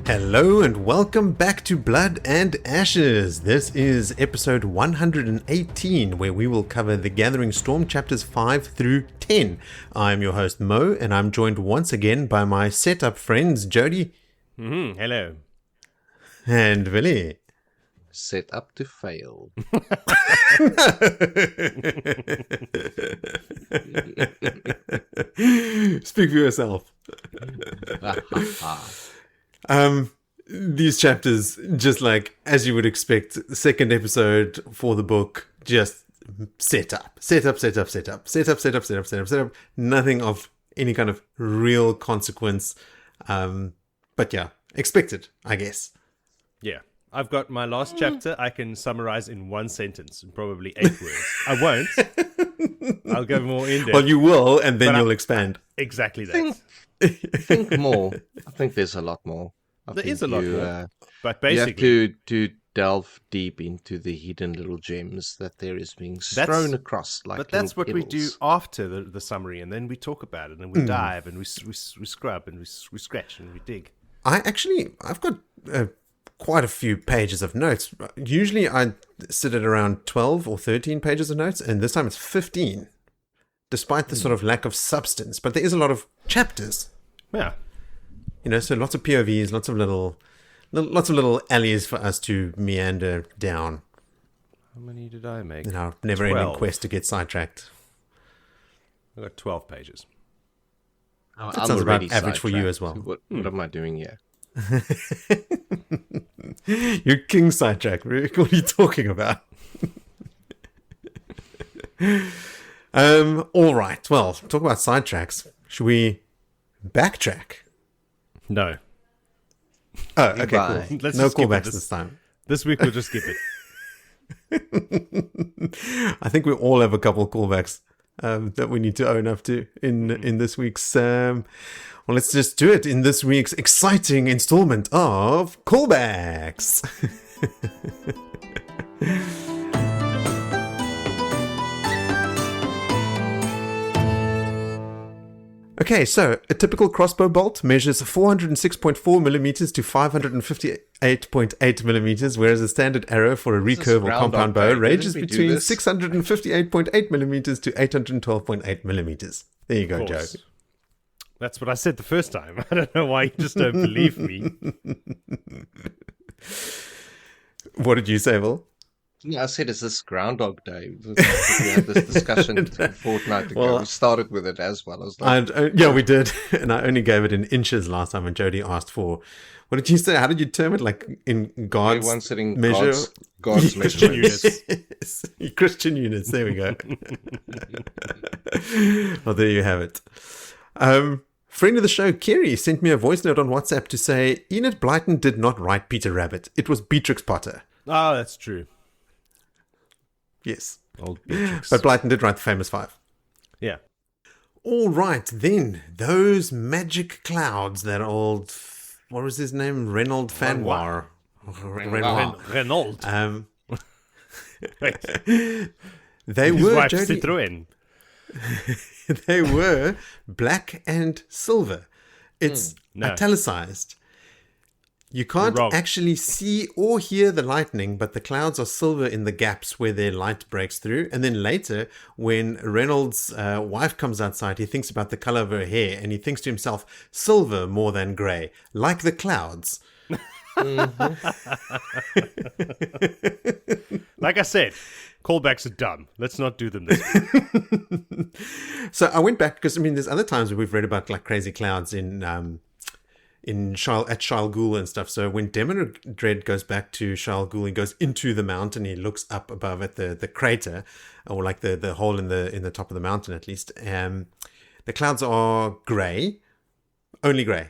Hello and welcome back to Blood and Ashes. This is episode 118, where we will cover The Gathering Storm chapters 5 through 10. I'm your host Mo, and I'm joined once again by my setup friends Jody. Hello. And Willie. Set up to fail. Speak for yourself. These chapters, just like as you would expect, second episode for the book, just set up. Nothing of any kind of real consequence. But yeah, expected, I guess. Yeah. I've got my last chapter I can summarize in one sentence, and probably 8 words. I won't. I'll go more in depth. Well, you will, and then you'll expand. Exactly that. Think more. I think there's a lot more. There is a lot more. But basically, you have to delve deep into the hidden little gems that there is being thrown across. But that's what we do after the summary, and then we talk about it, and we dive, and we scrub, and we scratch, and we dig. I've got quite a few pages of notes. Usually I sit at around 12 or 13 pages of notes, and this time it's 15, despite the sort of lack of substance. But there is a lot of chapters. Yeah. You know, so lots of POVs, lots of little alleys for us to meander down. How many did I make? In our never-ending quest to get sidetracked. I got 12 pages. That sounds about average for you as well. What am I doing here? You're king sidetrack, Rick. What are you talking about? All right. Well, talk about sidetracks. Should we backtrack? No. Oh, okay, cool. Let's no just skip callbacks this time. This week we'll just skip it. I think we all have a couple of callbacks that we need to own up to in this week's. Well, let's just do it in this week's exciting installment of callbacks. Okay, so a typical crossbow bolt measures 406.4 millimeters to 558.8 millimeters, whereas a standard arrow for a recurve or compound bow ranges between 658.8 millimeters to 812.8 millimeters. There you go, Joe. That's what I said the first time. I don't know why you just don't believe me. What did you say, Will? Yeah, I said, is this Groundhog Day? We had this discussion a fortnight ago. Well, we started with it as well. Yeah, we did. And I only gave it in inches last time when Jody asked for... What did you say? How did you term it? Like in God's measure? God's Christian units. Yes. Christian units. There we go. Well, there you have it. Friend of the show, Kerry, sent me a voice note on WhatsApp to say, Enid Blyton did not write Peter Rabbit. It was Beatrix Potter. Oh, that's true. Yes. Old Beatrix. But Blyton did write the famous 5. Yeah. All right, then. Those magic clouds that old... What was his name? Reynold Fanwar. Reynold. They His were, wife, Jody... Citroën. They were black and silver. It's italicized. You can't actually see or hear the lightning, but the clouds are silver in the gaps where their light breaks through. And then later, when Reynolds' wife comes outside, he thinks about the color of her hair, and he thinks to himself, silver more than grey, like the clouds. Like I said, callbacks are dumb. Let's not do them this week. So I went back, because, I mean, there's other times where we've read about like crazy clouds at Shai'l Ghul and stuff. So when Demon Dread goes back to Shai'l Ghul, he goes into the mountain, he looks up above at the crater, or like the hole in the top of the mountain at least. The clouds are grey, only grey.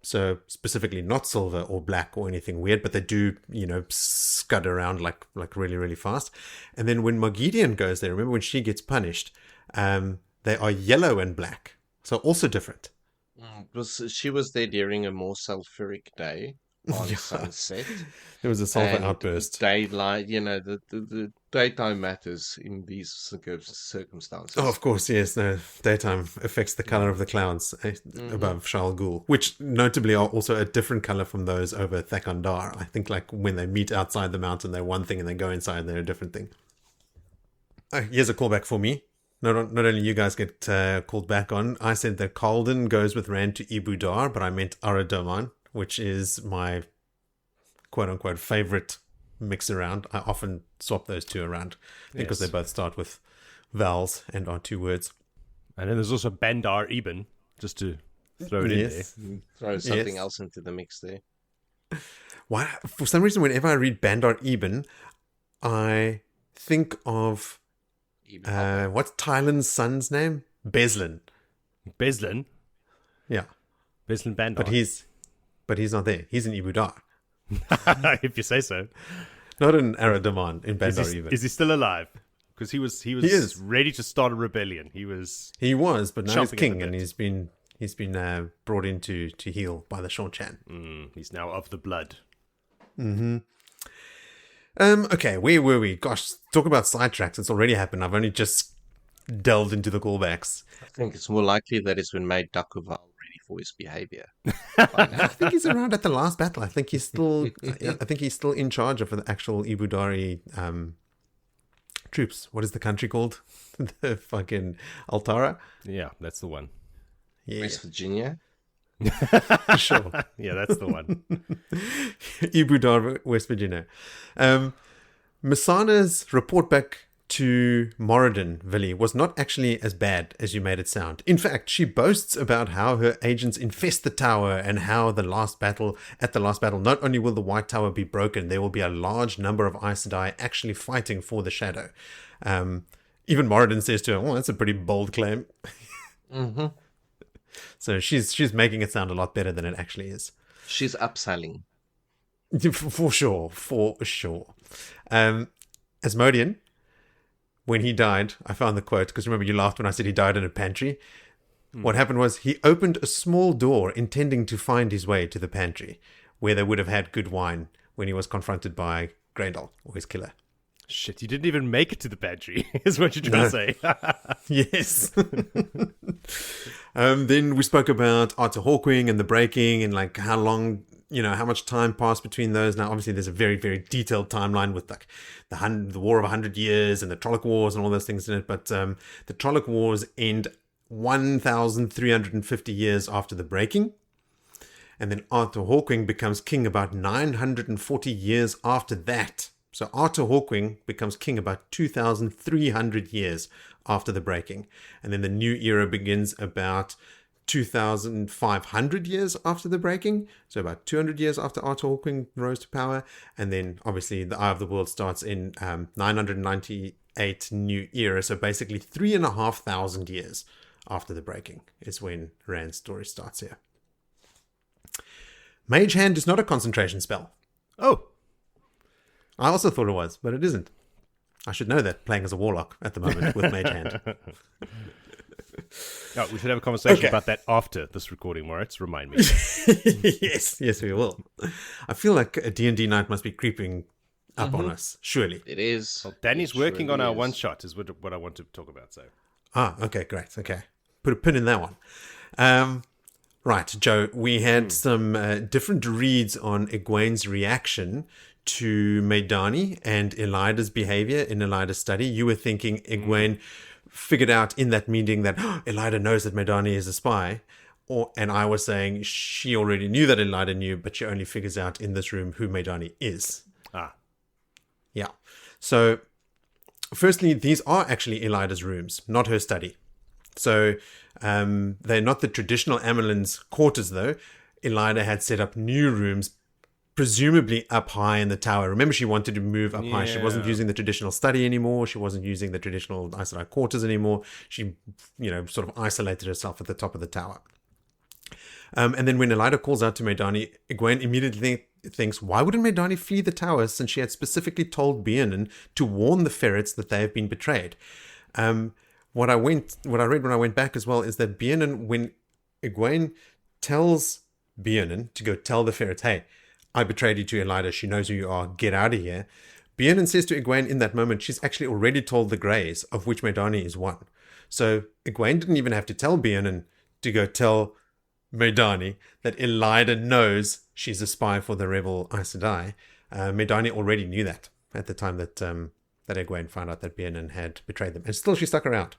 So specifically not silver or black or anything weird, but they do, scud around like really, really fast. And then when Margideon goes there, remember when she gets punished, they are yellow and black. So also different. She was there during a more sulfuric day on sunset. There was a sulfur outburst. Daylight, the daytime matters in these circumstances. Oh, of course, yes. No, daytime affects the color of the clouds above Sha'al Ghul, which notably are also a different color from those over Thakandar. I think like when they meet outside the mountain, they're one thing, and they go inside, they're a different thing. Here's a callback for me. Not only you guys get called back on, I said that Calden goes with Rand to Ibudar, but I meant Arad Doman, which is my quote-unquote favorite mix around. I often swap those two around because they both start with vowels and are two words. And then there's also Bandar Ibn, just to throw it in there. Throw something else into the mix there. Why? For some reason, whenever I read Bandar Ibn, I think of what's Tylan's son's name? Beslan. Beslan? Yeah. Beslan Bandar. But he's not there. He's in Ibudar. If you say so. Not in Arad Doman, in Bandar Ibn. Is he still alive? Because he was ready to start a rebellion. He was, but now he's king, and he's been brought in to heal by the Seanchan. He's now of the blood. Mm-hmm. Okay, where were we? Gosh, talk about sidetracks. It's already happened. I've only just delved into the callbacks. I think it's more likely that it's been made Dakuval ready for his behavior. I think he's around at the last battle. I think he's still in charge of the actual Ibudari troops. What is the country called? The fucking Altara? Yeah, that's the one. Yeah. West Virginia? Sure. Yeah, that's the one. Ibudar, West Virginia. Messana's report back to Moradin, Vili, was not actually as bad as you made it sound. In fact, she boasts about how her agents infest the tower and how at the last battle, not only will the White Tower be broken, there will be a large number of Aes Sedai actually fighting for the Shadow. Even Moradin says to her, well, that's a pretty bold claim. Mm-hmm. So she's making it sound a lot better than it actually is. She's upselling. For sure. Asmodean, when he died, I found the quote, because remember you laughed when I said he died in a pantry. What happened was he opened a small door intending to find his way to the pantry, where they would have had good wine when he was confronted by Grendel, or his killer. Shit, you didn't even make it to the pantry, is what you're trying to say. Yes. Then we spoke about Arthur Hawkwing and the breaking and like how long, how much time passed between those. Now, obviously, there's a very, very detailed timeline with like the War of 100 Years and the Trolloc Wars and all those things in it. But the Trolloc Wars end 1,350 years after the breaking. And then Arthur Hawkwing becomes king about 940 years after that. So Arthur Hawkwing becomes king about 2,300 years after the breaking. And then the new era begins about 2,500 years after the breaking. So about 200 years after Arthur Hawkwing rose to power. And then obviously the Eye of the World starts in 998 new era. So basically 3,500 years after the breaking is when Rand's story starts here. Mage Hand is not a concentration spell. Oh. I also thought it was, but it isn't. I should know that, playing as a warlock at the moment with Mage Hand. Oh, we should have a conversation about that after this recording, Moritz. Remind me. Yes, we will. I feel like a D&D night must be creeping up on us, surely. It is. Well, Danny's working on our one-shot is what I want to talk about. So. Okay, great. Okay. Put a pin in that one. Right, Joe, we had some different reads on Egwene's reaction to Maidani and Elida's behavior in Elida's study. You were thinking Egwene figured out in that meeting that Elida knows that Maidani is a spy. And I was saying she already knew that Elida knew, but she only figures out in this room who Maidani is. Yeah. So, firstly, these are actually Elida's rooms, not her study. So, they're not the traditional Amelin's quarters, though. Elida had set up new rooms, presumably up high in the tower. Remember, she wanted to move up high. She wasn't using the traditional study anymore. She wasn't using the traditional Aes Sedai quarters anymore. She, sort of isolated herself at the top of the tower. And then when Elida calls out to Maidani, Egwene immediately thinks, why wouldn't Maidani flee the tower since she had specifically told Bryen to warn the ferrets that they have been betrayed? What I read when I went back as well is that Bryen, when Egwene tells Bryen to go tell the ferrets, hey, I betrayed you to Elida, she knows who you are, get out of here. Rhiannon says to Egwene in that moment, she's actually already told the Greys, of which Medani is one. So Egwene didn't even have to tell Rhiannon to go tell Medani that Elaida knows she's a spy for the rebel Aes Sedai. Medani already knew that at the time that Egwene found out that Rhiannon had betrayed them. And still she stuck around.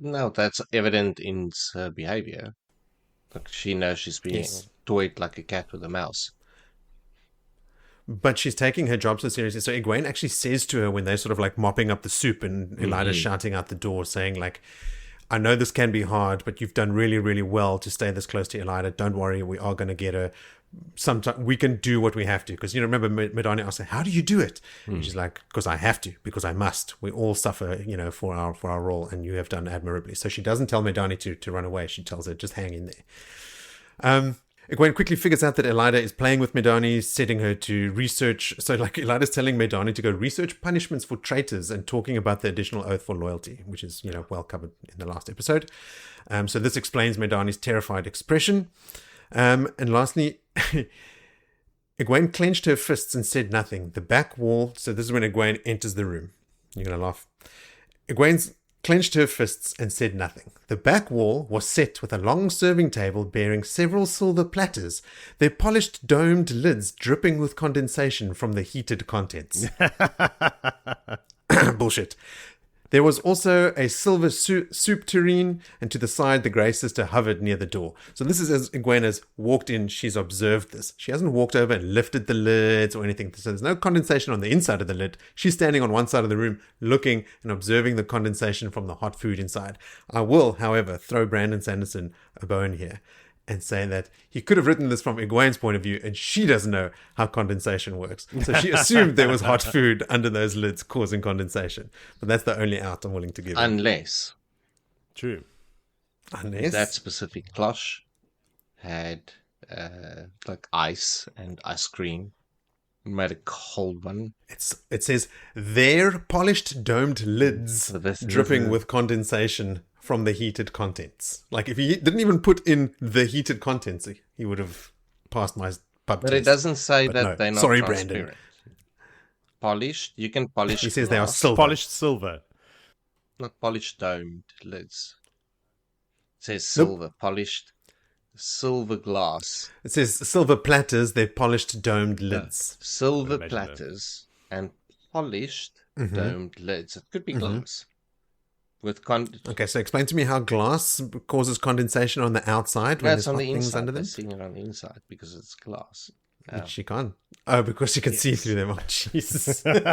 No, that's evident in her behavior. Like, she knows she's being toyed like a cat with a mouse. But she's taking her job so seriously. So Egwene actually says to her when they're sort of like mopping up the soup and Elaida's shouting out the door saying like, I know this can be hard, but you've done really, really well to stay this close to Elaida. Don't worry, we are going to get her. Sometime we can do what we have to. Because, remember Medani asked her, how do you do it? And she's like, because I have to, because I must. We all suffer, for our role, and you have done admirably. So she doesn't tell Medani to run away. She tells her, just hang in there. Egwene quickly figures out that Elaida is playing with Medani, setting her to research. So, like, Elaida's telling Medani to go research punishments for traitors and talking about the additional oath for loyalty, which is, well covered in the last episode. So this explains Medani's terrified expression. And lastly, Egwene clenched her fists and said nothing. The back wall. So this is when Egwene enters the room. You're going to laugh. Egwene's clenched her fists and said nothing. The back wall was set with a long serving table bearing several silver platters, their polished domed lids dripping with condensation from the heated contents. Bullshit. There was also a silver soup tureen, and to the side the Grey sister hovered near the door. So this is as Egwene has walked in, she's observed this. She hasn't walked over and lifted the lids or anything. So there's no condensation on the inside of the lid. She's standing on one side of the room looking and observing the condensation from the hot food inside. I will, however, throw Brandon Sanderson a bone here and say that he could have written this from Egwene's point of view, and she doesn't know how condensation works. So she assumed there was hot food under those lids causing condensation. But that's the only out I'm willing to give her. Unless. True. Unless that specific cloche had like ice and ice cream. Made a cold one. It says, their polished domed lids dripping with condensation from the heated contents. Like, if he didn't even put in the heated contents, he would have passed my pub But test. it doesn't say that no. they're not Sorry, transparent. Brandon. Polished, you can polish. He says they are glass, silver. Polished silver. not polished domed lids. It says silver, polished silver glass. It says silver platters, they're polished domed lids. Silver Imagine platters and polished domed lids. It could be glass. With Okay, so explain to me how glass causes condensation on the outside when no, there's it's on hot the things inside. under They're them? seeing it on the inside because it's glass. She can't. Oh, because she can see through them. Oh, Jesus. There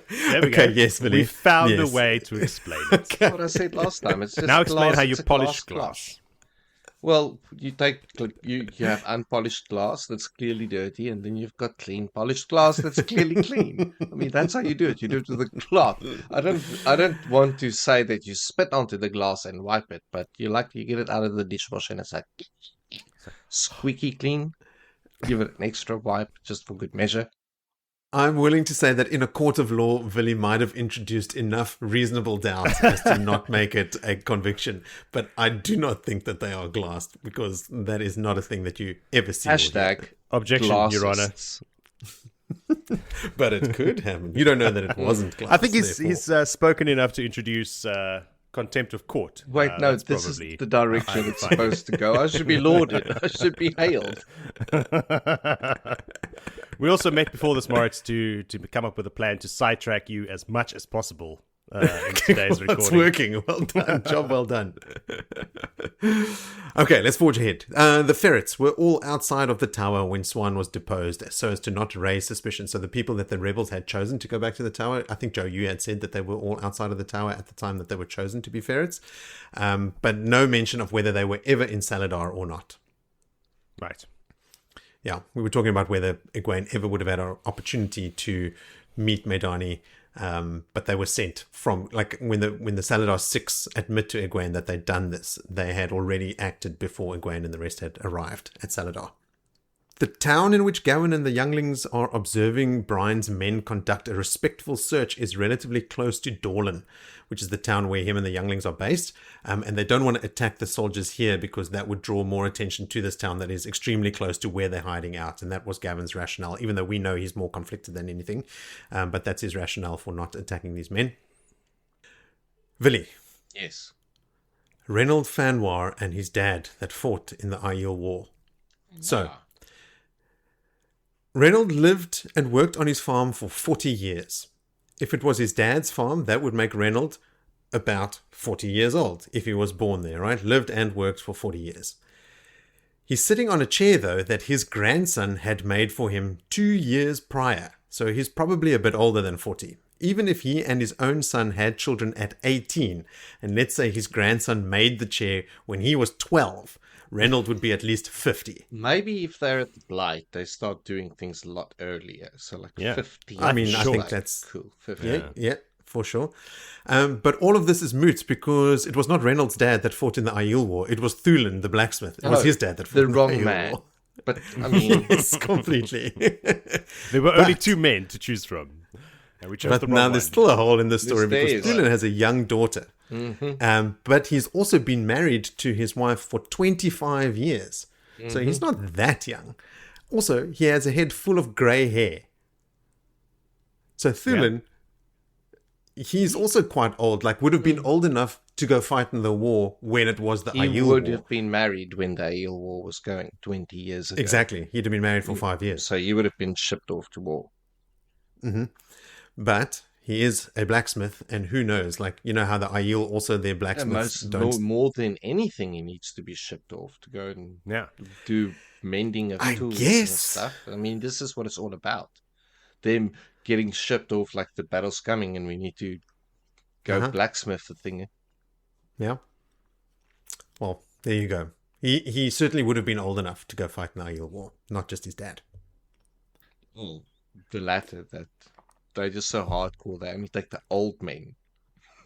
we Okay, go. yes, Billy. We found Yes. a way to explain it. That's what I said last time. It's just Now explain glass, how you it's a polish glass. glass. Well, you have unpolished glass that's clearly dirty, and then you've got clean polished glass that's clearly clean. I mean, that's how you do it. You do it with a cloth. I don't want to say that you spit onto the glass and wipe it, but you get it out of the dishwasher and it's like squeaky clean. Give it an extra wipe just for good measure. I'm willing to say that in a court of law, Villy might have introduced enough reasonable doubt as to not make it a conviction. But I do not think that they are glassed, because that is not a thing that you ever see. Hashtag Objection, Your Honor. glassists. But it could happen. You don't know that it wasn't glass. I think he's therefore. spoken enough to introduce contempt of court. Wait, no, That's this is probably the direction a high it's finding. supposed to go. I should be lauded. I should be hailed. We also met before this, Moritz, to come up with a plan to sidetrack you as much as possible in today's Well, it's recording. working. Well done. Job well done. Okay, let's forge ahead. The ferrets were all outside of the tower when Siuan was deposed, so as to not raise suspicion. So the people that the rebels had chosen to go back to the tower, I think, Joe, you had said that they were all outside of the tower at the time that they were chosen to be ferrets, but no mention of whether they were ever in Saladar or not. Right. Yeah, we were talking about whether Egwene ever would have had an opportunity to meet Medani, but they were sent from, like, when the Saladar 6 admit to Egwene that they'd done this, they had already acted before Egwene and the rest had arrived at Saladar. The town in which Gawain and the younglings are observing Bryen's men conduct a respectful search is relatively close to Dorlan, which is the town where him and the younglings are based. And they don't want to attack the soldiers here because that would draw more attention to this town that is extremely close to where they're hiding out. And that was Gavin's rationale, even though we know he's more conflicted than anything. But that's his rationale for not attacking these men. Vili. Yes. Reynold Fanwar and his dad that fought in the Aiel War. So, Reynold lived and worked on his farm for 40 years. If it was his dad's farm, that would make Reynold about 40 years old, if he was born there, right? Lived and worked for 40 years. He's sitting on a chair, though, that his grandson had made for him 2 years prior. So he's probably a bit older than 40. Even if he and his own son had children at 18, and let's say his grandson made the chair when he was 12, Reynold would be at least 50. Maybe if they're at the Blight, they start doing things a lot earlier. So like 50. I mean, I think that's cool. 50. Yeah, for sure. But all of this is moot because it was not Reynold's dad that fought in the Aiel War. It was Thulan, the blacksmith. It was his dad that fought The in wrong the Aiel man. War. But, I mean... Yes, completely. There were only 2 men to choose from. And we chose But the now wrong there's one. still a hole in the story There because is. Thulan has a young daughter. But he's also been married to his wife for 25 years. So he's not that young. Also, he has a head full of grey hair. So Thulan, he's also quite old, like would have been old enough to go fight in the war when it was the He Aiel would War. have been married when the Aiel War was going 20 years ago. Exactly. He'd have been married for 5 years. So you would have been shipped off to war. But he is a blacksmith, and who knows? Like, you know how the Aiel also, their blacksmiths don't... More than anything, he needs to be shipped off to go and do mending of I tools guess. and stuff. I mean, this is what it's all about. Them getting shipped off like the battle's coming and we need to go blacksmith the thing. Yeah. Well, there you go. He certainly would have been old enough to go fight in the Aiel War, not just his dad. The latter, that they're just so hardcore. They only take the old men.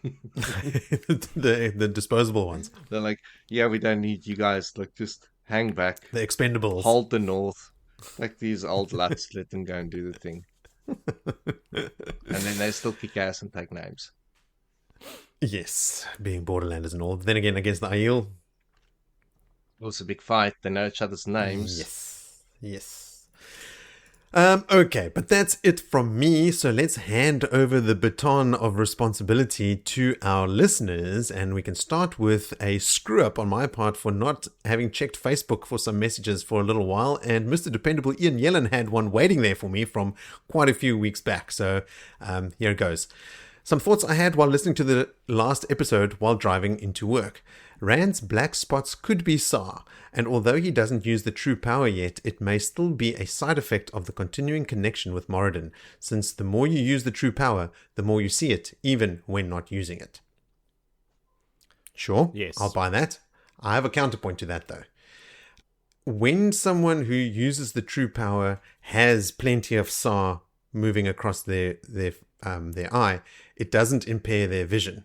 the disposable ones. They're like, yeah, we don't need you guys. Like, just hang back. The expendables. Hold the north. Like these old luts, let them go and do the thing. And then they still kick ass and take names. Yes, being Borderlanders and all. But then again, against the Aiel. It was a big fight. They know each other's names. Yes. Okay, but that's it from me. So let's hand over the baton of responsibility to our listeners, and we can start with a screw up on my part for not having checked Facebook for some messages for a little while. And Mr. Dependable Ian Yellen had one waiting there for me from quite a few weeks back. So here it goes. Some thoughts I had while listening to the last episode while driving into work. Rand's black spots could be Saar, and although he doesn't use the true power yet, it may still be a side effect of the continuing connection with Moradin, since the more you use the true power, the more you see it, even when not using it. Sure, Yes. I'll buy that. I have a counterpoint to that, though. When someone who uses the true power has plenty of Saar moving across their eye, it doesn't impair their vision.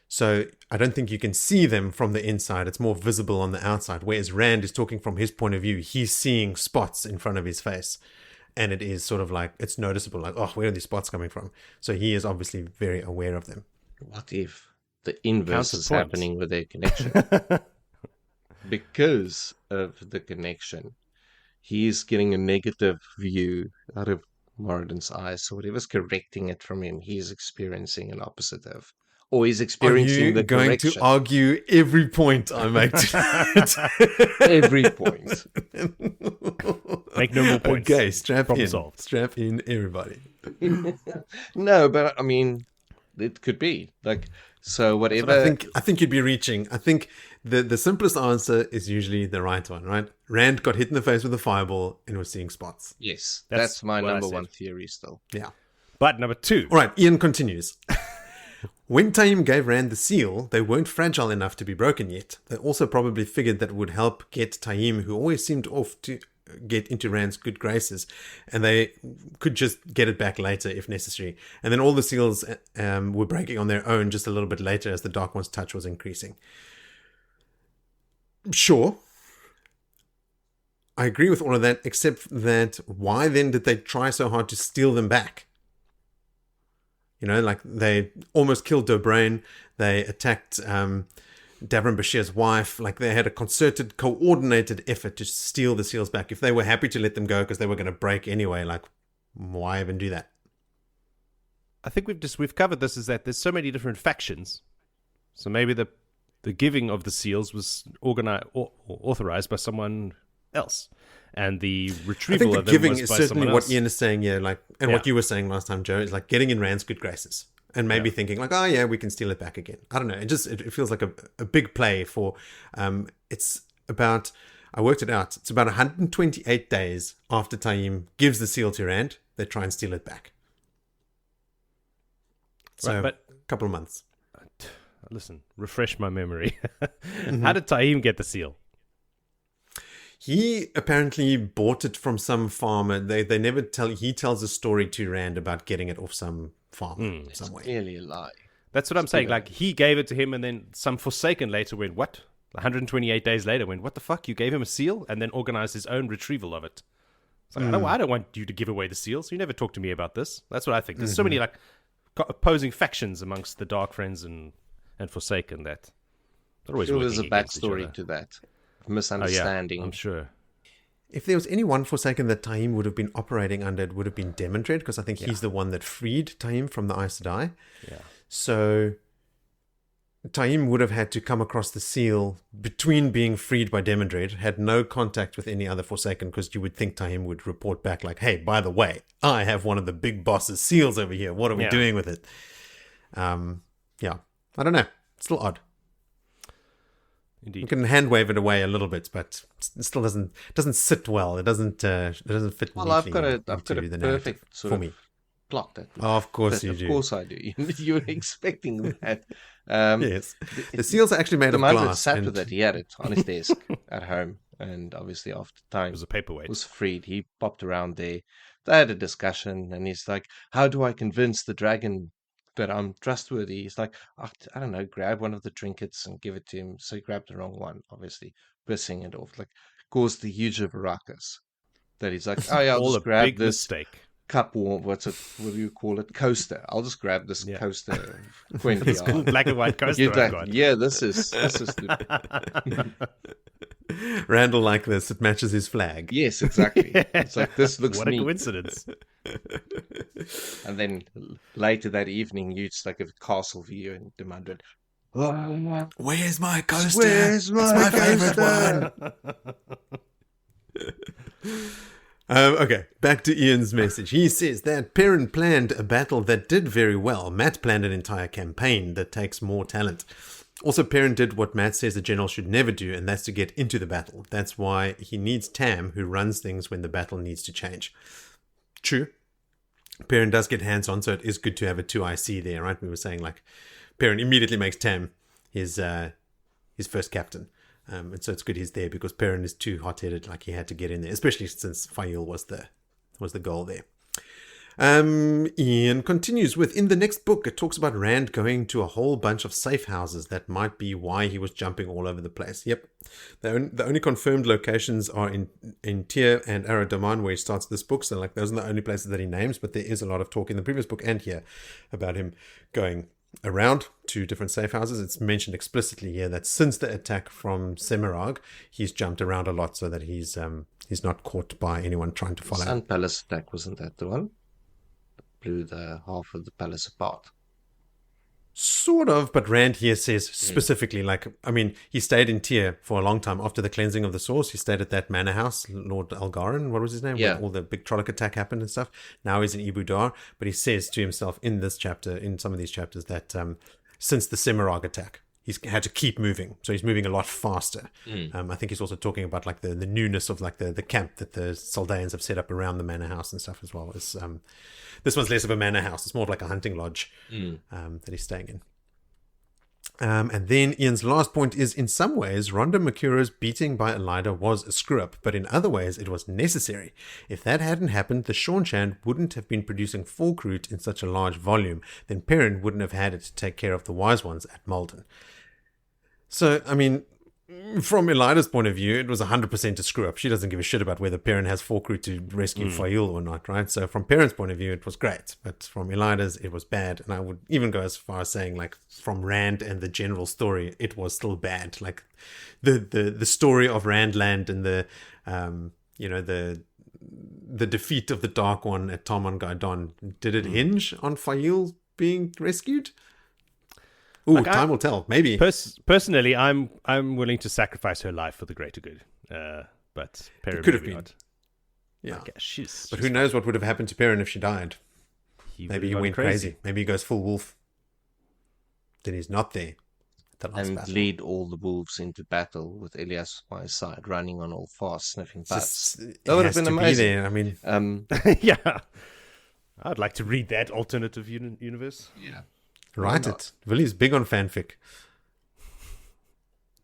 So I don't think you can see them from the inside. It's more visible on the outside. Whereas Rand is talking from his point of view. He's seeing spots in front of his face. And it is sort of like, it's noticeable. Like, oh, where are these spots coming from? So he is obviously very aware of them. What if the inverse is Counterpoint. happening with their connection? Because of the connection, he's getting a negative view out of Moradin's eyes. So whatever's correcting it from him, he's experiencing an opposite of. Or he's Are experiencing you the going correction. to argue every point I make tonight? Every point. Make no more points. Okay, strap Problem in. solved. Strap in, everybody. No, but I mean, it could be. Like, so whatever. But I think you'd be reaching. I think the simplest answer is usually the right one, right? Rand got hit in the face with a fireball and was seeing spots. Yes, That's that's my what I number said. one theory still. Yeah. But number 2. All right, Ian continues. When Taim gave Rand the seal, they weren't fragile enough to be broken yet. They also probably figured that it would help get Taim, who always seemed off to get into Rand's good graces, and they could just get it back later if necessary. And then all the seals were breaking on their own just a little bit later as the Dark One's touch was increasing. Sure. I agree with all of that, except that why then did they try so hard to steal them back? You know, like they almost killed Bryen. They attacked Davrin Bashir's wife. Like they had a concerted, coordinated effort to steal the seals back. If they were happy to let them go because they were going to break anyway, like why even do that? I think we've covered this, is that there's so many different factions. So maybe the giving of the seals was authorized by someone else, and the retrieval I think of the them giving was is by certainly someone what else. Ian is saying, yeah, like, and what you were saying last time, Joe, is like getting in Rand's good graces and maybe thinking like, oh yeah, we can steal it back again. I don't know. It feels like a big play for. It's about. I worked it out. It's about 128 days after Taim gives the seal to Rand, they try and steal it back. So but a couple of months. Listen, refresh my memory. How did Taim get the seal? He apparently bought it from some farmer. They never tell. He tells a story to Rand about getting it off some farm somewhere. Clearly a lie. That's what I'm saying. Like, he gave it to him, and then some Forsaken later went, what? 128 days later went, what the fuck? You gave him a seal? And then organized his own retrieval of it. It's like, I don't want you to give away the seals. You never talked to me about this. That's what I think. There's so many, like, opposing factions amongst the Dark Friends and Forsaken that they're always There working was a against each backstory other. to that. Oh, yeah, Misunderstanding. I'm sure. If there was any one Forsaken that Taim would have been operating under, it would have been Demandred, because I think he's the one that freed Taim from the Aes Sedai. Yeah. So Taim would have had to come across the seal between being freed by Demandred, had no contact with any other Forsaken, because you would think Taim would report back like, hey, by the way, I have one of the big boss's seals over here. What are we doing with it? Yeah. I don't know. It's still odd. Indeed. You can hand wave it away a little bit, but it still doesn't sit well. It doesn't fit. Well, I've neatly got a into the narrative perfect sort for of me. plot. That Of course but you of do. course I do. You were expecting that. Yes, the seals are actually made The of moment glass. sat and- with it, he had it on his desk at home, and obviously after It time was a paperweight. was freed, he popped around there. They had a discussion, and he's like, "How do I convince the dragon that I'm trustworthy?" He's like, I don't know, grab one of the trinkets and give it to him. So he grabbed the wrong one, obviously, pissing it off, like caused the huge of a ruckus. That he's like, "Oh yeah, I'll All a just grab big this mistake. cup warm. What do you call it? Coaster. I'll just grab this coaster." It's cool black and white coaster You'd I've like, got. yeah, this is the Randall like this. It matches his flag. yes, exactly. It's like, this looks What a neat. coincidence. And then later that evening, you just like a castle view and demanded, Where's my coaster? "Where's my favorite coaster?" one. Okay, back to Ian's message. He says that Perrin planned a battle that did very well. Matt planned an entire campaign that takes more talent. Also, Perrin did what Matt says a general should never do, and that's to get into the battle. That's why he needs Tam, who runs things when the battle needs to change. True. Perrin does get hands-on, so it is good to have a 2IC there, right? We were saying, like, Perrin immediately makes Tam his first captain. And so it's good he's there, because Perrin is too hot-headed, like he had to get in there, especially since Fail was the goal there. Ian continues with, in the next book, it talks about Rand going to a whole bunch of safe houses. That might be why he was jumping all over the place. Yep. The only confirmed locations are in Tyr and Arad Doman, where he starts this book. So like those are the only places that he names, but there is a lot of talk in the previous book and here about him going around to different safe houses. It's mentioned explicitly here that since the attack from Semirhage, he's jumped around a lot so that he's not caught by anyone trying to follow him. Sun Palace attack, wasn't that the one? Blew the half of the palace apart. Sort of, but Rand here says specifically, like, I mean, he stayed in Tyr for a long time after the cleansing of the source. He stayed at that manor house, Lord Algarin, what was his name? Yeah. When all the big Trolloc attack happened and stuff. Now he's in Ibudar, but he says to himself in this chapter, in some of these chapters, that since the Semirhage attack, he's had to keep moving. So he's moving a lot faster. I think he's also talking about like the newness of like the camp that the Saldaeans have set up around the manor house and stuff as well. As, this one's less of a manor house. It's more of like a hunting lodge that he's staying in. And then Ian's last point is, in some ways, Rhonda Makura's beating by Elida was a screw-up, but in other ways it was necessary. If that hadn't happened, the Seanchan wouldn't have been producing Falkroot in such a large volume. Then Perrin wouldn't have had it to take care of the Wise Ones at Malden. So, I mean, from Elida's point of view, it was 100% a screw up. She doesn't give a shit about whether Perrin has 4 crew to rescue Fail or not, right? So from Perrin's point of view, it was great. But from Elida's, it was bad. And I would even go as far as saying, like, from Rand and the general story, it was still bad. Like, the story of Randland and the, the defeat of the Dark One at Tom Gaidon, did it hinge on Fail being rescued? Ooh, Like, time will tell. Maybe. Personally, I'm willing to sacrifice her life for the greater good. But Perrin could have maybe been. not. Yeah. Like, she's But who knows what would have happened to Perrin if she died? He Maybe he would've went gone crazy. Maybe he goes full wolf. Then he's not there. At the last And battle. lead all the wolves into battle with Elias by his side, running on all fours, sniffing butts. It That would have has been to be amazing. there. I mean, Yeah. I'd like to read that alternative universe. Yeah. write not? it. Willie's big on fanfic.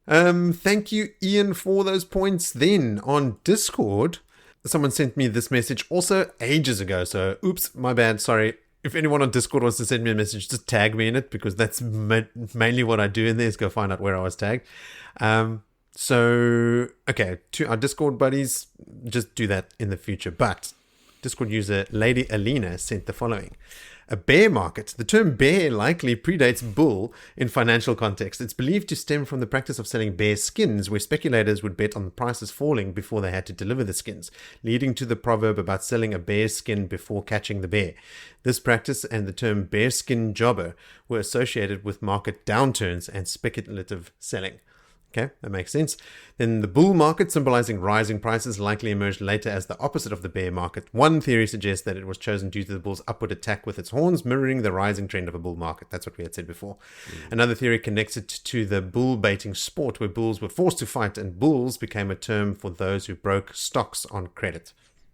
Thank you, Ian, for those points. Then on Discord, someone sent me this message also ages ago. So, oops, my bad. Sorry. If anyone on Discord wants to send me a message, just tag me in it, because that's mainly what I do in there, is go find out where I was tagged. So, okay, to our Discord buddies, just do that in the future. But Discord user Lady Alina sent the following. A bear market. The term bear likely predates bull in financial context. It's believed to stem from the practice of selling bear skins, where speculators would bet on the prices falling before they had to deliver the skins, leading to the proverb about selling a bear skin before catching the bear. This practice and the term bear skin jobber were associated with market downturns and speculative selling. Okay, that makes sense. Then the bull market, symbolizing rising prices, likely emerged later as the opposite of the bear market. One theory suggests that it was chosen due to the bull's upward attack with its horns, mirroring the rising trend of a bull market. That's what we had said before. Another theory connects it to the bull baiting sport, where bulls were forced to fight, and bulls became a term for those who broke stocks on credit.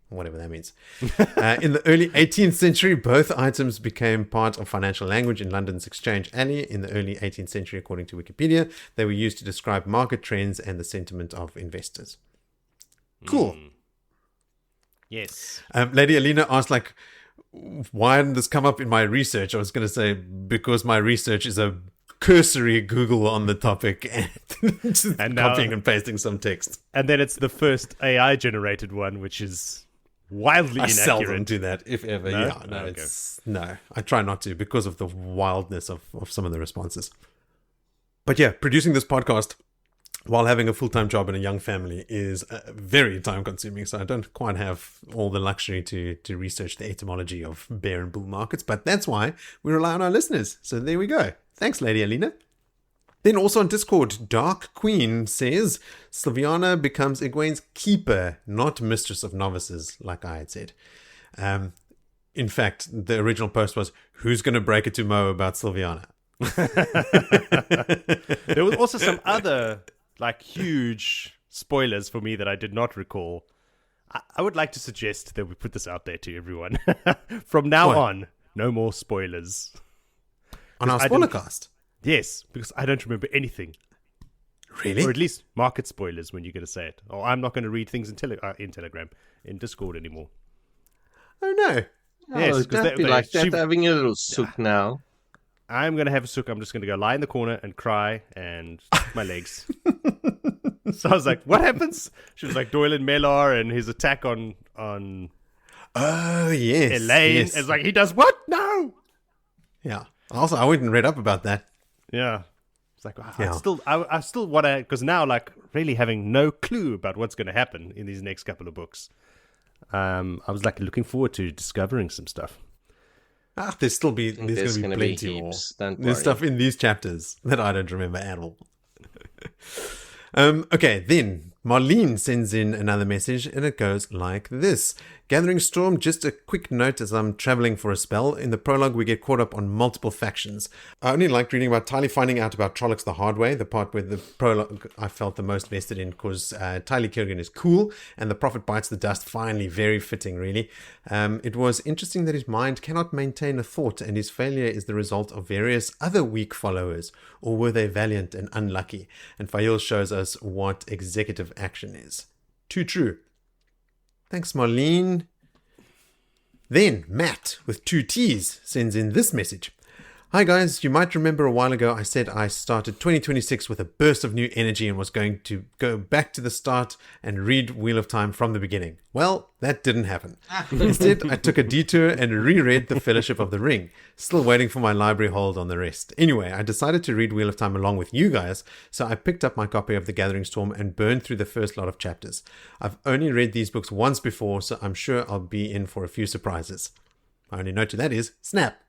Whatever that means. In the early 18th century, both items became part of financial language in London's Exchange Alley. In the early 18th century, according to Wikipedia, they were used to describe market trends and the sentiment of investors. Cool. Yes. Lady Alina asked, like, why didn't this come up in my research? I was going to say, because my research is a cursory Google on the topic and just And now- copying and pasting some text. And then it's the first AI generated one, which is wildly I inaccurate. seldom do that, if ever. No? Yeah, no, Okay. no. I try not to, because of the wildness of some of the responses. But yeah, producing this podcast while having a full-time job and a young family is very time-consuming. So I don't quite have all the luxury to research the etymology of bear and bull markets. But that's why we rely on our listeners. So there we go. Thanks, Lady Alina. Then also on Discord, Dark Queen says, Sylviana becomes Egwene's keeper, not mistress of novices, like I had said. In fact, the original post was, who's going to break it to Mo about Sylviana? There was also some other, like, huge spoilers for me that I did not recall. I would like to suggest that we put this out there to everyone. From now What? on, no more spoilers. On our I didn't- spoilercast. Yes, because I don't remember anything. Really? Or at least market spoilers when you're going to say it. Or I'm not going to read things in Telegram, in Discord anymore. Oh, no. Yes, Oh, 'cause don't be like that, she- having a little sook now. I'm going to have a sook. I'm just going to go lie in the corner and cry and kick my legs. So I was like, what happens? She was like, Doylan Mellar and his attack on Oh, yes. Elaine. Yes. It's like, he does what? No! Yeah. Also, I went and read up about that. Yeah. It's like, Yeah. I still want to, because now, like, really having no clue about what's going to happen in these next couple of books. I was like looking forward to discovering some stuff. There's going to be gonna plenty more. heaps. Don't There's worry. stuff in these chapters that I don't remember at all. Okay, then Marlene sends in another message, and it goes like this. Gathering Storm, just a quick note as I'm traveling for a spell. In the prologue, we get caught up on multiple factions. I only liked reading about Tylee finding out about Trollocs the hard way, the part where the prologue I felt the most vested in, because Tylee Kirgan is cool, and the Prophet bites the dust, finally, very fitting, really. It was interesting that his mind cannot maintain a thought, and his failure is the result of various other weak followers, or were they valiant and unlucky? And Fael shows us what executive action is. Too true. Thanks, Marlene. Then Matt, with 2 T's, sends in this message. Hi guys, you might remember a while ago I said I started 2026 with a burst of new energy and was going to go back to the start and read Wheel of Time from the beginning. Well, that didn't happen. Instead, I took a detour and reread The Fellowship of the Ring, still waiting for my library hold on the rest. Anyway, I decided to read Wheel of Time along with you guys, so I picked up my copy of The Gathering Storm and burned through the first lot of chapters. I've only read these books once before, so I'm sure I'll be in for a few surprises. My only note to that is, snap!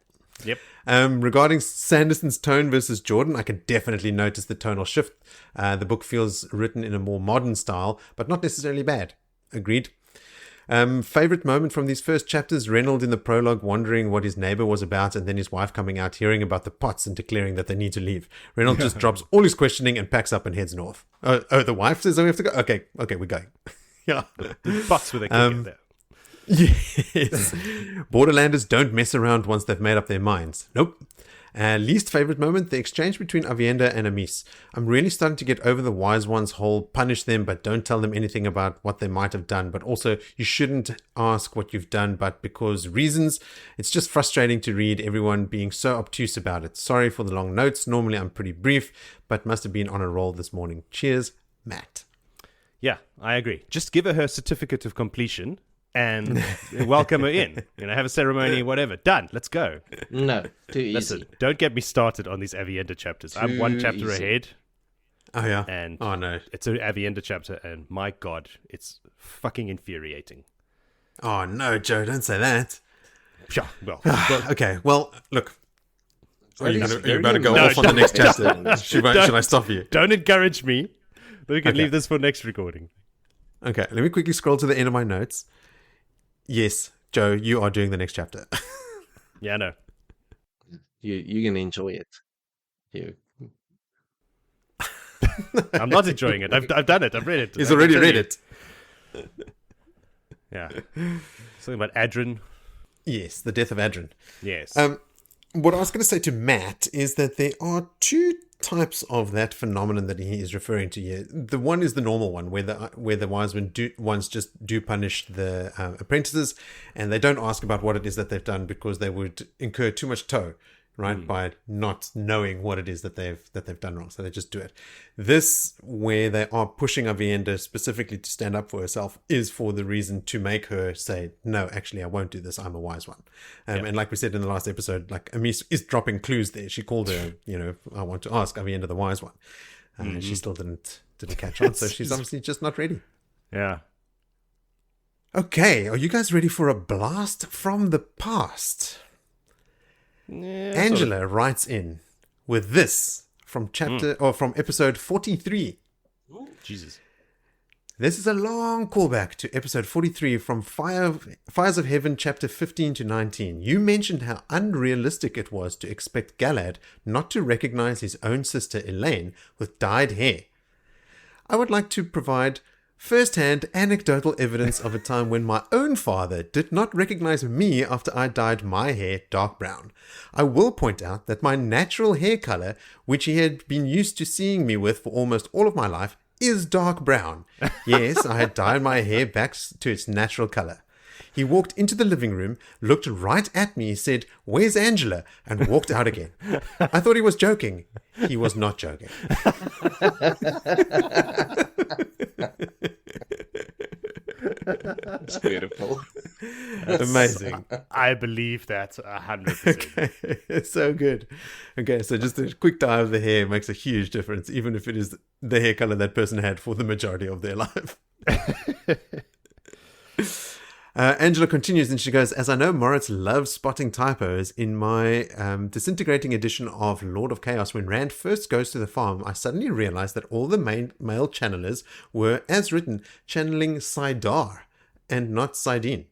Yep. Regarding Sanderson's tone versus Jordan, I can definitely notice the tonal shift. The book feels written in a more modern style, but not necessarily bad. Agreed. Favorite moment from these first chapters, Reynolds in the prologue wondering what his neighbor was about, and then his wife coming out hearing about the pots and declaring that they need to leave. Reynolds just drops all his questioning and packs up and heads north. Oh, the wife says, oh, we have to go? Okay, we're going. Yeah. The pots with a kick there. Yes. Borderlanders don't mess around once they've made up their minds. Nope. Least favorite moment, the exchange between Aviendha and Amis. I'm really starting to get over the wise one's whole punish them but don't tell them anything about what they might have done, but also you shouldn't ask what you've done but because reasons. It's just frustrating to read everyone being so obtuse about it. Sorry for the long notes. Normally I'm pretty brief, but must have been on a roll this morning. Cheers, Matt. Yeah, I agree. Just give her certificate of completion and welcome her in. Have a ceremony, whatever. Done. Let's go. No, too easy. Listen, don't get me started on these Aviendha chapters. I'm one chapter ahead. Oh, yeah. And oh, no. It's an Aviendha chapter, and my God, it's fucking infuriating. Oh, no, Joe, don't say that. Sure, well. Okay, well, look. Are you Very about to go no, off on the next chapter? Should I stop you? Don't encourage me. We can leave this for next recording. Okay, let me quickly scroll to the end of my notes. Yes, Joe, you are doing the next chapter. Yeah, I know. You're going to enjoy it. You. I'm not enjoying it. I've done it. I've read it. He's already read it. Yeah. Something about Adrin. Yes, the death of Adrin. Yes. What I was going to say to Matt is that there are two types of that phenomenon that he is referring to here. The one is the normal one, where the wise ones just do punish the apprentices, and they don't ask about what it is that they've done because they would incur too much toll, right, by not knowing what it is that they've done wrong. So they just do it. This, where they are pushing Aviendha specifically to stand up for herself, is for the reason to make her say, no, actually, I won't do this. I'm a wise one. And like we said in the last episode, like Amis is dropping clues there. She called her, I want to ask Aviendha the wise one. She still didn't catch on. So she's obviously just not ready. Yeah. Okay. Are you guys ready for a blast from the past? Yeah, Angela writes in with this from from episode 43. Jesus. This is a long callback to episode 43 from Fires of Heaven, chapter 15 to 19. You mentioned how unrealistic it was to expect Galad not to recognize his own sister Elaine with dyed hair. I would like to provide first-hand anecdotal evidence of a time when my own father did not recognize me after I dyed my hair dark brown. I will point out that my natural hair color, which he had been used to seeing me with for almost all of my life, is dark brown. Yes, I had dyed my hair back to its natural color. He walked into the living room, looked right at me, said, "Where's Angela?" and walked out again. I thought he was joking. He was not joking. It's beautiful. Amazing. I believe that 100%. Okay, so good. Okay, so just a quick dye of the hair makes a huge difference, even if it is the hair color that person had for the majority of their life. Angela continues and she goes, as I know Moritz loves spotting typos, in my disintegrating edition of Lord of Chaos, when Rand first goes to the farm, I suddenly realized that all the male channelers were, as written, channeling Saidar and not Saidin.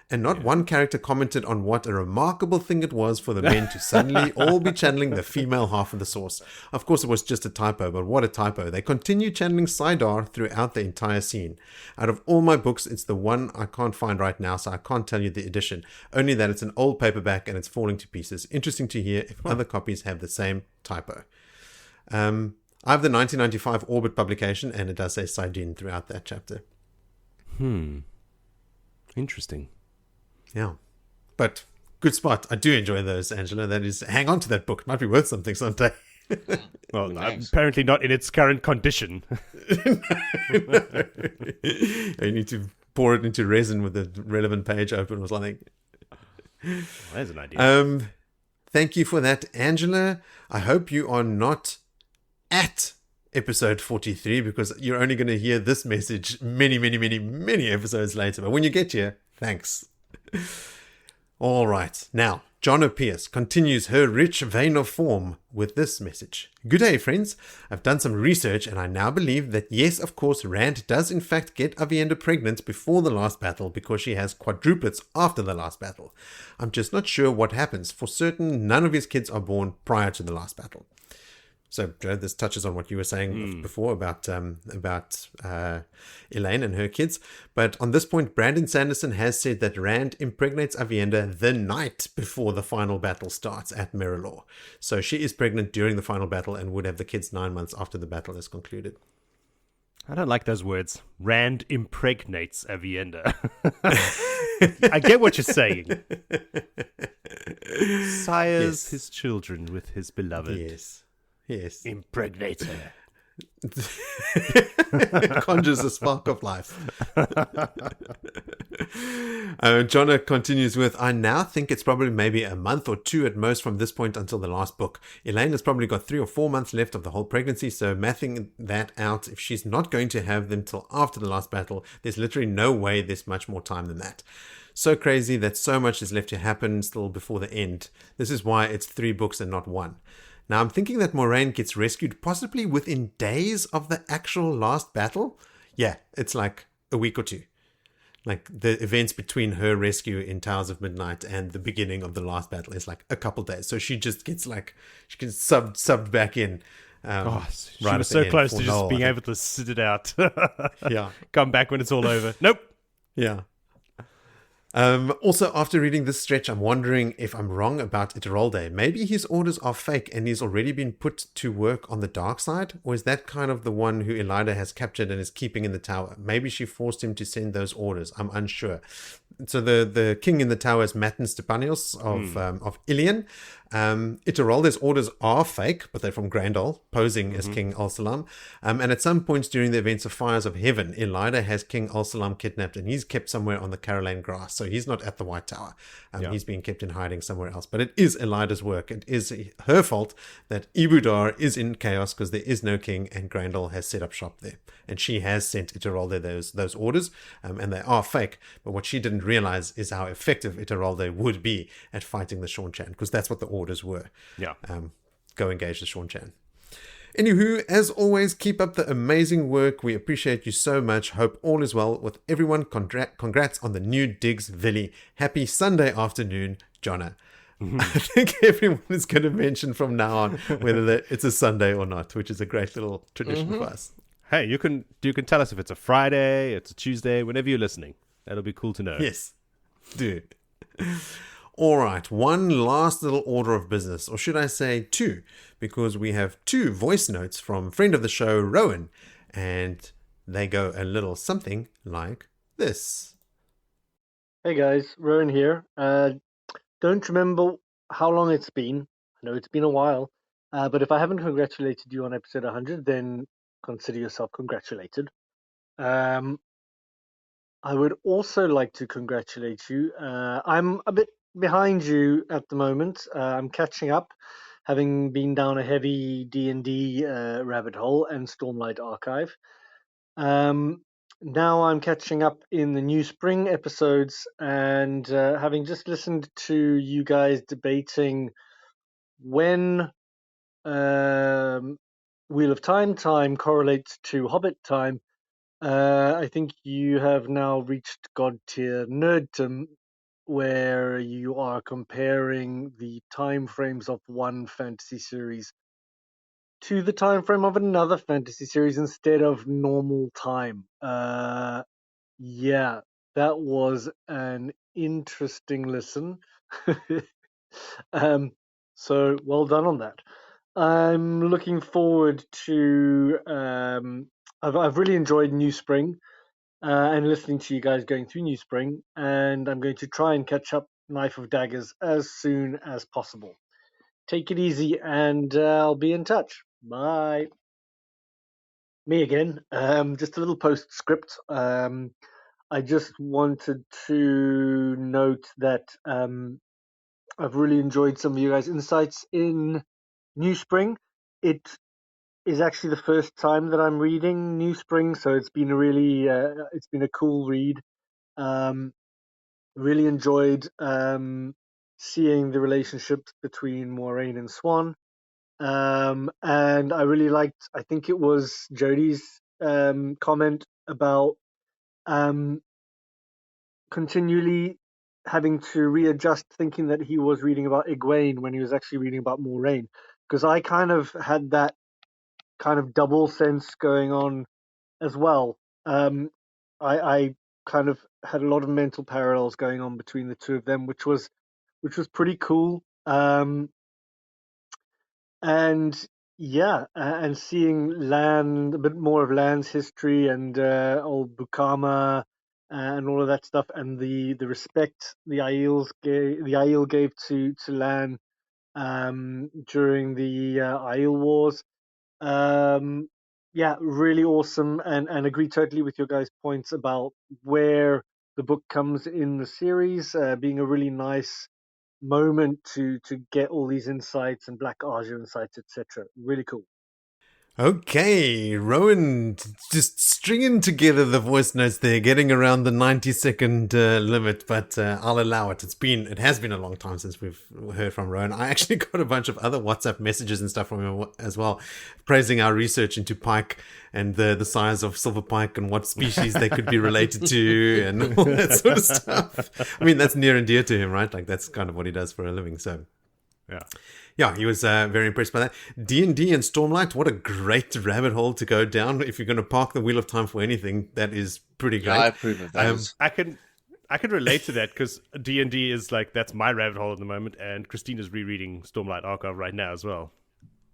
And not one character commented on what a remarkable thing it was for the men to suddenly all be channeling the female half of the source. Of course, it was just a typo, but what a typo. They continue channeling Saidar throughout the entire scene. Out of all my books, it's the one I can't find right now, so I can't tell you the edition. Only that it's an old paperback and it's falling to pieces. Interesting to hear if other copies have the same typo. I have the 1995 Orbit publication, and it does say Saidin throughout that chapter. Interesting. Yeah. But good spot. I do enjoy those, Angela. That is, hang on to that book. It might be worth something someday. Well, Nice. apparently not in its current condition. You need to pour it into resin with the relevant page open or something. There's an idea. Thank you for that, Angela. I hope you are not at episode 43 because you're only going to hear this message many, many, many, many episodes later. But when you get here, thanks. All right. Now, Jono Pierce continues her rich vein of form with this message. Good day, friends. I've done some research and I now believe that yes, of course, Rand does in fact get Aviendha pregnant before the last battle because she has quadruplets after the last battle. I'm just not sure what happens. For certain, none of his kids are born prior to the last battle. So, Joe, this touches on what you were saying before about Elaine and her kids. But on this point, Brandon Sanderson has said that Rand impregnates Aviendha the night before the final battle starts at Mirrorlaw. So she is pregnant during the final battle and would have the kids 9 months after the battle is concluded. I don't like those words. Rand impregnates Aviendha. I get what you're saying. Sires his children with his beloved. Yes. Impregnate her. Conjures a spark of life. Jonna continues with, I now think it's probably maybe a month or two at most from this point until the last book. Elaine has probably got 3 or 4 months left of the whole pregnancy, so mathing that out, if she's not going to have them till after the last battle, there's literally no way there's much more time than that. So crazy that so much is left to happen still before the end. This is why it's 3 books and not 1. Now, I'm thinking that Moraine gets rescued possibly within days of the actual last battle. Yeah, it's like a week or 2. Like, the events between her rescue in Towers of Midnight and the beginning of the last battle is like a couple days. So she just gets like, she gets subbed back in. She was so close to just being able to sit it out. Yeah. Come back when it's all over. Nope. Yeah. Also, after reading this stretch, I'm wondering if I'm wrong about Ituralde. Maybe his orders are fake and he's already been put to work on the dark side? Or is that kind of the one who Elaida has captured and is keeping in the tower? Maybe she forced him to send those orders. I'm unsure. So the king in the tower is Matin Stepanios of Ilion. Ituralde's orders are fake, but they're from Grandal, posing as King Al-Salam. And at some points during the events of Fires of Heaven, Elaida has King Al-Salam kidnapped and he's kept somewhere on the Caroline Grass. So he's not at the White Tower. He's being kept in hiding somewhere else. But it is Elaida's work. It is her fault that Ibudar is in chaos because there is no king and Grandal has set up shop there. And she has sent Ituralde those orders, and they are fake. But what she didn't realize is how effective Ituralde would be at fighting the Seanchan, because that's what the orders were. Yeah. Go engage the Seanchan. Anywho, as always, keep up the amazing work. We appreciate you so much. Hope all is well with everyone. Congrats on the new Digs Villy. Happy Sunday afternoon, Jonna. I think everyone is going to mention from now on whether it's a Sunday or not, which is a great little tradition for us. Hey, you can tell us if it's a Friday, it's a Tuesday, whenever you're listening. That'll be cool to know. Yes, do. All right, one last little order of business, or should I say 2, because we have 2 voice notes from friend of the show, Rowan, and they go a little something like this. Hey guys, Rowan here. Don't remember how long it's been. I know it's been a while, but if I haven't congratulated you on episode 100, then consider yourself congratulated. I would also like to congratulate you. I'm a bit behind you at the moment. I'm catching up, having been down a heavy D&D rabbit hole and Stormlight Archive. Now I'm catching up in the New Spring episodes and having just listened to you guys debating when Wheel of Time correlates to Hobbit time. I think you have now reached God tier nerddom, where you are comparing the time frames of one fantasy series to the time frame of another fantasy series instead of normal time. Yeah, that was an interesting listen. So well done on that. I'm looking forward to. I've really enjoyed New Spring and listening to you guys going through New Spring, and I'm going to try and catch up Knife of Daggers as soon as possible. Take it easy, and I'll be in touch. Bye. Me again. Just a little postscript. I just wanted to note that I've really enjoyed some of you guys' insights in New Spring. It is actually the first time that I'm reading New Spring, so it's been it's been a cool read. Really enjoyed seeing the relationships between Moiraine and Swan. And I really liked, I think it was Jodie's comment about continually having to readjust, thinking that he was reading about Egwene when he was actually reading about Moiraine. Because I kind of had that kind of double sense going on as well. I kind of had a lot of mental parallels going on between the two of them, which was pretty cool. And yeah, and seeing Lan, a bit more of Lan's history and old Bukama and all of that stuff, and the respect the Aiel gave to Lan during the Aiel Wars. Yeah, really awesome, and agree totally with your guys' points about where the book comes in the series, being a really nice moment to get all these insights and Black Aja insights, etc. Really cool. Okay, Rowan just stringing together the voice notes there, getting around the 90-second limit, but I'll allow it. It has been a long time since we've heard from Rowan. I actually got a bunch of other WhatsApp messages and stuff from him as well, praising our research into pike and the size of silver pike and what species they could be related to and all that sort of stuff. I mean, that's near and dear to him, right? Like, that's kind of what he does for a living, so... Yeah, he was very impressed by that. D&D and Stormlight, what a great rabbit hole to go down. If you're going to park the Wheel of Time for anything, that is pretty great. I approve of that. I can relate to that because D&D is like, that's my rabbit hole at the moment, and Christina's rereading Stormlight Archive right now as well.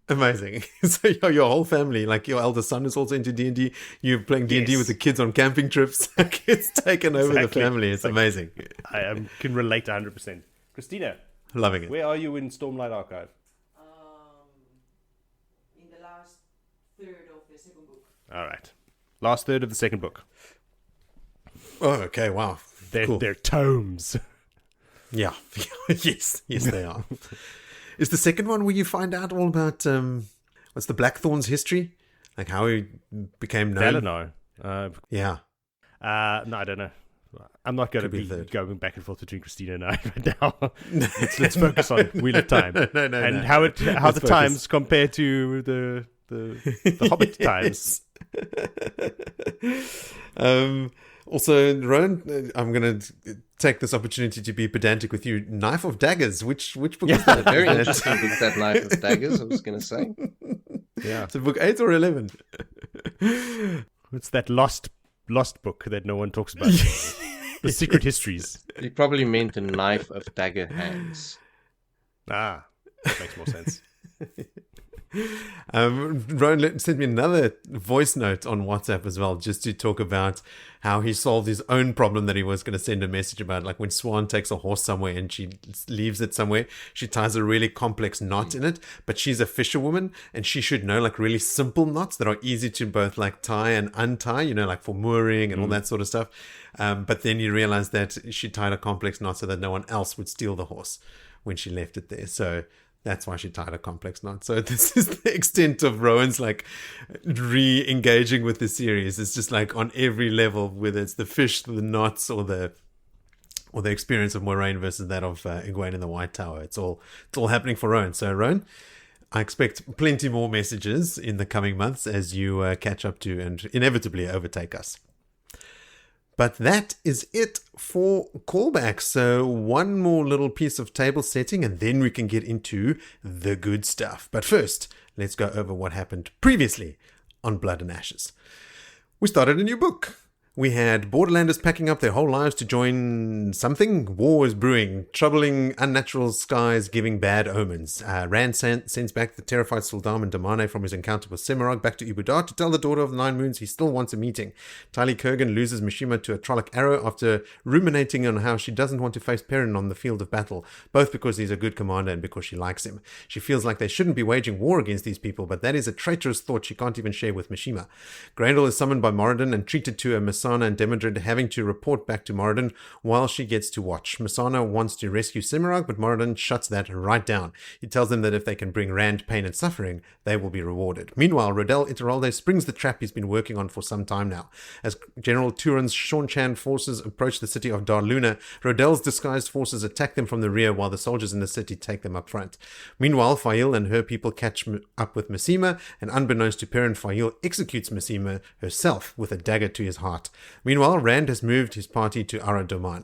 Amazing. So your whole family, like your eldest son is also into D&D. You're playing D&D with the kids on camping trips. It's taken over the family. It's amazing. I can relate 100%. Christina. Loving it. Where are you in Stormlight Archive? In the last third of the second book. All right. Last third of the second book. Oh, okay. Wow. They're tomes. Yeah. yes, they are. Is the second one where you find out all about what's the Blackthorn's history? Like how he became known? I don't know. Yeah. No, I don't know. I'm not going to be going back and forth between Christina and I right now. let's focus on Wheel of Time and how the times compare to the Hobbit times. Also, Rowan, I'm going to take this opportunity to be pedantic with you. Knife of Daggers. Which book is that? Very interesting book, that Knife of Daggers. I was going to say. Yeah. So book 8 or 11? It's that lost book that no one talks about. The Secret Histories. He probably meant a knife of dagger hands. That makes more sense. Rowan sent me another voice note on WhatsApp as well, just to talk about how he solved his own problem that he was going to send a message about. Like when Swan takes a horse somewhere and she leaves it somewhere, she ties a really complex knot in it, but she's a fisherwoman and she should know like really simple knots that are easy to both like tie and untie, you know, like for mooring and all that sort of stuff. But then you realize that she tied a complex knot so that no one else would steal the horse when she left it there. So that's why she tied a complex knot. So this is the extent of Rowan's like re-engaging with the series. It's just like on every level, whether it's the fish, the knots, or the experience of Moiraine versus that of Egwene in the White Tower. It's all happening for Rowan. So Rowan, I expect plenty more messages in the coming months as you catch up to and inevitably overtake us. But that is it for callbacks. So one more little piece of table setting and then we can get into the good stuff. But first, let's go over what happened previously on Blood and Ashes. We started a new book. We had Borderlanders packing up their whole lives to join something. War is brewing, troubling unnatural skies, giving bad omens. Rand sends back the terrified Sul'dam Damane from his encounter with Semirhage back to Ibudar to tell the Daughter of the Nine Moons he still wants a meeting. Tylee Kurgan loses Mishima to a Trolloc arrow after ruminating on how she doesn't want to face Perrin on the field of battle, both because he's a good commander and because she likes him. She feels like they shouldn't be waging war against these people, but that is a traitorous thought she can't even share with Mishima. Graendal is summoned by Moradin and treated to a Masana and Demodred having to report back to Moradin while she gets to watch. Masana wants to rescue Semirhage, but Moradin shuts that right down. He tells them that if they can bring Rand pain and suffering, they will be rewarded. Meanwhile, Rodel Ituralde springs the trap he's been working on for some time now. As General Turan's Seanchan forces approach the city of Darluna, Rodel's disguised forces attack them from the rear while the soldiers in the city take them up front. Meanwhile, Fail and her people catch up with Masima, and unbeknownst to Perrin, Fail executes Masima herself with a dagger to his heart. Meanwhile, Rand has moved his party to Arad Doman.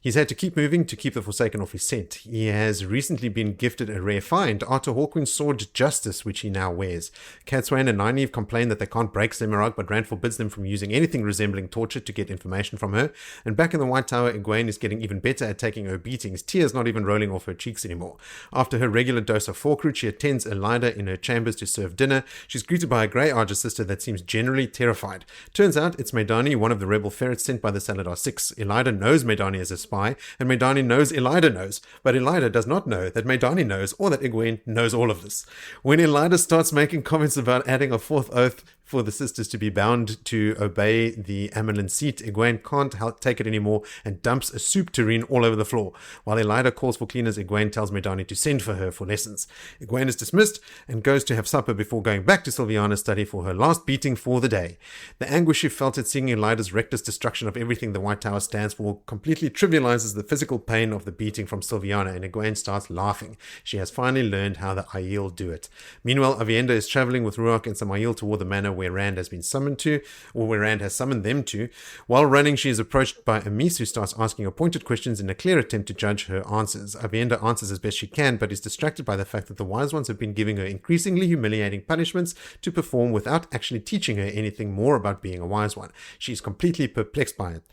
He's had to keep moving to keep the Forsaken off his scent. He has recently been gifted a rare find, Arthur Hawkwind's sword Justice, which he now wears. Cadsuane and Nynaeve complain that they can't break Semirhage, but Rand forbids them from using anything resembling torture to get information from her. And back in the White Tower, Egwene is getting even better at taking her beatings, tears not even rolling off her cheeks anymore. After her regular dose of forkroot, she attends Elida in her chambers to serve dinner. She's greeted by a grey Arger sister that seems generally terrified. Turns out it's Maidani, one of the rebel ferrets sent by the Saladar Six. Elida knows Maidani as a spy, and Maidani knows Elida knows, but Elida does not know that Maidani knows or that Egwene knows all of this. When Elida starts making comments about adding a fourth oath for the sisters to be bound to obey the Amelin seat, Egwene can't take it anymore and dumps a soup tureen all over the floor. While Elida calls for cleaners, Egwene tells Maidani to send for her for lessons. Egwene is dismissed and goes to have supper before going back to Sylviana's study for her last beating for the day. The anguish she felt at seeing Elida's reckless destruction of everything the White Tower stands for completely trivializes the physical pain of the beating from Sylviana, and Egwene starts laughing. She has finally learned how the Aiel do it. Meanwhile, Avienda is traveling with Ruach and some Aiel toward the manor where Rand has been summoned to, or where Rand has summoned them to. While running, she is approached by Amis, who starts asking her pointed questions in a clear attempt to judge her answers. Avienda answers as best she can, but is distracted by the fact that the Wise Ones have been giving her increasingly humiliating punishments to perform without actually teaching her anything more about being a Wise One. She is completely perplexed by it.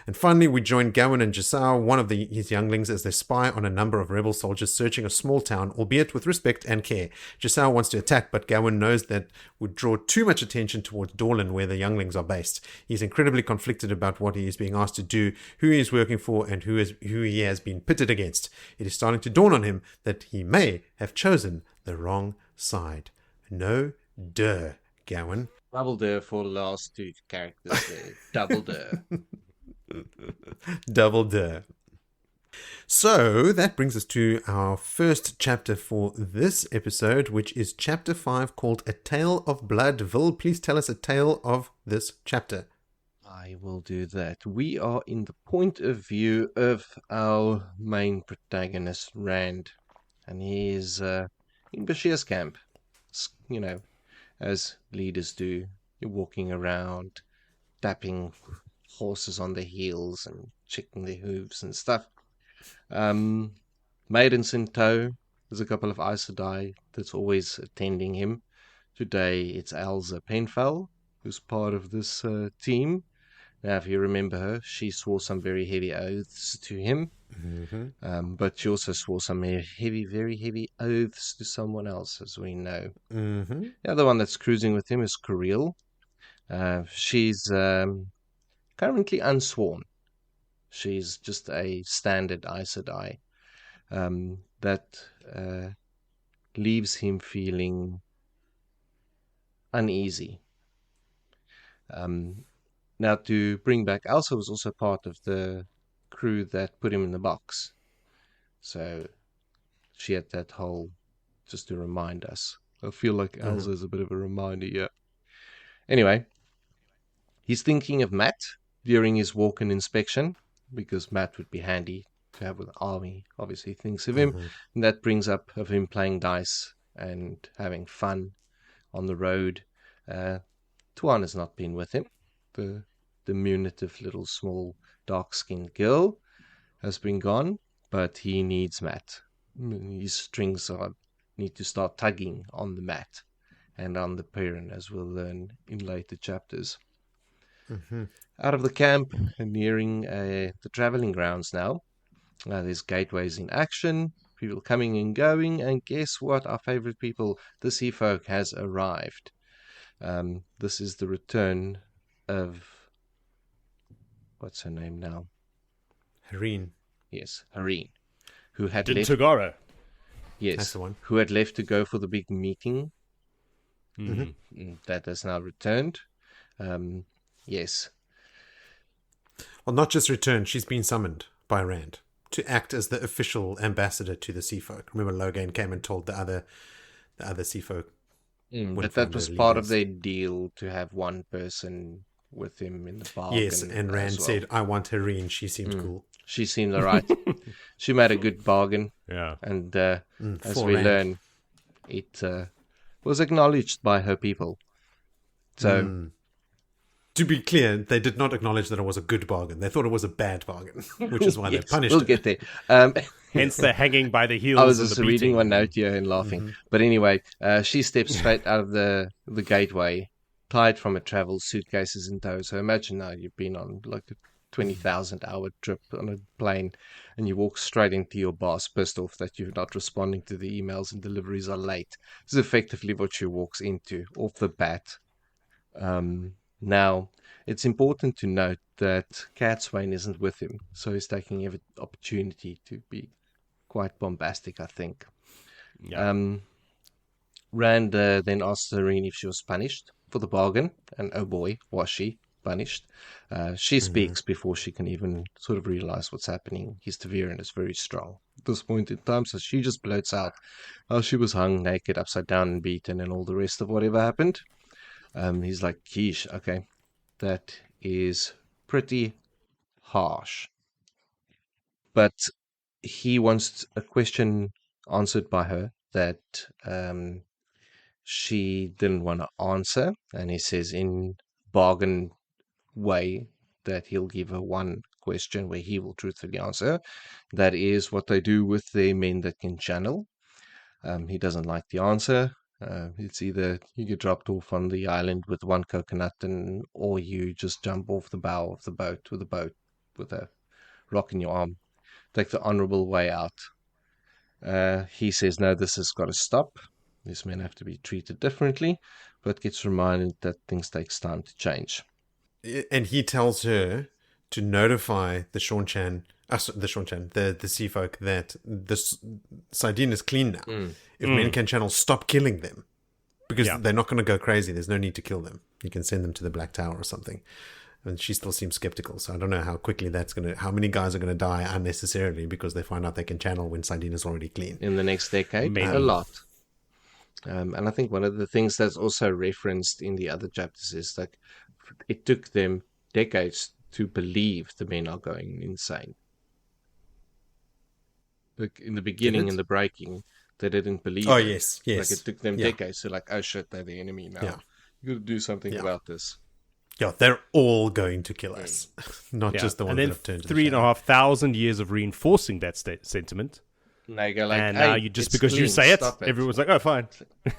And finally, we join Gawain and Jessau, one of his younglings, as they spy on a number of rebel soldiers searching a small town, albeit with respect and care. Jessau wants to attack, but Gawain knows that would draw too much attention towards Dorlan, where the younglings are based. He's incredibly conflicted about what he is being asked to do, who he is working for, and who he has been pitted against. It is starting to dawn on him that he may have chosen the wrong side. No duh, Gawain. Double der for the last two characters there. Double der. Double duh. So that brings us to our first chapter for this episode, which is chapter 5, called A Tale of Blood. Vil, please tell us a tale of this chapter. I will do that. We are in the point of view of our main protagonist, Rand. And he is in Bashir's camp. You know, as leaders do. You're walking around, tapping horses on their heels and checking their hooves and stuff. Maidens in tow. There's a couple of Aes Sedai that's always attending him. Today it's Elsa Penfell, who's part of this team. Now, if you remember her, she swore some very heavy oaths to him. Mm-hmm. But she also swore some heavy, very heavy oaths to someone else, as we know. Mm-hmm. The other one that's cruising with him is Coreel. She's currently unsworn. She's just a standard Aes Sedai that leaves him feeling uneasy. Now, to bring back, Elsa was also part of the crew that put him in the box. So she had that whole, just to remind us. I feel like Elsa is a bit of a reminder, yeah. Anyway, he's thinking of Matt during his walk-in inspection, because Matt would be handy to have with the army, obviously thinks of him. And that brings up of him playing dice and having fun on the road. Tuan has not been with him. The diminutive little small dark-skinned girl has been gone, but he needs Matt. His strings need to start tugging on the Matt and on the Perrin, as we'll learn in later chapters. Out of the camp and nearing the traveling grounds now. There's gateways in action, people coming and going, and guess what? Our favorite people, the sea folk, has arrived. This is the return of... What's her name now? Hareen. Yes, Hareen, who had Did left. Togara. Yes, That's the one. who had left to go for the big meeting. Mm-hmm. That has now returned. Yes. Well, not just returned, she's been summoned by Rand to act as the official ambassador to the sea folk. Remember, Logain came and told the other sea folk. But that was part of their deal to have one person with him in the bargain. Yes, and Rand said, I want Hareen. She seemed cool. She seemed alright. She made a good bargain. Yeah. And as for we Rand. learn, it was acknowledged by her people. So, To be clear, they did not acknowledge that it was a good bargain. They thought it was a bad bargain, which is why yes, they punished we'll her. get there. Hence they're hanging by the heels. I was of just the reading beating. one note here and laughing. But anyway, she steps straight out of the gateway, tied from a travel, suitcases in tow. So imagine now you've been on like a 20,000-hour trip on a plane, and you walk straight into your boss, pissed off that you're not responding to the emails and deliveries are late. This is effectively what she walks into off the bat. Now, it's important to note that Cadsuane isn't with him, so he's taking every opportunity to be quite bombastic, I think. Yeah. Rand then asked Serene if she was punished for the bargain, and oh boy, was she punished. She speaks before she can even sort of realize what's happening. His Ta'veren is very strong at this point in time, so she just blurts out how she was hung naked, upside down and beaten, and all the rest of whatever happened. He's like, geesh, okay, that is pretty harsh. But he wants a question answered by her that she didn't want to answer, and he says in bargain way that he'll give her one question where he will truthfully answer. That is what they do with their men that can channel. He doesn't like the answer. It's either you get dropped off on the island with one coconut, or you just jump off the bow of the boat with a rock in your arm. Take the honorable way out. He says, no, this has got to stop. These men have to be treated differently, but gets reminded that things takes time to change. And he tells her to notify the Seanchan, the sea folk, that this Sardine is clean now. If men can channel, stop killing them. Because they're not going to go crazy. There's no need to kill them. You can send them to the Black Tower or something. And she still seems skeptical. So I don't know how quickly how many guys are going to die unnecessarily because they find out they can channel when Sardine is already clean. In the next decade, a lot. And I think one of the things that's also referenced in the other chapters is that it took them decades to believe the men are going insane. Like in the beginning, in the breaking, they didn't believe it. Yes. Like it took them decades to like, oh shit, they're the enemy now. Yeah. You got to do something about this. Yeah, they're all going to kill us. Not just the ones that have turned to the shadow. 3,500 years of reinforcing that sentiment. And they go like, And hey, now you just it's because you clean, say it, stop everyone's like, oh, fine.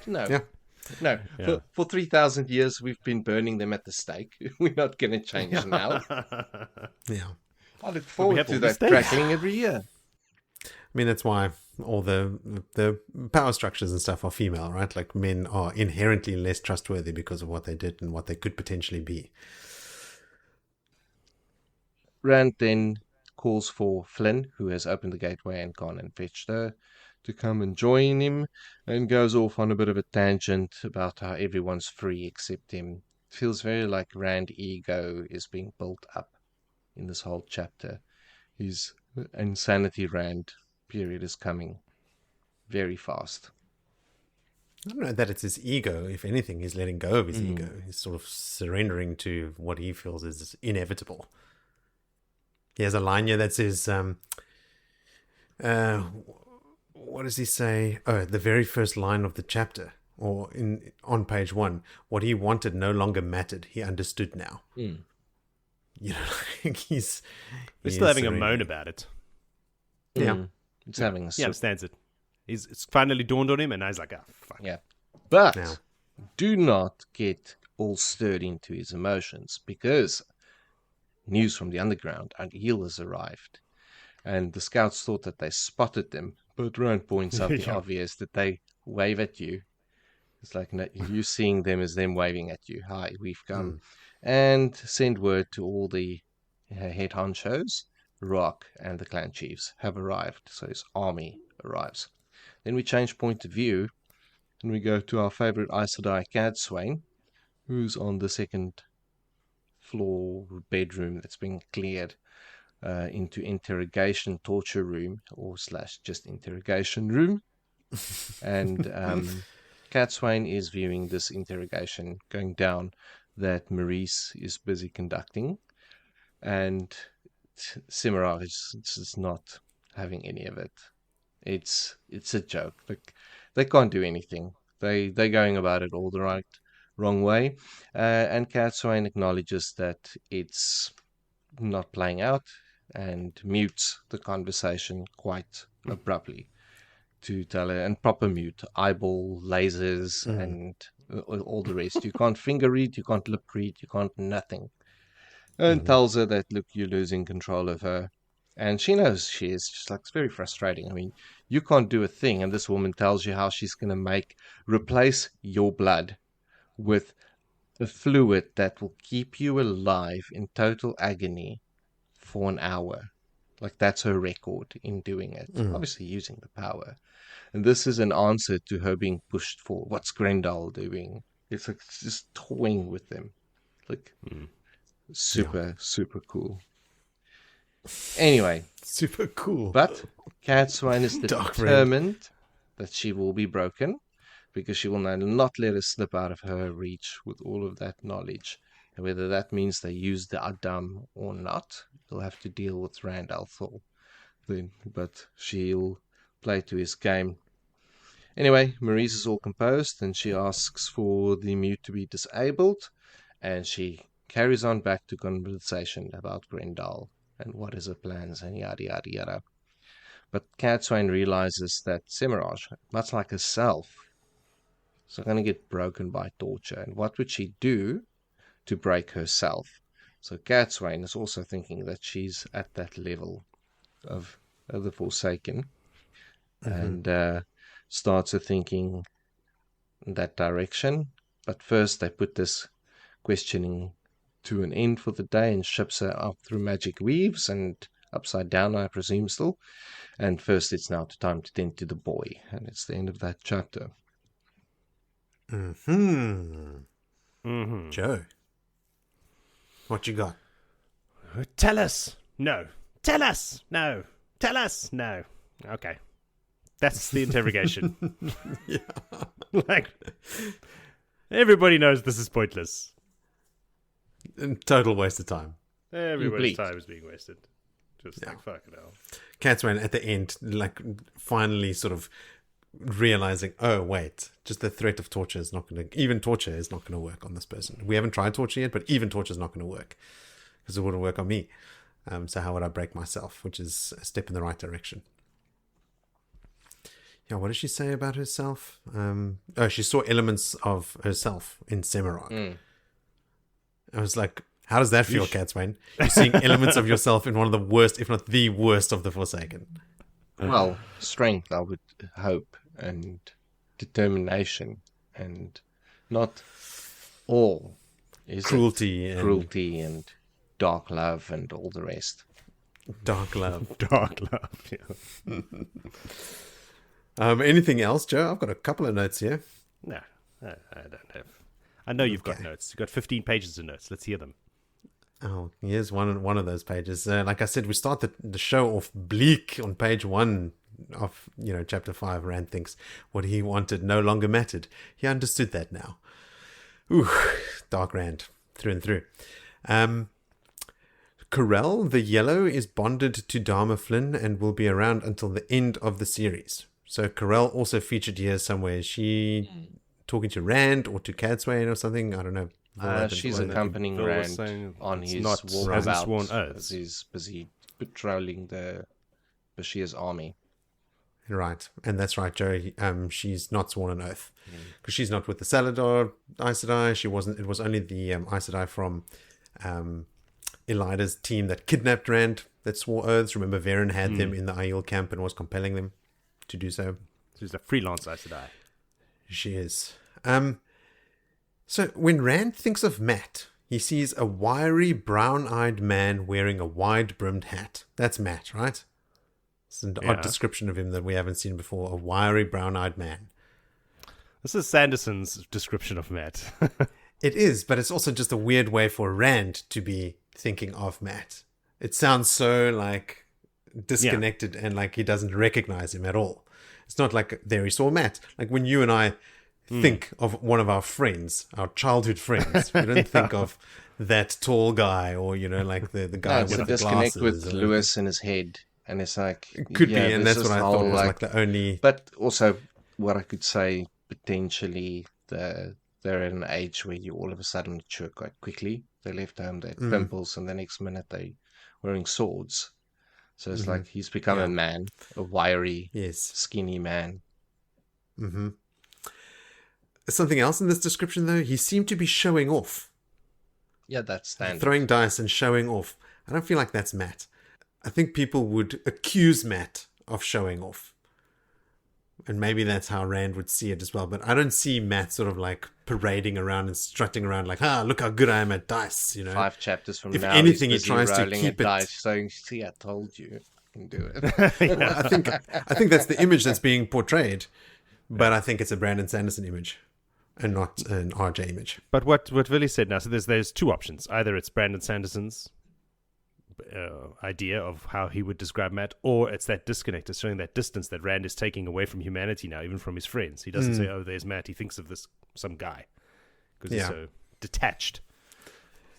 No. Yeah. No. Yeah. For 3,000 years, we've been burning them at the stake. We're not going to change now. Yeah. I look forward have to all that these crackling every year. I mean, that's why all the power structures and stuff are female, right? Like men are inherently less trustworthy because of what they did and what they could potentially be. Rand then calls for Flynn, who has opened the gateway and gone and fetched her, to come and join him, and goes off on a bit of a tangent about how everyone's free except him. It feels very like Rand ego is being built up in this whole chapter. His insanity Rand period is coming very fast. I don't know that it's his ego. If anything, he's letting go of his ego. He's sort of surrendering to what he feels is inevitable. He has a line here that says, what does he say? Oh, the very first line of the chapter, or on page 1. What he wanted no longer mattered. He understood now. You know, like he's still having a surrendering. moan about it. Yeah. It's having a He understands it. It's finally dawned on him, and now he's like, ah, fuck. Yeah. But Now. do not get all stirred into his emotions because news from the underground and Eel has arrived. And the scouts thought that they spotted them, but Rowan points out the Yeah. obvious, that they wave at you. It's like you seeing them as them waving at you. Hi, we've come. And send word to all the head honchos. Rock and the clan chiefs have arrived, so his army arrives. Then we change point of view, and we go to our favorite Aes Sedai Cadsuane, who's on the second floor bedroom that's been cleared into interrogation torture room or / just interrogation room. And Cadsuane is viewing this interrogation going down that Maurice is busy conducting, and Semirhage is not having any of it. It's a joke. Like, they can't do anything. They're going about it all the wrong way, and Cadsuane acknowledges that it's not playing out and mutes the conversation quite abruptly to tell her, and proper mute, eyeball lasers and all the rest. You can't finger read, you can't lip read, you can't nothing. And tells her that, look, you're losing control of her. And she knows she is. She's like, it's very frustrating. I mean, you can't do a thing, and this woman tells you how she's going to replace your blood with a fluid that will keep you alive in total agony for an hour. Like, that's her record in doing it. Obviously using the power. And this is an answer to her being pushed for. What's Grendel doing? It's like, it's just toying with them. Like, super cool. Anyway. Super cool. But Cadsuane is determined that she will be broken, because she will not let her slip out of her reach with all of that knowledge. And whether that means they use the Adam or not, he'll have to deal with Randall Thor then. But she'll play to his game. Anyway, Maurice is all composed, and she asks for the mute to be disabled, and she carries on back to conversation about Grendel and what is her plans and yada yada yada. But Cadsuane realizes that Semirhage, much like herself, is going to get broken by torture. And what would she do to break herself? So Cadsuane is also thinking that she's at that level of the Forsaken, and starts her thinking in that direction. But first they put this questioning to an end for the day and ships her up through magic weaves and upside down, I presume, still. And first it's now time to tend to the boy, and it's the end of that chapter. Joe, what you got? Tell us. No. Tell us. No. Tell us. No. Okay. That's the interrogation. Yeah. Like, everybody knows this is pointless. Total waste of time. Everybody's time is being wasted. Just like, fucking hell. Cadsuane at the end, like, finally sort of realizing, oh, wait, just the threat of torture is not going to, even torture is not going to work on this person. We haven't tried torture yet, but even torture is not going to work because it wouldn't work on me. So how would I break myself? Which is a step in the right direction. Yeah, what did she say about herself? She saw elements of herself in Semirhage. I was like, how does that feel, Cadsuane? You're seeing elements of yourself in one of the worst, if not the worst, of the Forsaken. Well, strength, I would hope, and determination, and not all. Cruelty and dark love and all the rest. Dark love. Dark love, yeah. Anything else, Joe? I've got a couple of notes here. No, I don't have. I know you've got notes. You've got 15 pages of notes. Let's hear them. Oh, here's one of those pages. Like I said, we start the show off bleak on page 1 of chapter 5. Rand thinks what he wanted no longer mattered. He understood that now. Ooh, dark Rand through and through. Corell the Yellow is bonded to Dharma Flynn and will be around until the end of the series. So Corell also featured here somewhere. Is she talking to Rand or to Cadsuane or something? I don't know. She's accompanying Rand on his walkabout as he's busy patrolling the Bashir's army. Right, and that's right, Joe. She's not sworn an oath because she's not with the Saladar Aes Sedai. She wasn't. It was only the Aes Sedai from Elida's team that kidnapped Rand that swore oaths. Remember, Varen had them in the Aiel camp and was compelling them to do so. She's a freelance Aes Sedai. She is. So when Rand thinks of Mat, he sees a wiry, brown-eyed man wearing a wide-brimmed hat. That's Mat, right? It's an odd description of him that we haven't seen before. A wiry, brown-eyed man. This is Sanderson's description of Mat. It is, but it's also just a weird way for Rand to be thinking of Mat. It sounds so, like, disconnected and like he doesn't recognize him at all. It's not like there he saw Mat. Like when you and I think of one of our friends, our childhood friends, we don't think of that tall guy or, like the guy with the glasses. Disconnect with Lewis in his head. And it's like... It could be, and that's what I thought was like the only... But also, what I could say, potentially, they're at an age where you all of a sudden mature quite quickly. They left home, they had pimples, and the next minute they wearing swords. So it's like he's become a man, a wiry, skinny man. Mm-hmm. Something else in this description, though, he seemed to be showing off. Yeah, that's standard. Throwing dice and showing off. I don't feel like that's Mat. I think people would accuse Mat of showing off. And maybe that's how Rand would see it as well. But I don't see Mat sort of like parading around and strutting around like, look how good I am at dice, 5 chapters from if now, anything, he's he tries to rolling keep a it. dice, saying, "See, I told you, I can do it." Well, I think that's the image that's being portrayed. But I think it's a Brandon Sanderson image and not an RJ image. But what Willie said now, so there's 2 options. Either it's Brandon Sanderson's idea of how he would describe Mat, or it's that disconnect. It's showing that distance that Rand is taking away from humanity now, even from his friends. He doesn't say, "Oh, there's Mat." He thinks of this some guy because he's so detached. So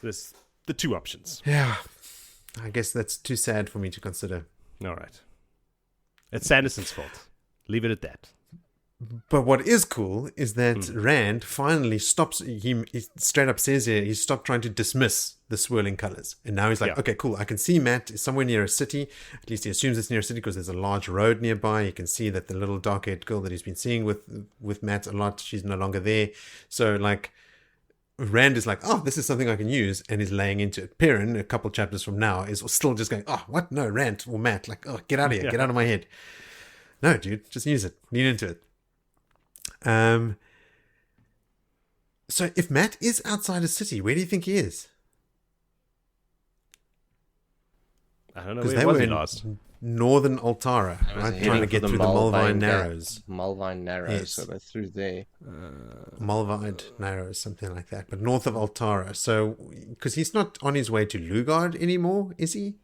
there's the 2 options. Yeah, I guess that's too sad for me to consider. All right, it's Sanderson's fault. Leave it at that. But what is cool is that Rand finally stops. He straight up says here he stopped trying to dismiss the swirling colors, and now he's like, okay, cool. I can see Mat is somewhere near a city. At least he assumes it's near a city because there's a large road nearby. You can see that the little dark-haired girl that he's been seeing with Mat a lot, she's no longer there. So like, Rand is like, oh, this is something I can use, and is laying into it. Perrin, a couple chapters from now, is still just going, oh, what? No, Rand or Mat, like, oh, get out of here, get out of my head. No, dude, just use it, lean into it. So if Mat is outside a city, where do you think he is? I don't know. Where was he last? Northern Altara, right? Trying to get through the Mulvine Narrows. Mulvine Narrows, yes. So they're through there. Mulvine Narrows, something like that. But north of Altara. So, because he's not on his way to Lugard anymore, is he?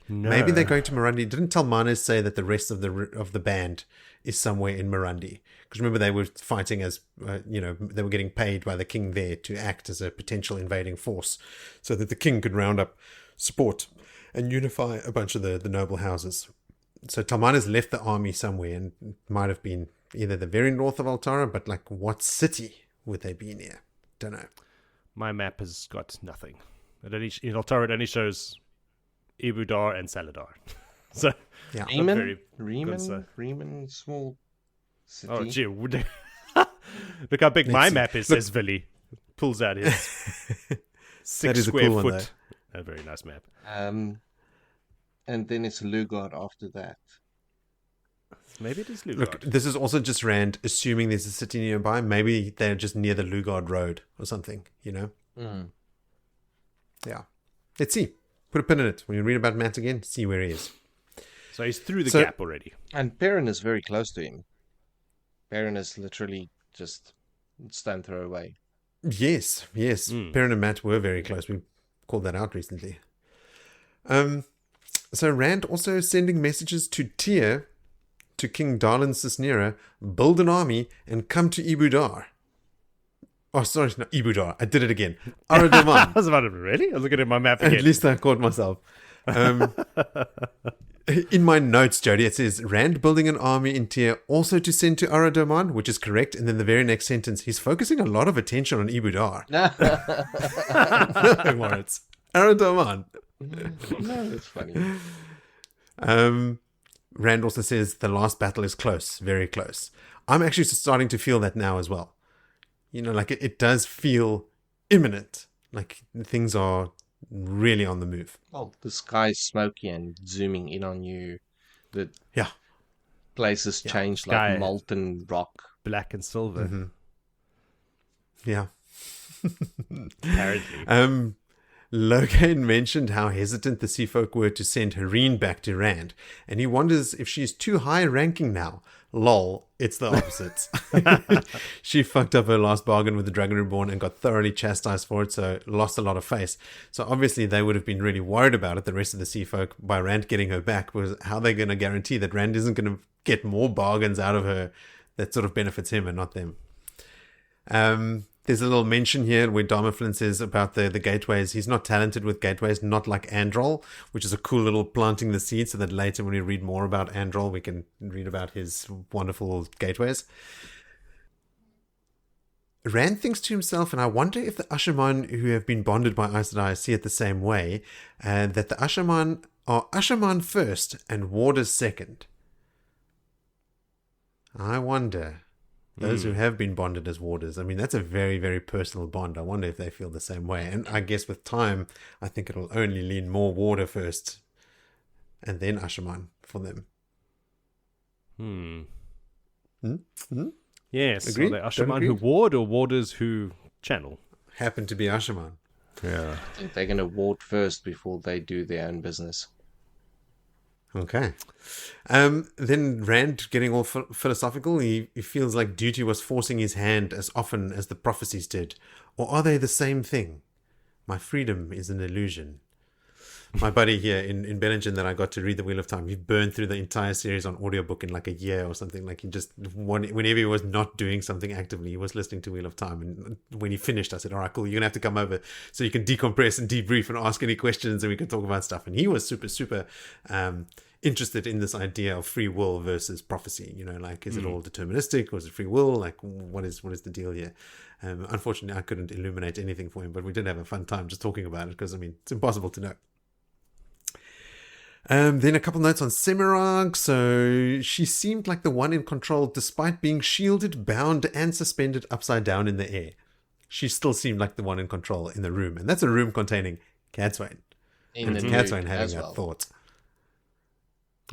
No. Maybe they're going to Mirundi. Didn't Tel'aran'rhiod say that the rest of the band is somewhere in Mirundi? Because remember, they were fighting as, they were getting paid by the king there to act as a potential invading force so that the king could round up support and unify a bunch of the noble houses. So Tel'aran'rhiod's left the army somewhere, and it might have been either the very north of Altara, but like what city would they be near? Don't know. My map has got nothing. In Altara, it only shows Ibudar and Saladar. So yeah, Riemann, small city. Oh, gee, look how big my map is. Says Villy, pulls out his 6 square cool foot. A very nice map. And then it's Lugard after that. Maybe it is Lugard. Look, this is also just Rand assuming there's a city nearby. Maybe they're just near the Lugard Road or something. Yeah, let's see. Put a pin in it. When you read about Mat again, see where he is. So he's through the gap already. And Perrin is very close to him. Perrin is literally just stone throw away. Yes. Perrin and Mat were very close. We called that out recently. So Rand also sending messages to Tyr, to King Darlin Cisnera, build an army and come to Ibudar. Oh, sorry, not Ibudar. I did it again. Arad Doman. I was about to really? I was looking at my map again. At least I caught myself. In my notes, Jody, it says, Rand building an army in Tyr also to send to Arad Doman, which is correct. And then the very next sentence, he's focusing a lot of attention on Ibudar. No, Moritz. Arad Doman. No, that's funny. Rand also says the last battle is close, very close. I'm actually starting to feel that now as well. You know, like it does feel imminent. Like things are really on the move. Well, the sky's smoky and zooming in on you. The Yeah. places change Sky. like molten rock. Black and silver, Yeah. apparently. Logan mentioned how hesitant the sea folk were to send Hareen back to Rand, and he wonders if she's too high ranking now. Lol, it's the opposite. She fucked up her last bargain with the Dragon Reborn and got thoroughly chastised for it, so lost a lot of face. So obviously they would have been really worried about it, the rest of the sea folk, by Rand getting her back. Was how they're going to guarantee that Rand isn't going to get more bargains out of her that sort of benefits him and not them. There's a little mention here where Dharma Flynn says about the gateways. He's not talented with gateways, not like Androl, which is a cool little planting the seed so that later when we read more about Androl, we can read about his wonderful gateways. Rand thinks to himself, and I wonder if the Asha'man who have been bonded by Aes Sedai see it the same way, that the Asha'man are Asha'man first and warders second. I wonder... Those who have been bonded as warders, I mean, that's a very, very personal bond. I wonder if they feel the same way. And I guess with time, I think it'll only lean more warder first and then Asha'man for them. Yes. Agreed? Are they Don't Asha'man agree? who ward or warders who channel? Happen to be Asha'man. Yeah. I think they're going to ward first before they do their own business. Okay. Then Rand, getting all philosophical, he feels like duty was forcing his hand as often as the prophecies did. Or are they the same thing? My freedom is an illusion. My buddy here in Bellingen that I got to read The Wheel of Time, he burned through the entire series on audiobook in like a year or something. Like he just, whenever he was not doing something actively, he was listening to Wheel of Time. And when he finished, I said, all right, cool, you're going to have to come over so you can decompress and debrief and ask any questions and we can talk about stuff. And he was super interested in this idea of free will versus prophecy. You know, like, is it all deterministic or is it free will? Like, what is the deal here? Unfortunately, I couldn't illuminate anything for him, but we did have a fun time just talking about it because, I mean, it's impossible to know. Then a couple notes on Semirhage. So she seemed like the one in control despite being shielded, bound, and suspended upside down in the air. She still seemed like the one in control in the room. And that's a room containing Cadsuane. In the Cadsuane nude having as that well. thought.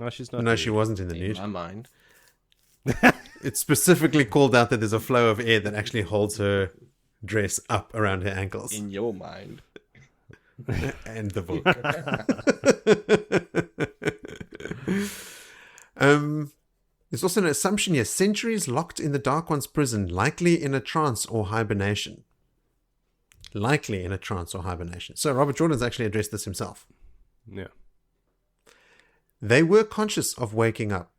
Oh, she's not. No, nude. she wasn't in the In nude. my mind. It's specifically called out that there's a flow of air that actually holds her dress up around her ankles. In your mind. And the book. There's also an assumption here. Centuries locked in the Dark One's prison, likely in a trance or hibernation. Likely in a trance or hibernation. So Robert Jordan's actually addressed this himself. Yeah. They were conscious of waking up.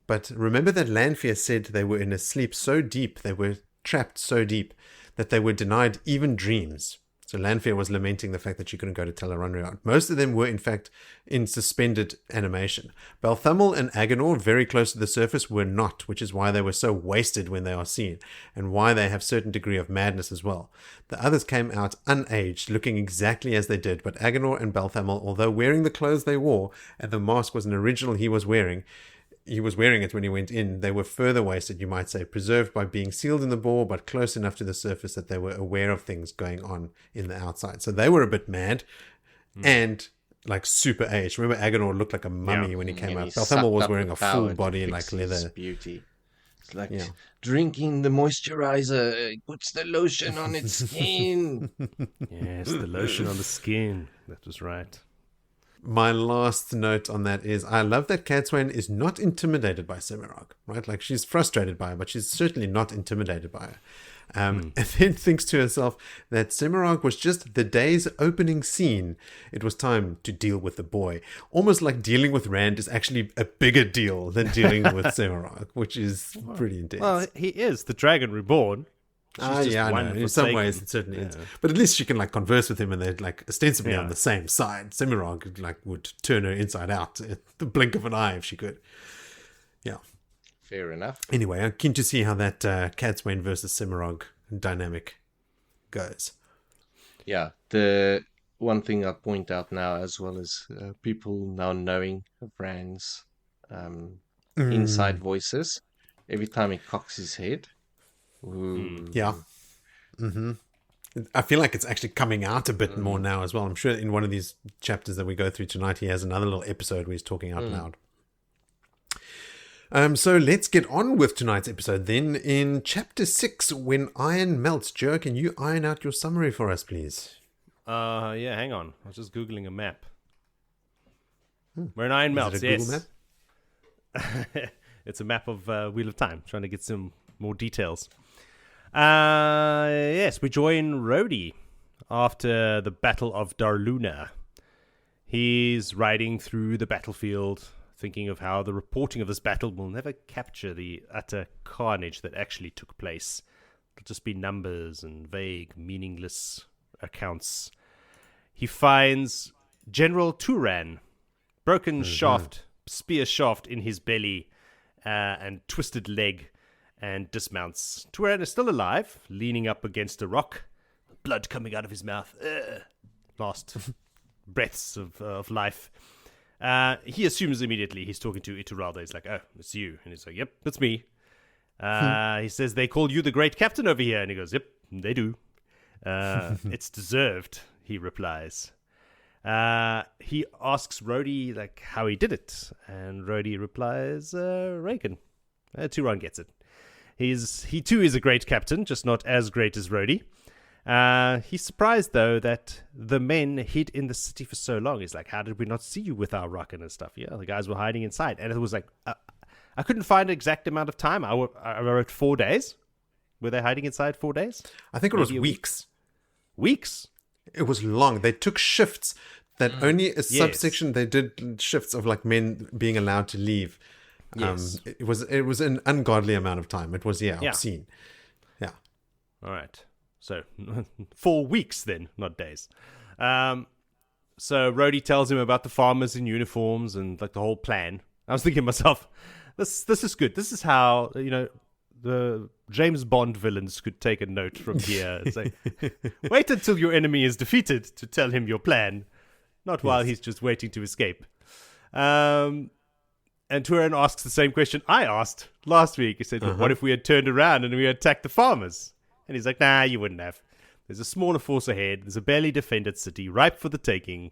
But remember that Lanfear said they were in a sleep so deep, they were trapped so deep, that they were denied even dreams. So Lanfear was lamenting the fact that she couldn't go to Tel'aran'rhiod. Most of them were, in fact, in suspended animation. Balthamel and Agenor, very close to the surface, were not, which is why they were so wasted when they are seen, and why they have certain degree of madness as well. The others came out unaged, looking exactly as they did, but Agenor and Balthamel, although wearing the clothes they wore, and the mask was an original he was wearing it when he went in, they were further wasted, you might say, preserved by being sealed in the bore, but close enough to the surface that they were aware of things going on in the outside. So they were a bit mad and like super aged. Remember, Agenor looked like a mummy when he came out. Balthamel was wearing a full body in like leather. Beauty. It's like Yeah. drinking the moisturizer. It puts the lotion on its skin. Yes, the lotion on the skin. That was right. My last note on that is I love that Cadsuane is not intimidated by Semirhage, right? Like she's frustrated by her, but she's certainly not intimidated by her. And then thinks to herself that Semirhage was just the day's opening scene. It was time to deal with the boy. Almost like dealing with Rand is actually a bigger deal than dealing with Semirhage, which is pretty intense. Well, he is the Dragon Reborn. She's just I one know. In for some sake. ways, it certainly is. Yeah. But at least she can like converse with him, and they're like ostensibly Yeah. on the same side. Semirhage like would turn her inside out at the blink of an eye if she could. Yeah. Fair enough. Anyway, I'm keen to see how that Cadsuane versus Semirhage dynamic goes. Yeah, the one thing I'd point out now, as well as people now knowing of Rand's inside voices every time he cocks his head. Ooh. Yeah. I feel like it's actually coming out a bit more now as well. I'm sure in one of these chapters that we go through tonight, he has another little episode where he's talking out loud. So let's get on with tonight's episode then. In chapter 6, when iron melts. Joe, can you iron out your summary for us, please? Yeah, hang on. I was just Googling a map. Where an iron melts, yes. Google map? It's a map of Wheel of Time, trying to get some more details. Yes, we join Rhodey after the Battle of Darluna. He's riding through the battlefield, thinking of how the reporting of this battle will never capture the utter carnage that actually took place. It'll just be numbers and vague, meaningless accounts. He finds General Turan, broken shaft, spear shaft in his belly, and twisted leg, and dismounts. Turan is still alive, leaning up against a rock, blood coming out of his mouth. Last breaths of life. He assumes immediately he's talking to Ituralde. He's like, "Oh, it's you." And he's like, "Yep, it's me." He says, "They call you the great captain over here." And he goes, "Yep, they do." "It's deserved," he replies. He asks Rhodey like how he did it. And Rhodey replies, "Reckon." Turan gets it. He too is a great captain, just not as great as Rhodey. He's surprised, though, that the men hid in the city for so long. He's like, how did we not see you with our rocket and stuff? Yeah, the guys were hiding inside. And it was like, I couldn't find an exact amount of time. I wrote 4 days. Were they hiding inside 4 days? I think it was weeks. Weeks? It was long. They took shifts that only a subsection, they did shifts of like men being allowed to leave. Yes. It was an ungodly amount of time. It was, obscene. Yeah. All right. So 4 weeks then, not days. So Rhodey tells him about the farmers in uniforms and like the whole plan. I was thinking to myself, this is good. This is how, the James Bond villains could take a note from here and say, wait until your enemy is defeated to tell him your plan, not while he's just waiting to escape. And Turan asks the same question I asked last week. He said, what if we had turned around and we attacked the farmers? And he's like, nah, you wouldn't have. There's a smaller force ahead. There's a barely defended city, ripe for the taking.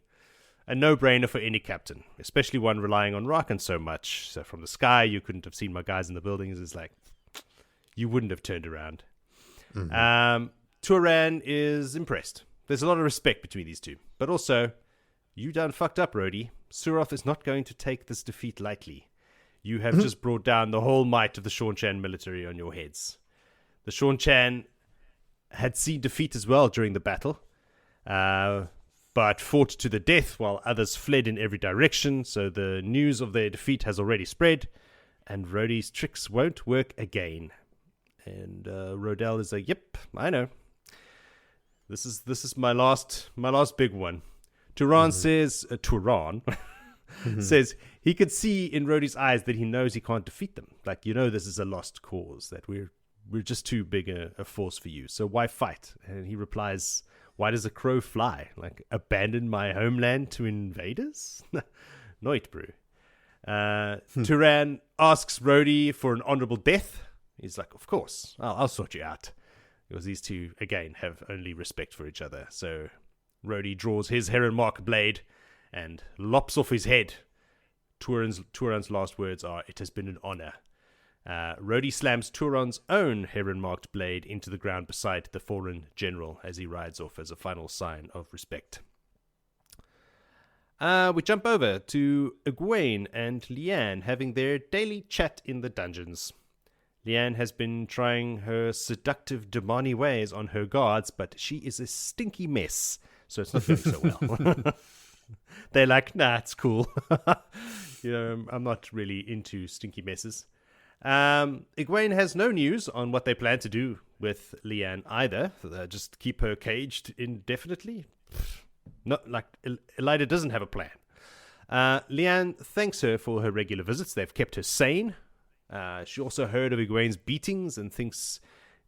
A no-brainer for any captain, especially one relying on Rakan so much. So from the sky, you couldn't have seen my guys in the buildings. It's like, you wouldn't have turned around. Turan is impressed. There's a lot of respect between these two. But also, you done fucked up, Rhodey. Suroth is not going to take this defeat lightly. You have just brought down the whole might of the Seanchan military on your heads. The Seanchan had seen defeat as well during the battle, but fought to the death while others fled in every direction, so the news of their defeat has already spread, and Rhodey's tricks won't work again. And Rodel is like, yep, I know. This is my last big one. Turan says, says he could see in Rhodey's eyes that he knows he can't defeat them. Like, this is a lost cause, that we're just too big a force for you. So why fight? And he replies, why does a crow fly? Like, abandon my homeland to invaders? Noit, bro. Turan asks Rhodey for an honorable death. He's like, of course, I'll sort you out. Because these two, again, have only respect for each other. So Rhodey draws his heron mark blade and lops off his head. Turan's last words are, it has been an honor. Rhodey slams Turan's own heron-marked blade into the ground beside the fallen general as he rides off as a final sign of respect. We jump over to Egwene and Leane having their daily chat in the dungeons. Leane has been trying her seductive Domani ways on her guards, but she is a stinky mess, so it's not going so well. They're like, nah, it's cool. I'm not really into stinky messes. Egwene has no news on what they plan to do with Leane either. Just keep her caged indefinitely. Not like Elida doesn't have a plan. Leane thanks her for her regular visits. They've kept her sane. She also heard of Egwene's beatings and thinks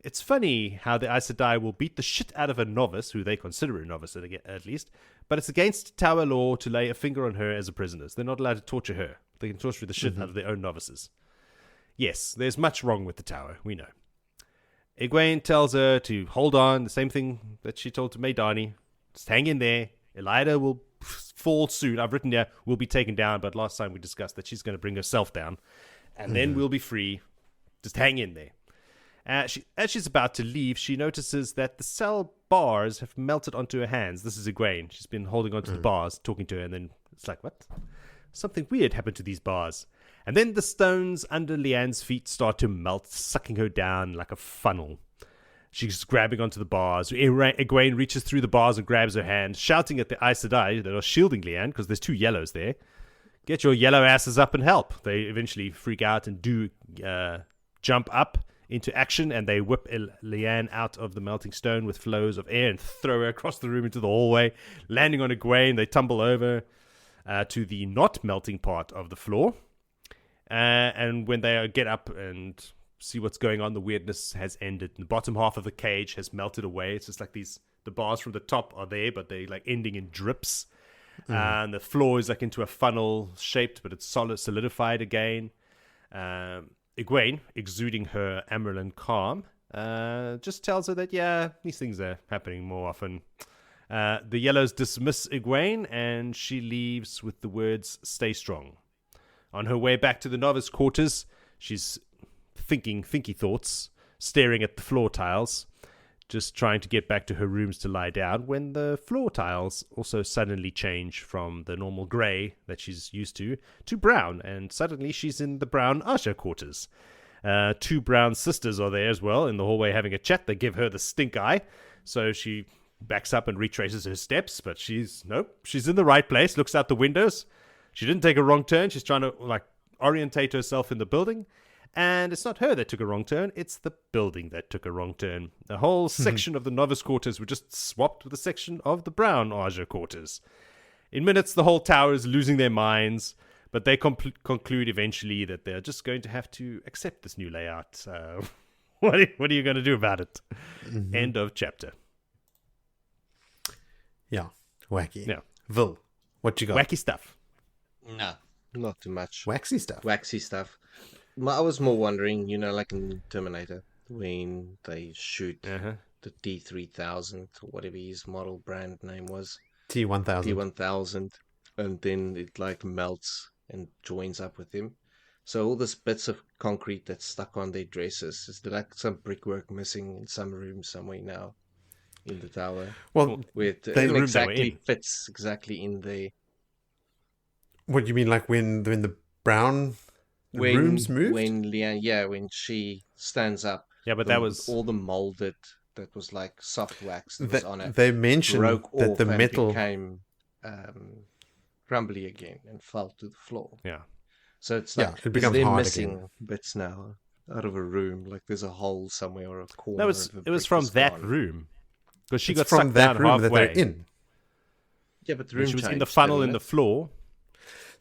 it's funny how the Aes Sedai will beat the shit out of a novice, who they consider a novice at least, but it's against Tower law to lay a finger on her as a prisoner. They're not allowed to torture her. They can sorcery the shit out of their own novices. Yes, there's much wrong with the tower, we know. Egwene tells her to hold on, the same thing that she told to Maidani. Just hang in there. Elida will fall soon. I've written here, will be taken down, but last time we discussed that she's going to bring herself down. And then we'll be free. Just hang in there. As she's about to leave, she notices that the cell bars have melted onto her hands. This is Egwene. She's been holding onto the bars, talking to her, and then it's like, what? Something weird happened to these bars. And then the stones under Leanne's feet start to melt, sucking her down like a funnel. She's grabbing onto the bars. Egwene reaches through the bars and grabs her hand, shouting at the Aes Sedai that are shielding Leanne, because there's 2 yellows there. Get your yellow asses up and help. They eventually freak out and do jump up into action, and they whip Leanne out of the melting stone with flows of air and throw her across the room into the hallway. Landing on Egwene, they tumble over to the not melting part of the floor. And when they get up and see what's going on, the weirdness has ended. The bottom half of the cage has melted away. It's just like the bars from the top are there, but they're like ending in drips. And the floor is like into a funnel shaped, but it's solidified again. Egwene, exuding her Amarylline calm, just tells her that, yeah, these things are happening more often. The yellows dismiss Egwene, and she leaves with the words, stay strong. On her way back to the novice quarters, she's thinky thoughts, staring at the floor tiles, just trying to get back to her rooms to lie down, when the floor tiles also suddenly change from the normal grey that she's used to brown, and suddenly she's in the brown usher quarters. 2 brown sisters are there as well in the hallway having a chat. They give her the stink eye, so she backs up and retraces her steps, but she's in the right place, looks out the windows. She didn't take a wrong turn. She's trying to orientate herself in the building. And it's not her that took a wrong turn, it's the building that took a wrong turn. The whole section of the novice quarters were just swapped with a section of the brown Aja quarters. In minutes, the whole tower is losing their minds, but they conclude eventually that they're just going to have to accept this new layout. What are you going to do about it? End of chapter. Yeah, wacky. Yeah. Vil, what you got? Wacky stuff. No, not too much. Waxy stuff. Waxy stuff. I was more wondering, like in Terminator, when they shoot the T-3000, or whatever his model brand name was. T-1000. T-1000, and then it melts and joins up with him. So all these bits of concrete that's stuck on their dresses, is there some brickwork missing in some room somewhere now in the tower? Well, where it fits exactly in there. What do you mean, like when the brown rooms moved? When Leanne, when she stands up. Yeah, but that was all the molded, that was like soft wax that was on it. They mentioned that the metal became crumbly again and fell to the floor. Yeah. So it's like it becomes they're hard missing again. bits now out of a room. Like there's a hole somewhere or a corner. It was from that room. Because she got from sucked that down room halfway. that they're in. Yeah, but the room She was in the changed, funnel didn't in the it? floor.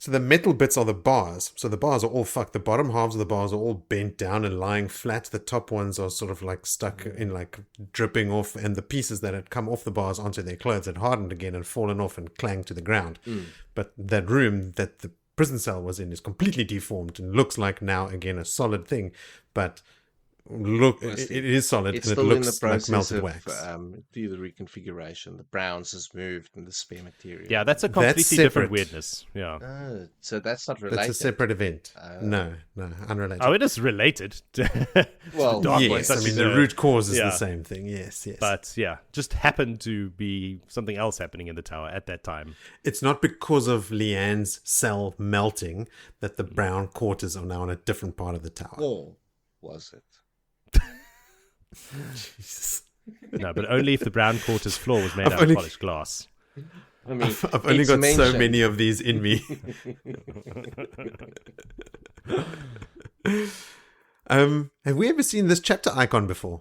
So the metal bits are the bars. So the bars are all fucked. The bottom halves of the bars are all bent down and lying flat. The top ones are sort of like stuck in, like dripping off. And the pieces that had come off the bars onto their clothes had hardened again and fallen off and clanged to the ground. But that room that the prison cell was in is completely deformed and looks like now again a solid thing. But it is solid, It's and it still in the looks like process melted of wax. do the reconfiguration. The browns has moved and the spare material. Yeah, that's a completely separate. different weirdness. Yeah. So that's not related. That's a separate event. No, unrelated. Oh, it is related. Well, Dark One, yes, such I mean as the a- root cause is yeah. the same thing. Yes. But yeah, just happened to be something else happening in the tower at that time. It's not because of Leanne's cell melting that the brown quarters are now on a different part of the tower. or was it? Jesus. No, but only if the brown quarters floor was made out of only- polished glass. I mean, I've only it's got so mentioned. many of these in me. Have we ever seen this chapter icon before?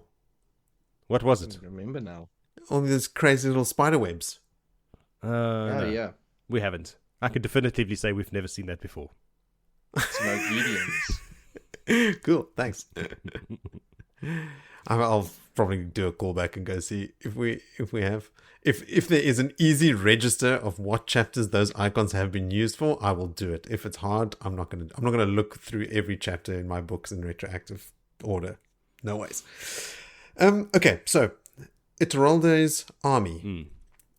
What was I it? don't remember now. All these crazy little spider webs. Oh, No, yeah. we haven't. I can definitively say we've never seen that before. It's Mogedians. Cool, thanks. I'll probably do a callback and go see if there is an easy register of what chapters those icons have been used for. I will do it. If it's hard, I'm not gonna look through every chapter in my books in retroactive order. No ways. Okay, so Ituralde's army.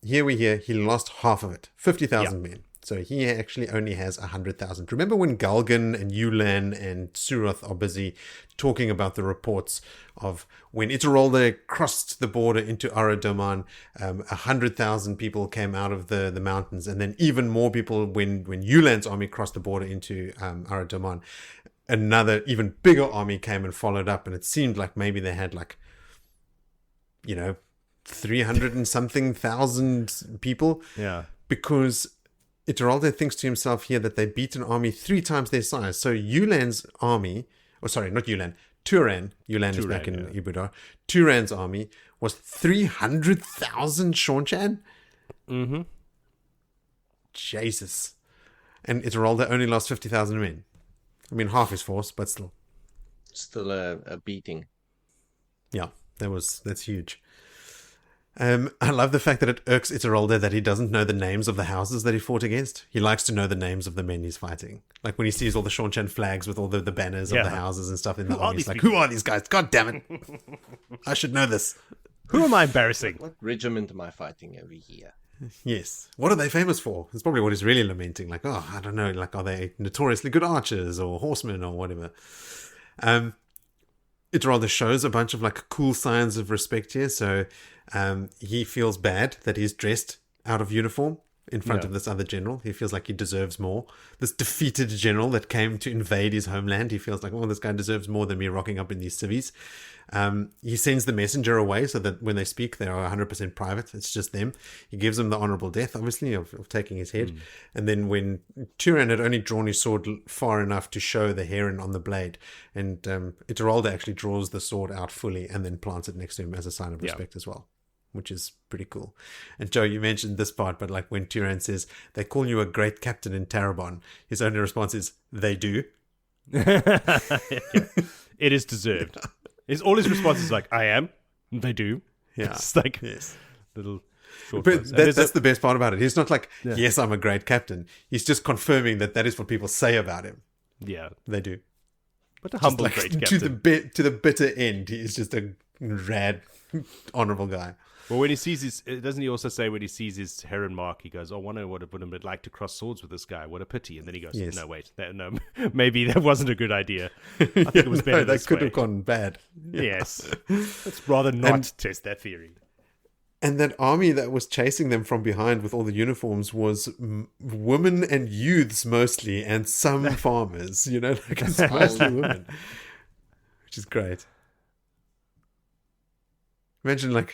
Here we hear he lost half of it, 50,000 men. So he actually only has 100,000. Remember when Galgan and Leane and Suroth are busy talking about the reports of when Ituralde crossed the border into Arad Doman, 100,000 people came out of the mountains, and then even more people when Yulane's army crossed the border into Arad Doman. Another even bigger army came and followed up, and it seemed like maybe they had 300 and something thousand people. Yeah. Because Ituralde thinks to himself here that they beat an army 3 times their size. So Yulane's army, not Yulane, Turan is back in Ibudar. Turan's army was 300,000 Seanchan. Mm-hmm. Jesus. And Ituralde only lost 50,000 men. I mean, half his force, but still. Still a beating. Yeah, that's huge. I love the fact that it irks Ituralde that he doesn't know the names of the houses that he fought against. He likes to know the names of the men he's fighting. Like when he sees all the Seanchan flags with all the banners of the houses and stuff in the army, he's like, who are these guys? God damn it. I should know this. Who am I embarrassing? What regiment am I fighting over here? Yes. What are they famous for? It's probably what he's really lamenting. Like, oh, I don't know. Like, are they notoriously good archers or horsemen or whatever? Ituralde shows a bunch of cool signs of respect here. So he feels bad that he's dressed out of uniform in front of this other general. He feels like he deserves more. This defeated general that came to invade his homeland, he feels like, oh, this guy deserves more than me rocking up in these civvies. He sends the messenger away so that when they speak, they are 100% private. It's just them. He gives them the honorable death, obviously, of taking his head. And then when Turan had only drawn his sword far enough to show the heron on the blade, and Ituralde actually draws the sword out fully and then plants it next to him as a sign of respect as well, which is pretty cool. And Joe, you mentioned this part, but when Turan says, they call you a great captain in Tarabon, his only response is, they do. It is deserved. All his response is I am. They do. Yeah. It's yes. little short But ones. that's the best part about it. He's not yes, I'm a great captain. He's just confirming that is what people say about him. Yeah. They do. But a humble great captain. To the bitter end, he is just a rad, honorable guy. Well, when he sees doesn't he also say when he sees his heron mark, he goes, "Oh, I wonder what it would have been like to cross swords with this guy. What a pity!" And then he goes, Yes. "No, wait, no, maybe that wasn't a good idea. I think it was better this that could way." have gone bad. Yes, let's rather not test that theory. And that army that was chasing them from behind with all the uniforms was women and youths mostly, and some farmers. It's mostly women, which is great. Imagine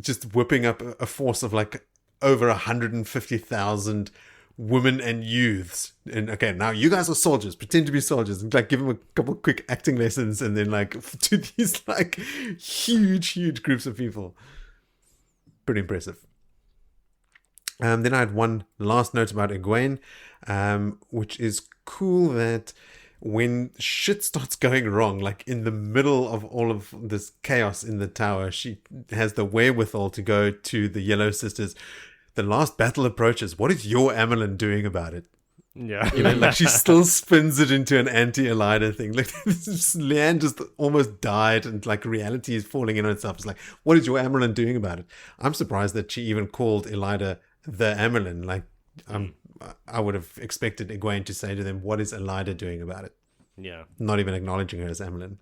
just whipping up a force of over 150,000 women and youths. And okay, now you guys are soldiers, pretend to be soldiers, and give them a couple quick acting lessons, and then to these huge groups of people. Pretty impressive. Then I had one last note about Egwene, which is cool that when shit starts going wrong, in the middle of all of this chaos in the tower, she has the wherewithal to go to the Yellow Sisters. The last battle approaches. What is your Amelin doing about it? Yeah. She still spins it into an anti-Elida thing. Leane just almost died, and reality is falling in on itself. It's what is your Amelin doing about it? I'm surprised that she even called Elida the Amelin. I would have expected Egwene to say to them, what is Elida doing about it? Yeah. Not even acknowledging her as Amelin.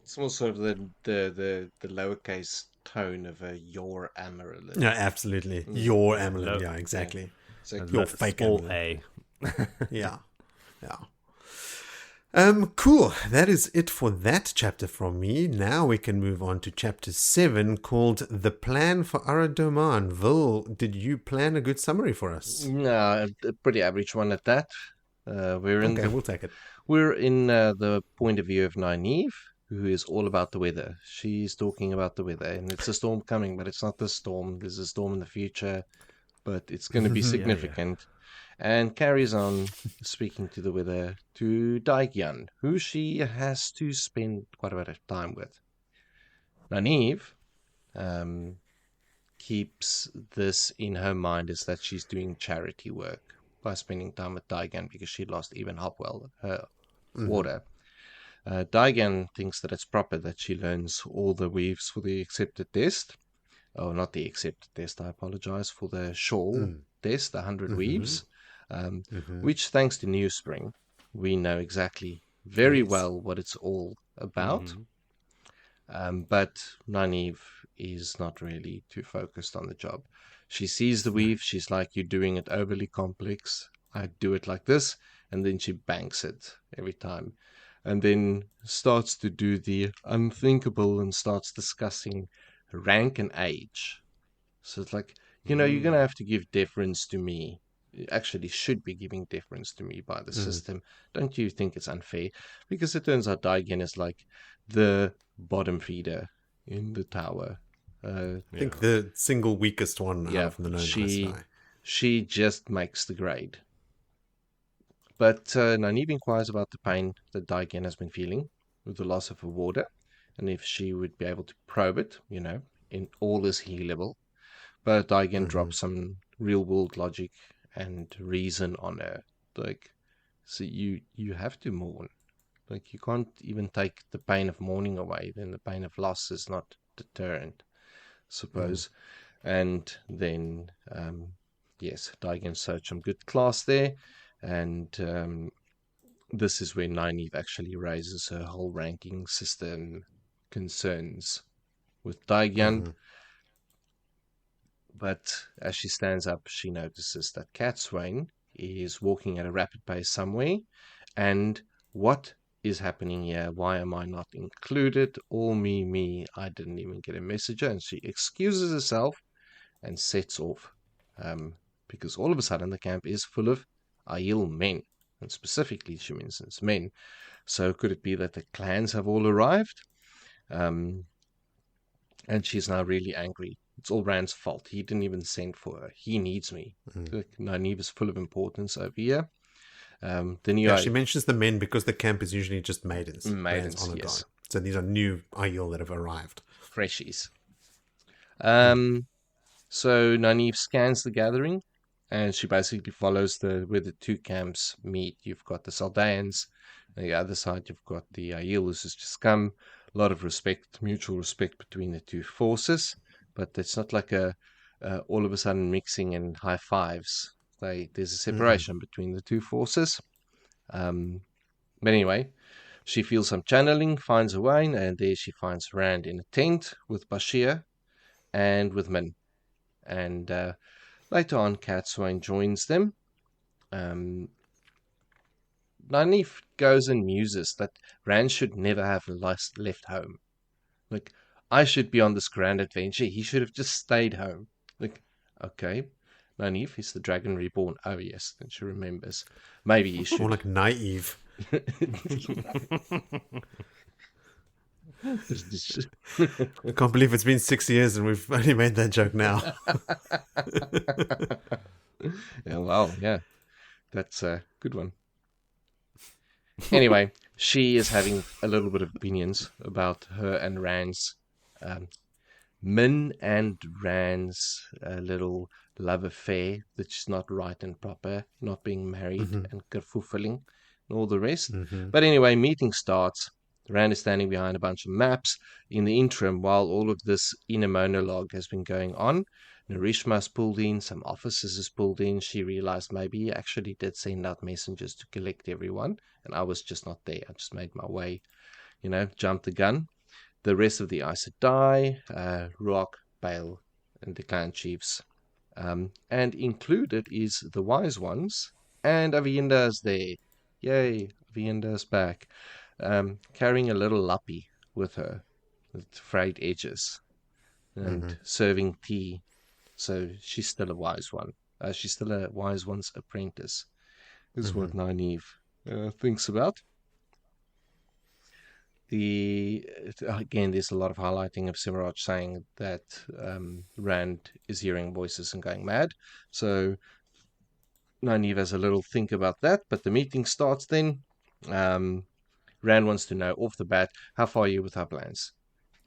It's more sort of the lowercase tone of a your Amaryllis. Yeah, absolutely. Your Amelin. Yeah, exactly. So Your fake small Amelin. A. Yeah. Cool. That is it for that chapter from me. Now we can move on to chapter 7 called The Plan for Arad Doman. Vil, did you plan a good summary for us? No, a pretty average one at that. We'll take it. We're in the point of view of Nynaeve, who is all about the weather. She's talking about the weather, and it's a storm coming, but it's not this storm. There's a storm in the future, but it's going to be significant. And carries on speaking to the weather to Ewgene, who she has to spend quite a bit of time with. Nynaeve keeps this in her mind, is that she's doing charity work by spending time with Daigan because she lost even Hopwell, her warder. Daigan thinks that it's proper that she learns all the weaves for the accepted test. Oh, not the accepted test, I apologize, for the shawl test, the 100 weaves, which, thanks to New Spring, we know exactly very well what it's all about. But Nynaeve is not really too focused on the job. She sees the weave, she's like, you're doing it overly complex. I do it like this, and then she banks it every time. And then starts to do the unthinkable and starts discussing rank and age. So it's like, you're going to have to give deference to me. You actually should be giving deference to me by the system. Don't you think it's unfair? Because it turns out Daigen is like the bottom feeder in the tower. I think the single weakest one out of the known class. She just makes the grade. But Nynaeve inquires about the pain that Daigen has been feeling with the loss of a warder, and if she would be able to probe it, in all is healable. But Daigen drops some real-world logic and reason on her. Like, so you have to mourn. Like, you can't even take the pain of mourning away. Then the pain of loss is not deterrent, suppose. And then, yes, Daigen showed some good class there. And this is where Nynaeve actually raises her whole ranking system concerns with Daigen. But as she stands up, she notices that Cadsuane is walking at a rapid pace somewhere. And what is happening here? Why am I not included? All me, I didn't even get a message. And she excuses herself and sets off. Because all of a sudden the camp is full of Aiel men. And specifically she mentions men. So could it be that the clans have all arrived? And she's now really angry. It's all Rand's fault. He didn't even send for her. He needs me. Nynaeve is full of importance over here. She mentions the men because the camp is usually just maidens. Maidens, yes. So these are new Aiel that have arrived. Freshies. So Nynaeve scans the gathering, and she basically follows where the two camps meet. You've got the Saldaeans. On the other side, you've got the Aiel who's just come. A lot of respect, mutual respect between the two forces. But it's not like all of a sudden mixing and high fives. There's a separation between the two forces. But anyway, she feels some channeling, finds a way, and there she finds Rand in a tent with Bashir and with Min. And later on, Cadsuane joins them. Nynaeve goes and muses that Rand should never have left home. Like, I should be on this grand adventure. He should have just stayed home. Like, okay, Nynaeve, he's the dragon reborn. Oh, yes, then she remembers. Maybe he should. More like naive. Hmm. I can't believe it's been 6 years and we've only made that joke now. Yeah, wow, yeah. That's a good one. Anyway, she is having a little bit of opinions about her and Rand's Min and Rand's little love affair that's not right and proper, not being married and kerfuffling and all the rest. But anyway, meeting starts. Rand is standing behind a bunch of maps. In the interim, while all of this inner monologue has been going on, Narishma's pulled in, some officers has pulled in. She realized maybe he actually did send out messengers to collect everyone, and I was just not there. I just made my way, jumped the gun. The rest of the Aes Sedai, Ruach, Bale, and the clan chiefs. And included is the Wise Ones, and Avienda's there. Yay, Avienda's back. Carrying a little lappy with her, with frayed edges, and serving tea. So she's still a wise one. She's still a wise one's apprentice, is what Nynaeve thinks about. Again, there's a lot of highlighting of Semirhage saying that Rand is hearing voices and going mad. So Nynaeve has a little think about that, but the meeting starts then. Rand wants to know off the bat, how far are you with our plans?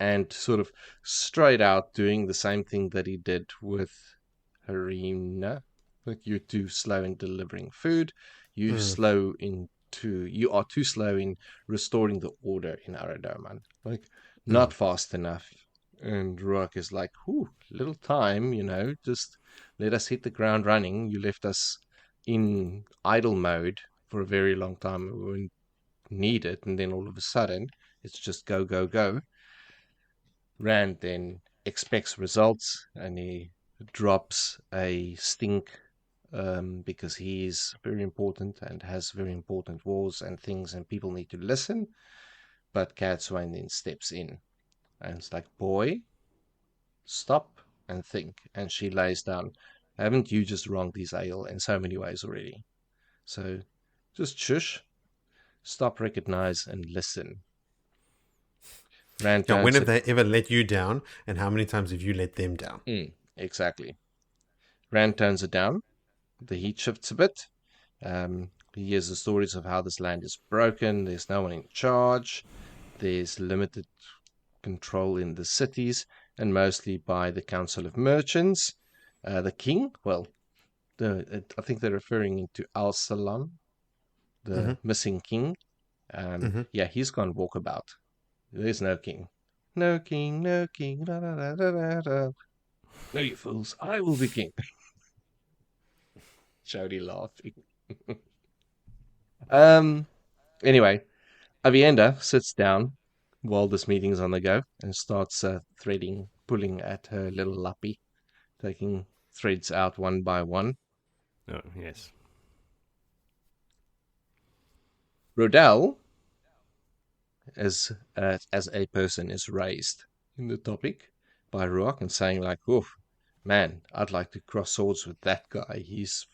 and sort of straight out doing the same thing that he did with Harina. Like, you're too slow in delivering food. You are too slow in restoring the order in Arad Doman. Like, not fast enough. And Ruach is like, little time, just let us hit the ground running. You left us in idle mode for a very long time. We wouldn't need it. And then all of a sudden, it's just go, go, go. Rand then expects results, and he drops a stink because he is very important and has very important wars and things, and people need to listen. But Cadsuane then steps in, and it's like, boy, stop and think. And she lays down, haven't you just wronged these ale in so many ways already? So just shush, stop, recognize, and listen. Rand Now, when have they ever let you down, and how many times have you let them down? Exactly. Rand turns it down. The heat shifts a bit. He hears the stories of how this land is broken. There's no one in charge. There's limited control in the cities, and mostly by the Council of Merchants. The king, well, I think they're referring to Al-Salam, the missing king. Yeah, he's gone walkabout. There's no king. No king, no king. Da, da, da, da, da. No, you fools. I will be king. Jody laughing. Anyway, Avienda sits down while this meeting's on the go and starts pulling at her little lappy, taking threads out one by one. Oh, yes. Rodel, as a person, is raised in the topic by Ruach and saying like, "Oh, man, I'd like to cross swords with that guy. He's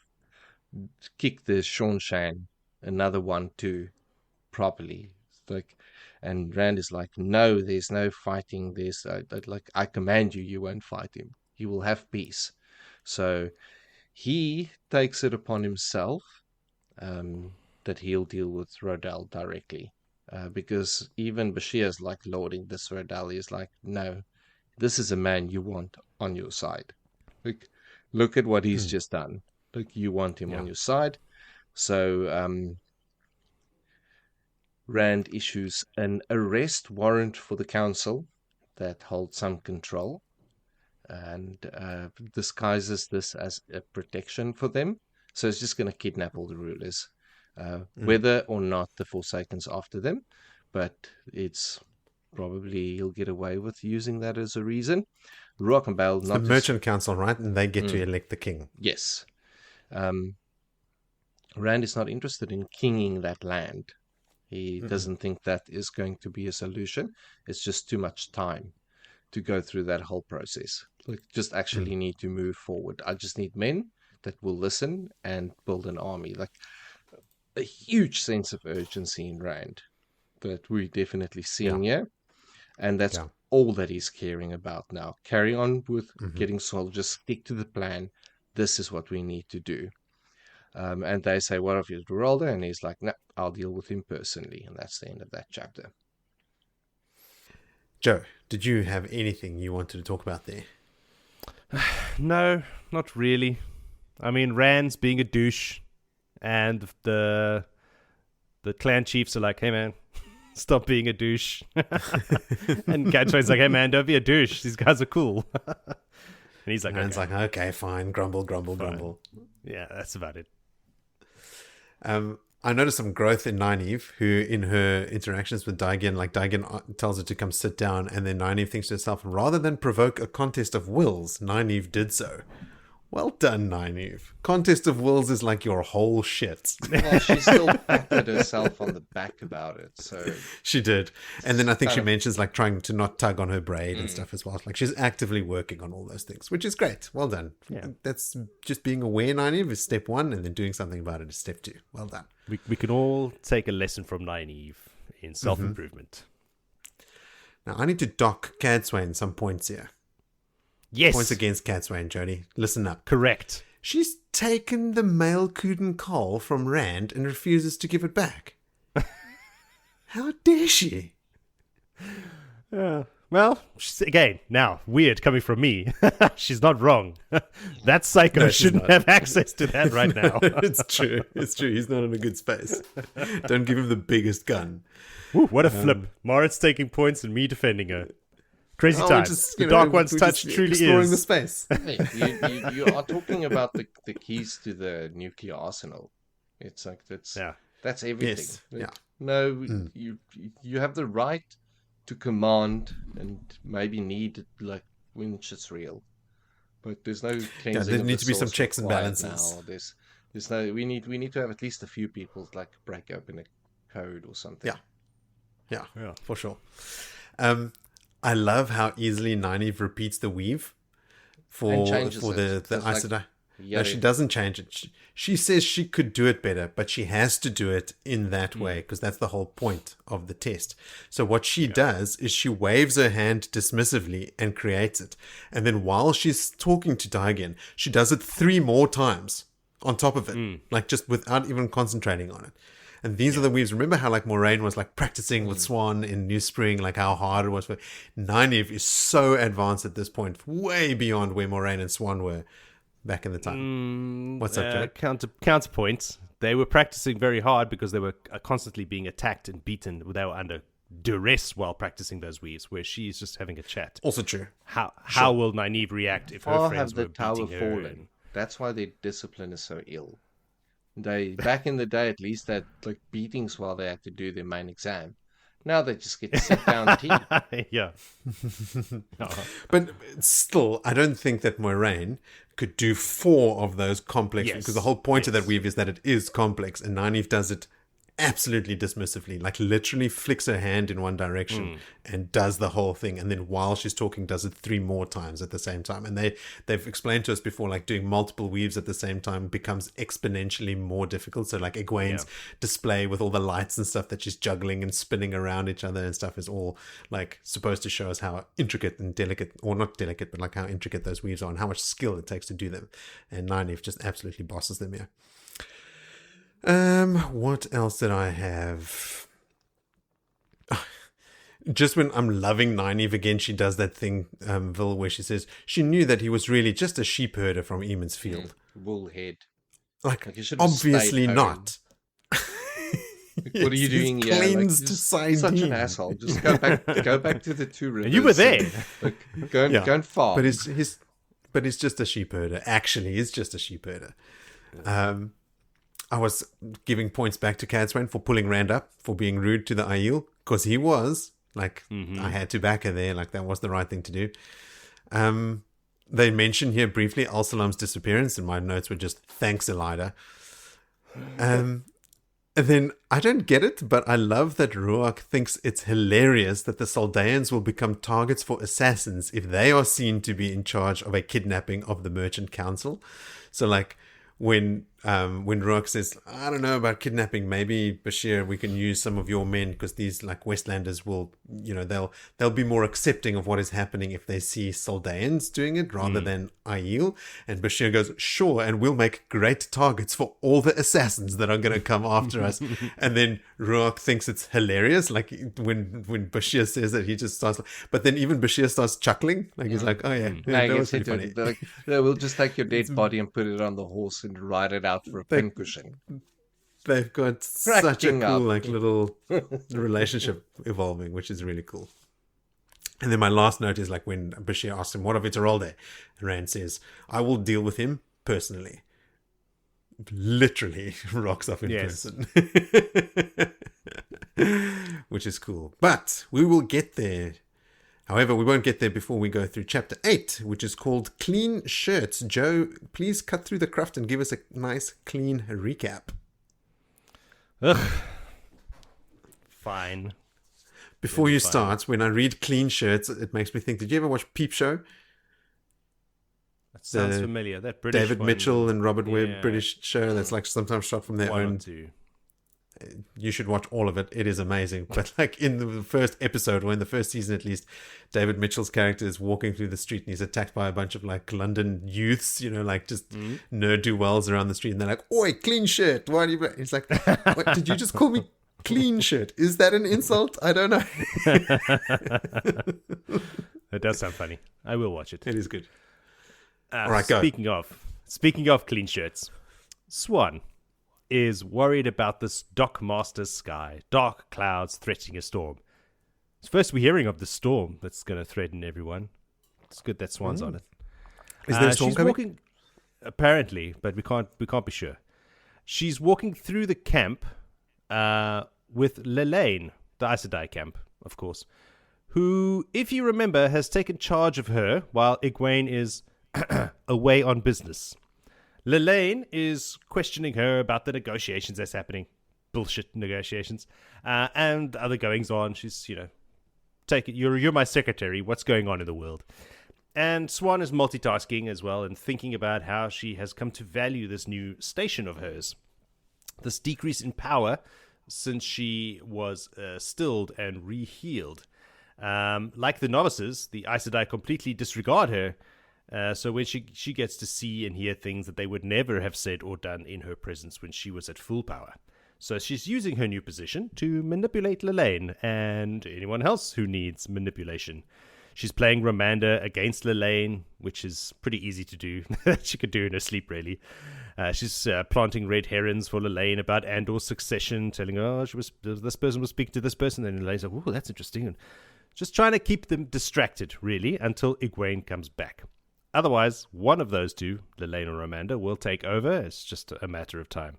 kicked the Seanchan, another one too, properly." Like, and Rand is like, "No, there's no fighting. There's like, I command you, you won't fight him. You will have peace." So he takes it upon himself that he'll deal with Rodel directly. Because even Bashir's like lording this Rodel. He's like, no, this is a man you want on your side. Like, look at what he's just done. Like, you want him on your side. So Rand issues an arrest warrant for the council that holds some control, and disguises this as a protection for them. So it's just going to kidnap all the rulers. Whether or not the Forsakens after them, but it's probably he'll get away with using that as a reason. Ruach and Bale, the Merchant Council, right? And they get to elect the king. Yes. Rand is not interested in kinging that land. He doesn't think that is going to be a solution. It's just too much time to go through that whole process. Like, just actually need to move forward. I just need men that will listen and build an army. Like, a huge sense of urgency in Rand that we're definitely seeing here. And that's all that he's caring about now. Carry on with getting soldiers, stick to the plan. This is what we need to do. And they say, what of Ituralde? And he's like, no, I'll deal with him personally. And that's the end of that chapter. Joe, did you have anything you wanted to talk about there? No, not really. I mean, Rand's being a douche. And the clan chiefs are like, hey, man, stop being a douche. And Cadsuane's like, hey, man, don't be a douche. These guys are cool. And he's like, Rand's like, okay, fine. Grumble, grumble, Fine. grumble. Yeah, that's about it. I noticed some growth in Nynaeve, who in her interactions with Daigen, like Daigen tells her to come sit down, and then Nynaeve thinks to herself, rather than provoke a contest of wills, Nynaeve did so. Well done, Nynaeve. Contest of wills is like your whole shit. Well, she still patted herself on the back about it, so... She did. And then I think she mentions like trying to not tug on her braid and stuff as well. Like, she's actively working on all those things, which is great. Well done. Yeah. That's just being aware, Nynaeve, is step one, and then doing something about it is step two. Well done. We can all take a lesson from Nynaeve in self-improvement. Now, I need to dock Cadsuane some points here. Yes. Points against Cadsuane, Jody. Listen up. Correct. She's taken the male Kuden coal from Rand and refuses to give it back. How dare she? Well, again, now, weird coming from me. She's not wrong. That psycho No, she's shouldn't not. have access to that right now. It's true. It's true. He's not in a good space. Don't give him the biggest gun. Woo, what a flip. Marit's taking points and me defending her. Crazy Oh, times. The Dark One's we're touch just truly exploring is. the space. Hey, you are talking about the keys to the nuclear arsenal. It's like that's everything. Yes. Yeah. No, you have the right to command and maybe need it like when shit's real, but there's no cleansing. there of need the to be some source checks and required balances. now. There's no. We need to have at least a few people like break open a code or something. Yeah, for sure. I love how easily Nynaeve repeats the weave for changes the it. So it's Aes like- Sedai. Yeah, No, she doesn't change it. She says she could do it better, but she has to do it in that way because that's the whole point of the test. So what she does is she waves her hand dismissively and creates it. And then while she's talking to Daigen, she does it 3 more times on top of it, like just without even concentrating on it. And these are the weaves. Remember how like Moraine was like practicing with Swan in New Spring, like how hard it was for Nynaeve is so advanced at this point, way beyond where Moraine and Swan were back in the time. What's up, Joe? Counterpoints. They were practicing very hard because they were constantly being attacked and beaten. They were under duress while practicing those weaves, where she's just having a chat. Also true. How will Nynaeve react if her Or friends have the were tower beating her? fallen? That's why their discipline is so ill. They back in the day, at least, they had like beatings while they had to do their main exam. Now they just get to sit down tea. Yeah. But still, I don't think that Moraine could do 4 of those complex, Yes. because the whole point of that weave is that it is complex, and Nynaeve does it absolutely dismissively, like literally flicks her hand in one direction and does the whole thing, and then while she's talking does it 3 more times at the same time. And they've explained to us before, like doing multiple weaves at the same time becomes exponentially more difficult. So like Egwene's display with all the lights and stuff that she's juggling and spinning around each other and stuff is all like supposed to show us how intricate and delicate, or not delicate, but like how intricate those weaves are and how much skill it takes to do them. And Nynaeve just absolutely bosses them here. What else did I have? Just when I'm loving Nynaeve again, she does that thing, Vil, where she says she knew that he was really just a sheep herder from Eamon's Field. Wool head. Like Like, you should have obviously stayed home. not. What are you doing here? Like, Cleansed just sardine. such an asshole. Just go back to the 2 rivers. And you were there. Like, go and farm. But he's just a sheep herder. Actually, he's just a sheep herder. I was giving points back to Cadsuane for pulling Rand up, for being rude to the Aiel, because he was. Like, I had to back her there. Like, that was the right thing to do. They mention here briefly Al-Salam's disappearance, and my notes were just, thanks, Elida. And then, I don't get it, but I love that Ruach thinks it's hilarious that the Saldaeans will become targets for assassins if they are seen to be in charge of a kidnapping of the Merchant Council. So, like, when Ruach says, I don't know about kidnapping, maybe Bashir, we can use some of your men, because these like Westlanders will, they'll be more accepting of what is happening if they see Saldaeans doing it rather than Aiel. And Bashir goes, sure, and we'll make great targets for all the assassins that are going to come after us. And then Ruach thinks it's hilarious, like when Bashir says that, he just starts, but then even Bashir starts chuckling, like he's like, oh yeah, that was pretty funny. Like, we'll just take your dead body and put it on the horse and ride it out for a pincushion. They've got such a Cracking cool, up. like little relationship evolving, which is really cool. And then my last note is like when Bashir asks him, what of Ituralde? Rand says, I will deal with him personally. Literally rocks up in person. Which is cool. But we will get there. However, we won't get there before we go through chapter 8, which is called Clean Shirts. Joe, please cut through the cruft and give us a nice, clean recap. Ugh. Fine. Before you start, when I read Clean Shirts, it makes me think, did you ever watch Peep Show? That sounds familiar. That British David one. Mitchell and Robert Webb British show that's like sometimes shot from their One or own. two. You should watch all of it. It is amazing. But like in the first episode, or in the first season at least, David Mitchell's character is walking through the street and he's attacked by a bunch of like London youths, like just nerd-do-wells around the street. And they're like, oi, clean shirt. Why do you... He's like, what, did you just call me Clean shirt. Is that an insult? I don't know. It does sound funny. I will watch it. It is good. All right, go. Speaking of clean shirts, Swan is worried about this Dockmaster sky, dark clouds threatening a storm. It's first we're hearing of the storm that's going to threaten everyone. It's good that Swan's on it. Is there a storm she's coming? Walking, apparently, but we can't be sure. She's walking through the camp with Leane, the Aes Sedai camp, of course, who, if you remember, has taken charge of her while Egwene is away on business. Leane is questioning her about the negotiations that's happening. Bullshit negotiations. And other goings on. She's, take it. You're my secretary. What's going on in the world? And Swan is multitasking as well and thinking about how she has come to value this new station of hers. This decrease in power since she was stilled and rehealed. Like the novices, the Aes Sedai completely disregard her. So when she gets to see and hear things that they would never have said or done in her presence when she was at full power. So she's using her new position to manipulate Leane and anyone else who needs manipulation. She's playing Romanda against Leane, which is pretty easy to do. She could do in her sleep, really. She's planting red herons for Leane about Andor's succession, telling her, this person will speak to this person. And Lelane's like, oh, that's interesting. And just trying to keep them distracted, really, until Egwene comes back. Otherwise, one of those two, Leane or Romanda, will take over. It's just a matter of time.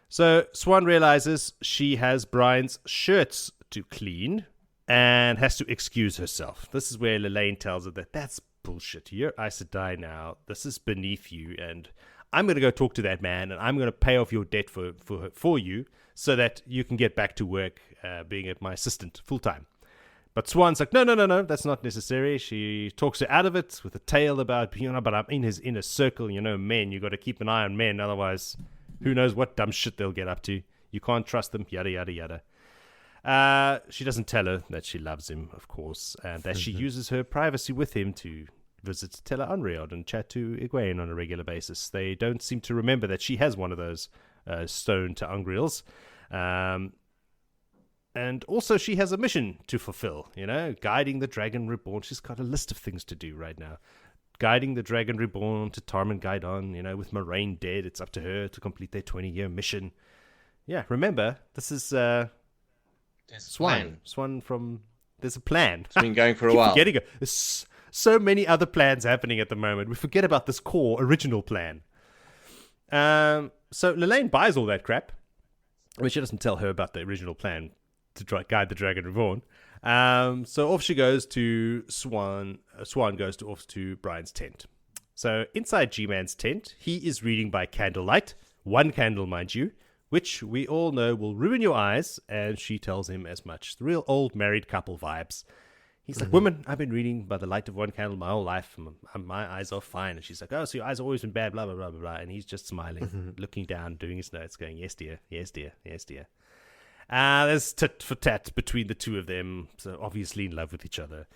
So Swan realizes she has Bryen's shirts to clean and has to excuse herself. This is where Leane tells her that that's bullshit. You're Aes Sedai now. This is beneath you, and I'm going to go talk to that man, and I'm going to pay off your debt for you so that you can get back to work being my assistant full-time. But Swan's like, no, that's not necessary. She talks her out of it with a tale about, but I'm in his inner circle, men. You got to keep an eye on men, otherwise who knows what dumb shit they'll get up to. You can't trust them, yada, yada, yada. She doesn't tell her that she loves him, of course, and that she uses her privacy with him to visit Tel'aran'rhiod and chat to Egwene on a regular basis. They don't seem to remember that she has one of those stone Tel'aran'rhios. And also she has a mission to fulfill, guiding the Dragon Reborn. She's got a list of things to do right now. Guiding the Dragon Reborn to Tarman Gaidon, with Moraine dead, it's up to her to complete their 20-year mission. Yeah, remember, this is Swan from... There's a plan. It's been going for a while. Forgetting it. There's so many other plans happening at the moment. We forget about this core original plan. So Leane buys all that crap. I mean, she doesn't tell her about the original plan to guide the Dragon Reborn. So off she goes to Swan. Swan goes off to Bryen's tent. So inside G-Man's tent, he is reading by candlelight. One candle, mind you, which we all know will ruin your eyes, and she tells him as much. The real old married couple vibes. He's like, woman, I've been reading by the light of one candle my whole life. My eyes are fine. And she's like, oh, so your eyes have always been bad, blah, blah, blah, blah, blah. And he's just smiling, looking down, doing his notes, going, yes, dear, yes, dear, yes, dear. There's tit for tat between the two of them, so obviously in love with each other.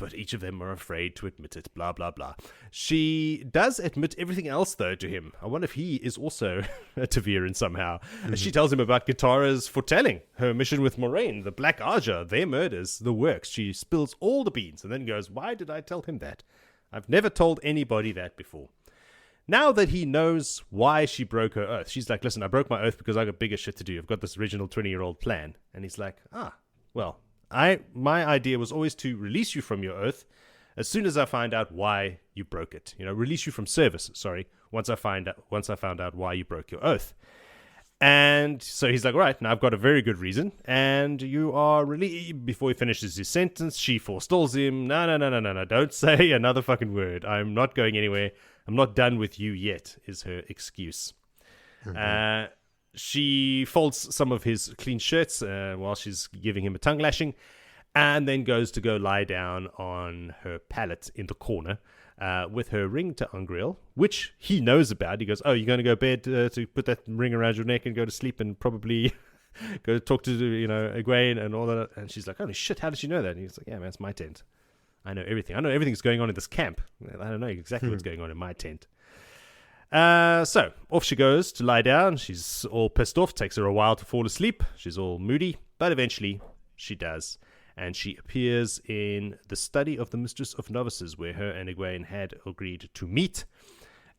But each of them are afraid to admit it, blah, blah, blah. She does admit everything else, though, to him. I wonder if he is also a Ta'veren somehow. She tells him about Katara's foretelling, her mission with Moraine, the Black Aja, their murders, the works. She spills all the beans and then goes, why did I tell him that? I've never told anybody that before. Now that he knows why she broke her oath, she's like, listen, I broke my oath because I got bigger shit to do. I've got this original 20-year-old plan. And he's like, well, my idea was always to release you from your oath as soon as I find out why you broke it. Release you from service, once I found out why you broke your oath. And so he's like, all right, now I've got a very good reason. And you are released. Before he finishes his sentence, she forestalls him. No, don't say another fucking word. I'm not going anywhere. I'm not done with you yet, is her excuse. She folds some of his clean shirts while she's giving him a tongue lashing, and then goes to go lie down on her pallet in the corner with her ring to Ungriel, which he knows about. He goes, oh, you're going to go bed to put that ring around your neck and go to sleep and probably go talk to, Egwene and all that. And she's like, holy shit, how did you know that? And he's like, yeah, man, it's my tent. I know everything. I know everything's going on in this camp. I don't know exactly what's going on in my tent. So off she goes to lie down. She's all pissed off. Takes her a while to fall asleep. She's all moody, but eventually she does. And she appears in the study of the Mistress of Novices, where her and Egwene had agreed to meet.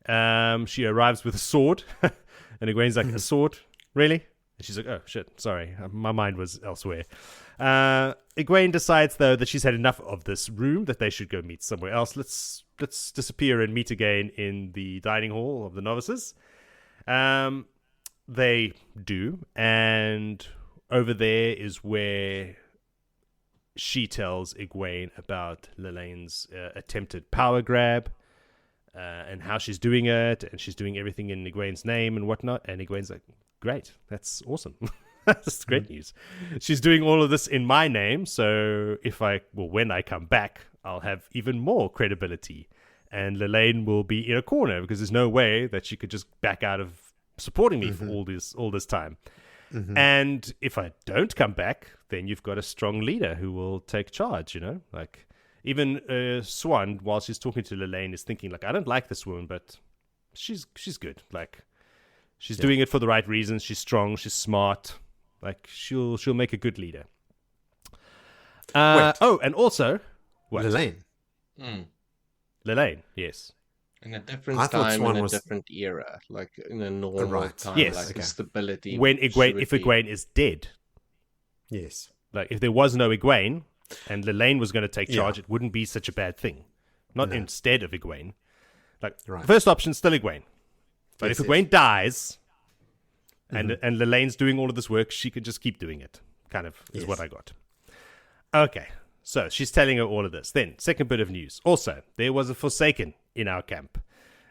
She arrives with a sword. And Egwene's like, a sword? Really? And she's like, oh, shit, sorry. My mind was elsewhere. Egwene decides, though, that she's had enough of this room, that they should go meet somewhere else. Let's disappear and meet again in the dining hall of the novices. They do, and over there is where she tells Egwene about Lelane's attempted power grab, and how she's doing it, and she's doing everything in Egwene's name and whatnot. And Egwene's like, great, that's awesome. That's great news. She's doing all of this in my name, so when I come back, I'll have even more credibility. And Lelaine will be in a corner, because there's no way that she could just back out of supporting me for all this time. And if I don't come back, then you've got a strong leader who will take charge, Like, even Siuan, while she's talking to Lelaine, is thinking, like, I don't like this woman, but she's good. Like, she's doing it for the right reasons. She's strong. She's smart. Like, she'll make a good leader. And also... What? Lelaine. Lelaine, yes. In a different time, in a different era. Like, in a normal time. Yes. Like, stability. If Egwene is dead. Yes. Like, if there was no Egwene, and Lelaine was going to take charge, it wouldn't be such a bad thing. Not instead of Egwene. Like, first option, still Egwene. But if Egwene dies... And Lelaine's doing all of this work, she could just keep doing it, kind of, is what I got. Okay, so she's telling her all of this. Then, second bit of news. Also, there was a Forsaken in our camp.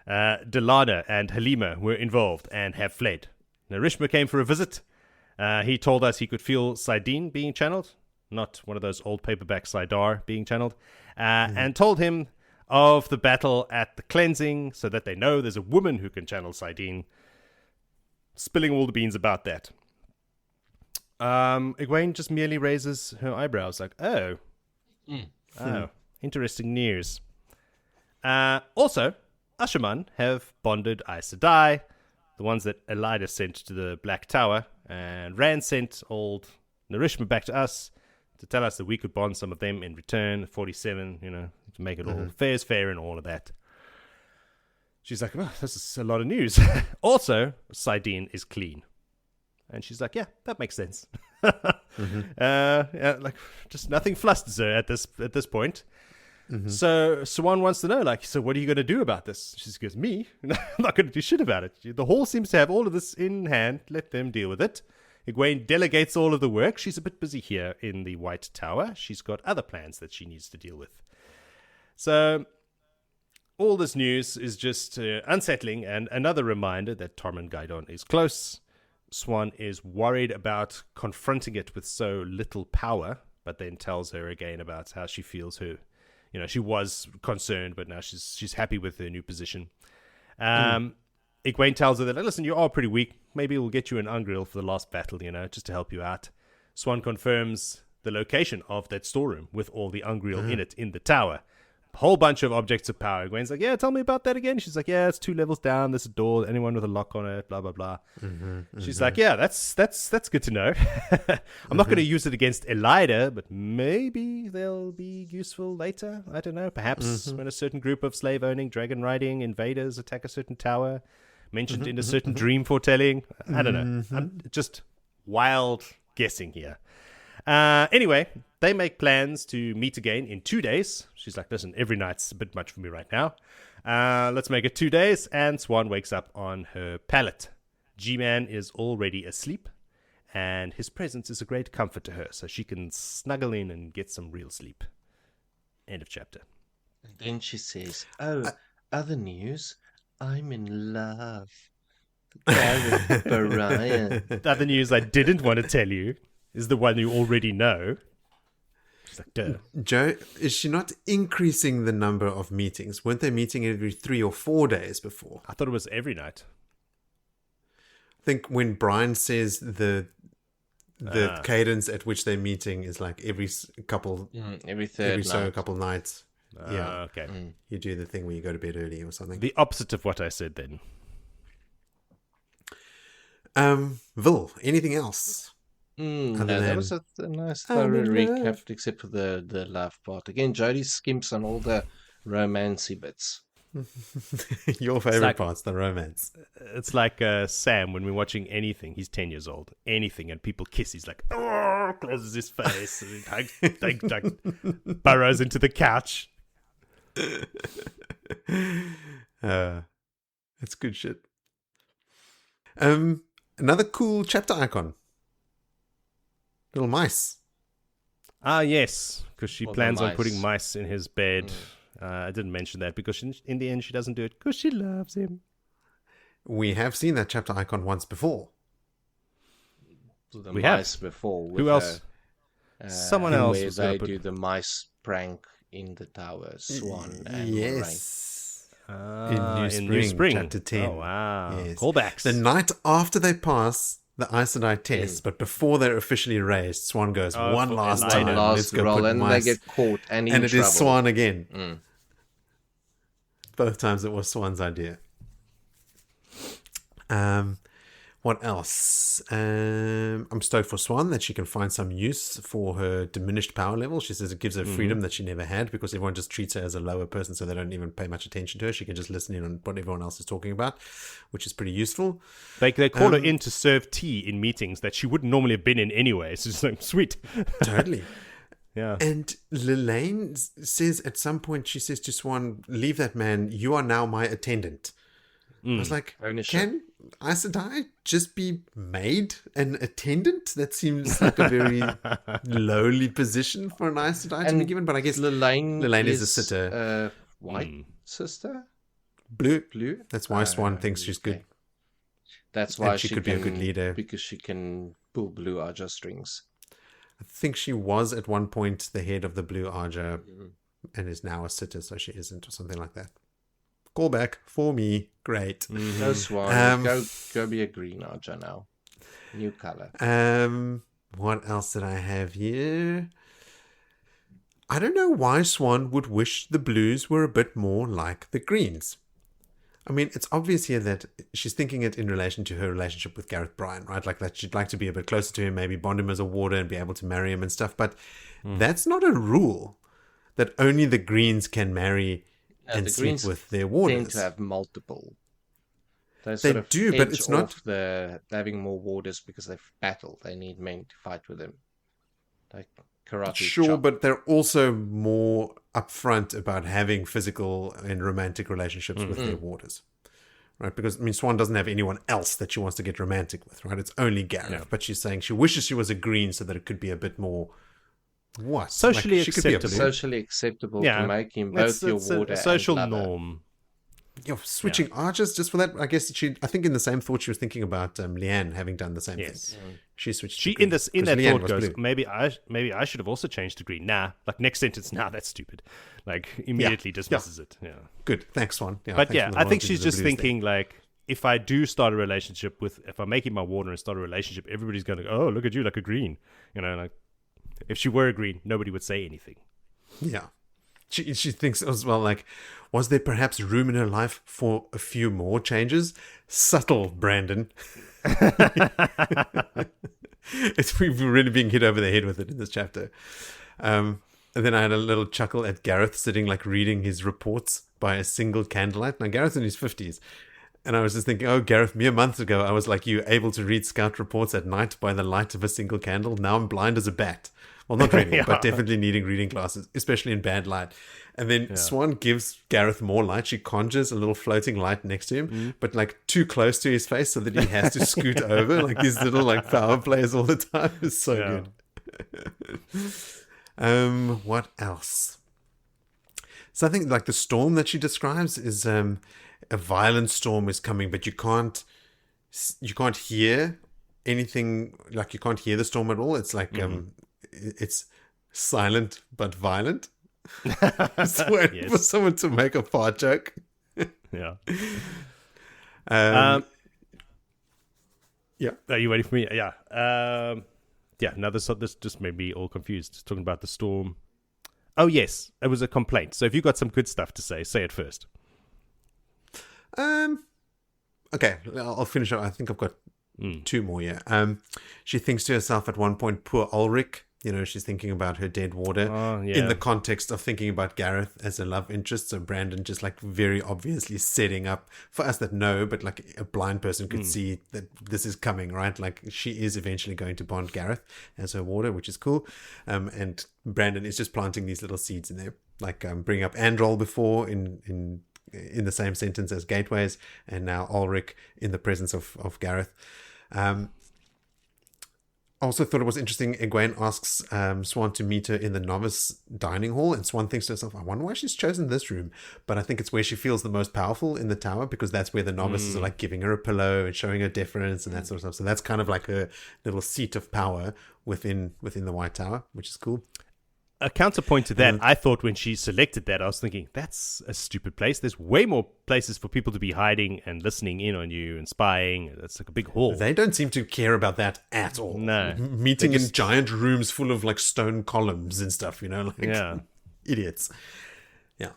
Delana and Halima were involved and have fled. Narishma came for a visit. He told us he could feel Saidin being channeled, not one of those old paperback Saidar being channeled, and told him of the battle at the cleansing, so that they know there's a woman who can channel Saidin. Spilling all the beans about that. Egwene just merely raises her eyebrows, like, oh, interesting news. Also, Asha'man have bonded Aes Sedai, the ones that Elida sent to the Black Tower, and Rand sent old Narishma back to us to tell us that we could bond some of them in return, 47, to make it all fair's fair and all of that. She's like, oh, this is a lot of news. Also, Saidin is clean. And she's like, yeah, that makes sense. Like, just nothing flusters her at this point. So Siuan wants to know, like, so what are you going to do about this? She goes, me? I'm not going to do shit about it. The hall seems to have all of this in hand. Let them deal with it. Egwene delegates all of the work. She's a bit busy here in the White Tower. She's got other plans that she needs to deal with. So... all this news is just unsettling, and another reminder that Tormund Gaidon is close. Siuan is worried about confronting it with so little power, but then tells her again about how she feels she was concerned, but now she's happy with her new position. Egwene tells her that, listen, you are pretty weak. Maybe we'll get you an Ungrill for the last battle, just to help you out. Siuan confirms the location of that storeroom with all the Ungrill in it in the tower. Whole bunch of objects of power. Gwen's like, yeah, tell me about that again. She's like, yeah, it's 2 levels down. There's a door. Anyone with a lock on it, blah, blah, blah. She's like, yeah, that's good to know. I'm not going to use it against Elida, but maybe they'll be useful later. I don't know. Perhaps when a certain group of slave-owning, dragon-riding invaders attack a certain tower, mentioned in a certain dream foretelling. I don't know. I'm just wild guessing here. Anyway, they make plans to meet again in 2 days. She's like, listen, every night's a bit much for me right now. Let's make it 2 days. And Siuan wakes up on her pallet. G-Man is already asleep, and his presence is a great comfort to her, so she can snuggle in and get some real sleep. End of chapter. And then she says, other news, I'm in love. Bryen. The other news I didn't want to tell you is the one you already know. She's like, duh. Joe, is she not increasing the number of meetings? Weren't they meeting every 3 or 4 days before? I thought it was every night. I think when Bryen says the cadence at which they're meeting is like every couple... every third every night. so a couple nights. Okay. You do the thing where you go to bed early or something. The opposite of what I said then. Vil, anything else? No, Other that was than, a nice I'm thorough in recap, love. except for the love part. Again, Jodie skimps on all the romancy bits. Your favorite like- parts, the romance. It's like Sam when we're watching anything. He's 10 years old. Anything, and people kiss. He's like, oh, closes his face. And he burrows into the couch. That's good shit. Another cool chapter icon. Little mice. Ah, yes, because she Or the plans on mice. putting mice in his bed. I didn't mention that because in the end she doesn't do it because she loves him. We have seen that chapter icon once before. The We have. mice before. Who else? Someone else Where was gonna they put- do the mice prank in the tower. Swan and Moraine. Yes. In New Spring, chapter 10. Oh, wow. Yes. Callbacks. The night after they pass the Aes Sedai test, but before they're officially raised, Swan goes one for last Elida. time. One Let's last go roll, put and mice. they get caught and in And it trouble. is Swan again. Mm. Both times it was Swan's idea. What else? I'm stoked for Swan that she can find some use for her diminished power level. She says it gives her freedom that she never had because everyone just treats her as a lower person, so they don't even pay much attention to her. She can just listen in on what everyone else is talking about, which is pretty useful. They call her in to serve tea in meetings that she wouldn't normally have been in anyway. So it's like, sweet. Totally. Yeah. And Leane says at some point, she says to Swan, leave that man. You are now my attendant. I was like, Ownership. can Aes Sedai just be made an attendant? That seems like a very lowly position for an Aes Sedai to be given. But I guess Leane is a sitter. White sister? Blue. Blue? That's why Swan thinks she's good. okay. That's why And she could be a good leader. Because she can pull blue Aja strings. I think she was at one point the head of the Blue Arja and is now a sitter, so she isn't, or something like that. Callback for me. Great. Go Swan. Go be a green Aja now. New color. What else did I have here? I don't know why Swan would wish the blues were a bit more like the greens. I mean, it's obvious here that she's thinking it in relation to her relationship with Gareth Bryen, right? Like that she'd like to be a bit closer to him, maybe bond him as a warder and be able to marry him and stuff. But that's not a rule that only the greens can marry and the sleep Greens with their tend warders. to have multiple. They do, but edge it's not- off the having more warders because they've battled. They need men to fight with them. Like karate. Sure, chop. but they're also more upfront about having physical and romantic relationships with their warders. Right? Because, I mean, Swan doesn't have anyone else that she wants to get romantic with, right? It's only Gareth. Yeah. But she's saying she wishes she was a green so that it could be a bit more... What? Socially she could be a acceptable. blue. socially acceptable Yeah. to make him both your warder a social and lover. norm. You're switching archers just for that. I guess I think in the same thought she was thinking about Leane having done the same Yes. thing. She switched. She to green, in 'cause that Leane thought was goes, blue. maybe I should have also changed to green. Nah, like next sentence, nah, that's stupid. Like immediately dismisses it. Yeah. Good, thanks, Swan. But thanks yeah, for the I think loyalty she's to the just blues there. thinking like, if I do start a relationship if I'm making my warder and start a relationship, everybody's going to go, oh, look at you, like a green. You know, like if she were a green, nobody would say anything. Yeah. She thinks as well, like, was there perhaps room in her life for a few more changes? Subtle, Brandon. We've really been hit over the head with it in this chapter. And then I had a little chuckle at Gareth sitting, like, reading his reports by a single candlelight. Now, Gareth's in his 50s. And I was just thinking, oh, Gareth, mere months ago, I was like you, able to read scout reports at night by the light of a single candle. Now I'm blind as a bat. Well, not really, Yeah. but definitely needing reading glasses, especially in bad light. And then Swan gives Gareth more light. She conjures a little floating light next to him, but like too close to his face so that he has to scoot over. Like these little like power plays all the time. It's so good. What else? So I think like the storm that she describes is a violent storm is coming, but you can't hear anything. Like you can't hear the storm at all. It's like it's silent but violent. Just waiting for someone to make a fart joke. Yeah. Yeah. Are you waiting for me? Yeah. Yeah. Now this just made me all confused. Talking about the storm. Oh yes, it was a complaint. So if you got some good stuff to say it first. Okay, I'll finish up. I think I've got Two more, yeah. She thinks to herself at one point, poor Ulrich. She's thinking about her dead warder in the context of thinking about Gareth as a love interest. So Brandon just like very obviously setting up for us that know, but like a blind person could see that this is coming, right? Like she is eventually going to bond Gareth as her warder, which is cool. And Brandon is just planting these little seeds in there, like bringing up Androl before in the same sentence as Gateways, and now Ulrich in the presence of Gareth. I also thought it was interesting. Egwene asks Siuan to meet her in the novice dining hall, and Siuan thinks to herself, I wonder why she's chosen this room. But I think it's where she feels the most powerful in the tower, because that's where the novices are like giving her a pillow and showing her deference and that sort of stuff. So that's kind of like a little seat of power within the White Tower, which is cool. A counterpoint to that, I thought when she selected that, I was thinking, that's a stupid place. There's way more places for people to be hiding and listening in on you and spying. It's like a big hall. They don't seem to care about that at all. No. Meeting in giant rooms full of like stone columns and stuff, like idiots. Yeah.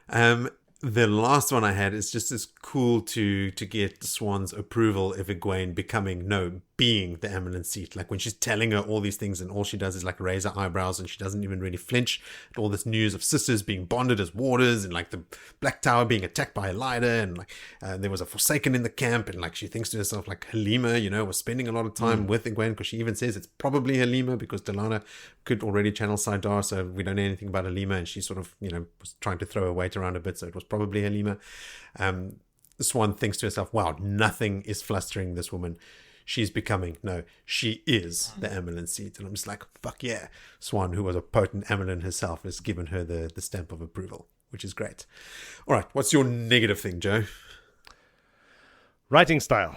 The last one I had is just as cool to get Siuan's approval of Egwene being the eminent seat. Like when she's telling her all these things and all she does is like raise her eyebrows and she doesn't even really flinch at all this news of sisters being bonded as warders and like the Black Tower being attacked by a Leader and like there was a Forsaken in the camp, and like she thinks to herself like Halima, was spending a lot of time with Egwene, because she even says it's probably Halima because Delana could already channel Saidar, so we don't know anything about Halima, and she sort of was trying to throw her weight around a bit, so it was probably Halima. Siuan thinks to herself, wow, nothing is flustering this woman. She is the Emelin seat. And I'm just like, fuck yeah. Siuan, who was a potent Emelin herself, has given her the stamp of approval, which is great. All right, what's your negative thing, Joe? Writing style.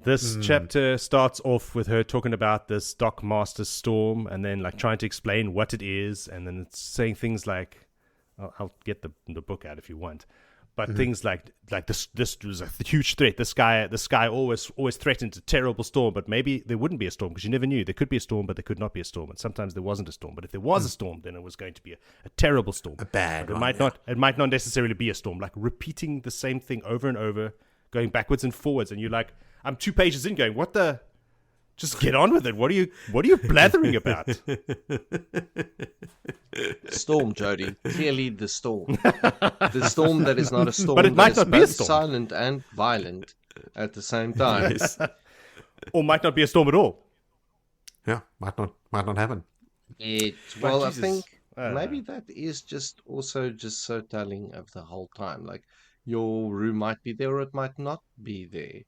This chapter starts off with her talking about this Dockmaster storm and then like trying to explain what it is. And then it's saying things like, I'll get the book out if you want. But things like this was a huge threat. This guy always threatened a terrible storm, but maybe there wouldn't be a storm because you never knew. There could be a storm, but there could not be a storm, and sometimes there wasn't a storm. But if there was a storm, then it was going to be a terrible storm. A bad one. It might not necessarily be a storm. Like repeating the same thing over and over, going backwards and forwards, and you're like, I'm 2 pages in, going, what the? Just get on with it. What are you blathering about? Storm, Jody. Clearly the storm. The storm that is not a storm. But it might not be a storm. Silent and violent at the same time. Yes. Or might not be a storm at all. Yeah, might not happen. I think maybe that is just so telling of the whole time. Like your room might be there or it might not be there.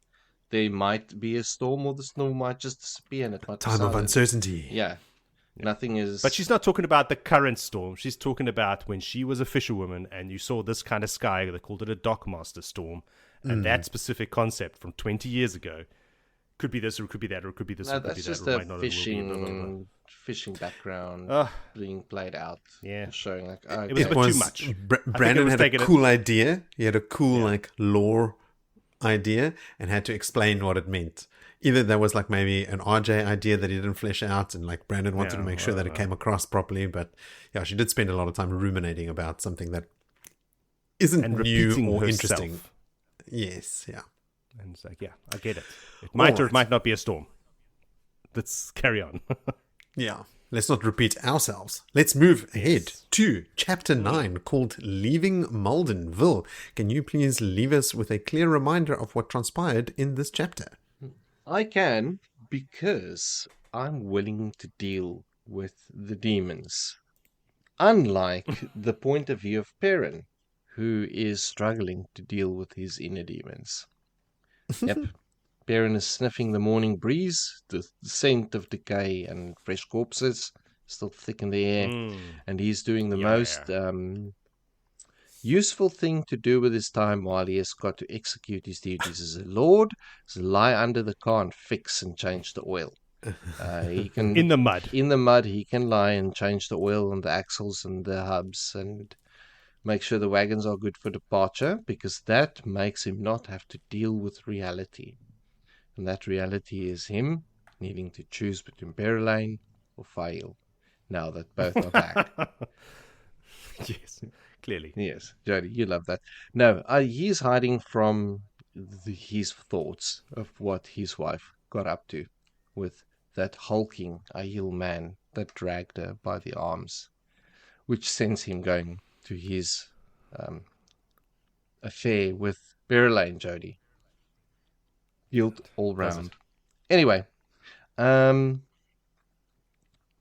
There might be a storm, or the storm might just disappear, and it might time of uncertainty. Yeah. Nothing is. But she's not talking about the current storm. She's talking about when she was a fisherwoman, and you saw this kind of sky. They called it a Dockmaster storm, and that specific concept from 20 years ago could be this, or it could be that, or it could be this, or it could be that. That's just a fishing background being played out. Yeah, showing like it was a bit too much. Brandon had a cool idea. He had a cool like lore idea and had to explain what it meant. Either there was like maybe an RJ idea that he didn't flesh out, and like Brandon wanted to make sure that it came across properly. But yeah, she did spend a lot of time ruminating about something that isn't new or interesting. Yes, yeah. And it's like, yeah, I get it. It might or it might not be a storm. Let's carry on. Yeah. Let's not repeat ourselves. Let's move ahead to Chapter 9, called Leaving Malden. Vil, can you please leave us with a clear reminder of what transpired in this chapter? I can, because I'm willing to deal with the demons. Unlike the point of view of Perrin, who is struggling to deal with his inner demons. Yep. Perrin is sniffing the morning breeze, the scent of decay and fresh corpses still thick in the air, and he's doing the most useful thing to do with his time while he has got to execute his duties as a lord, is lie under the car and fix and change the oil. He can in the mud he can lie and change the oil and the axles and the hubs and make sure the wagons are good for departure, because that makes him not have to deal with reality. And that reality is him needing to choose between Perrin or Fail, now that both are back. Yes, clearly. Yes, Jody, you love that. No, he's hiding from his thoughts of what his wife got up to with that hulking Aiel man that dragged her by the arms, which sends him going to his affair with Berylane Jody. Guilt all round. Anyway, one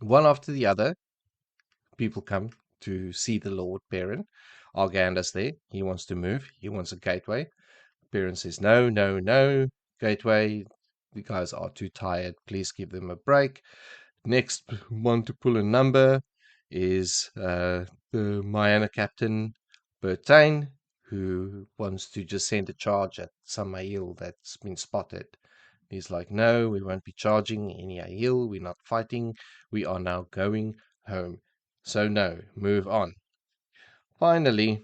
after the other, people come to see the Lord Perrin. Arganda's there. He wants to move. He wants a gateway. Perrin says, no, no, no. Gateway. The guys are too tired. Please give them a break. Next one to pull a number is the Mayana captain, Bertain, who wants to just send a charge at some Aiel that's been spotted. He's like, no, we won't be charging any Aiel. We're not fighting. We are now going home. So no, move on. Finally,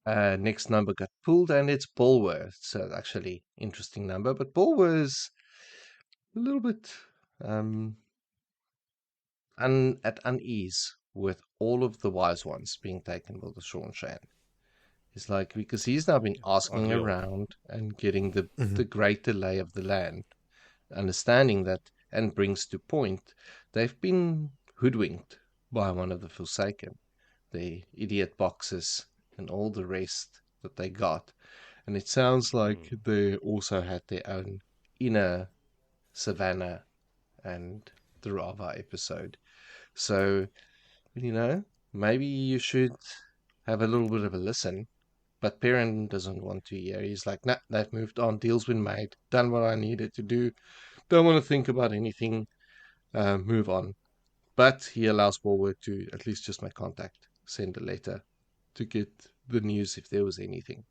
next number got pulled, and it's Bulwer. So actually, interesting number, but Bulwer is a little bit at unease with all of the wise ones being taken by the Seanchan. It's like, because he's now been asking around and getting the greater lay of the land, understanding that, and brings to point, they've been hoodwinked by one of the Forsaken, the idiot boxes and all the rest that they got. And it sounds like they also had their own inner Savannah and the Rava episode. So, maybe you should have a little bit of a listen. But Perrin doesn't want to hear. He's like, nah, they've moved on. Deal's been made. Done what I needed to do. Don't want to think about anything. Move on. But he allows Bulwer to at least just make contact. Send a letter to get the news if there was anything.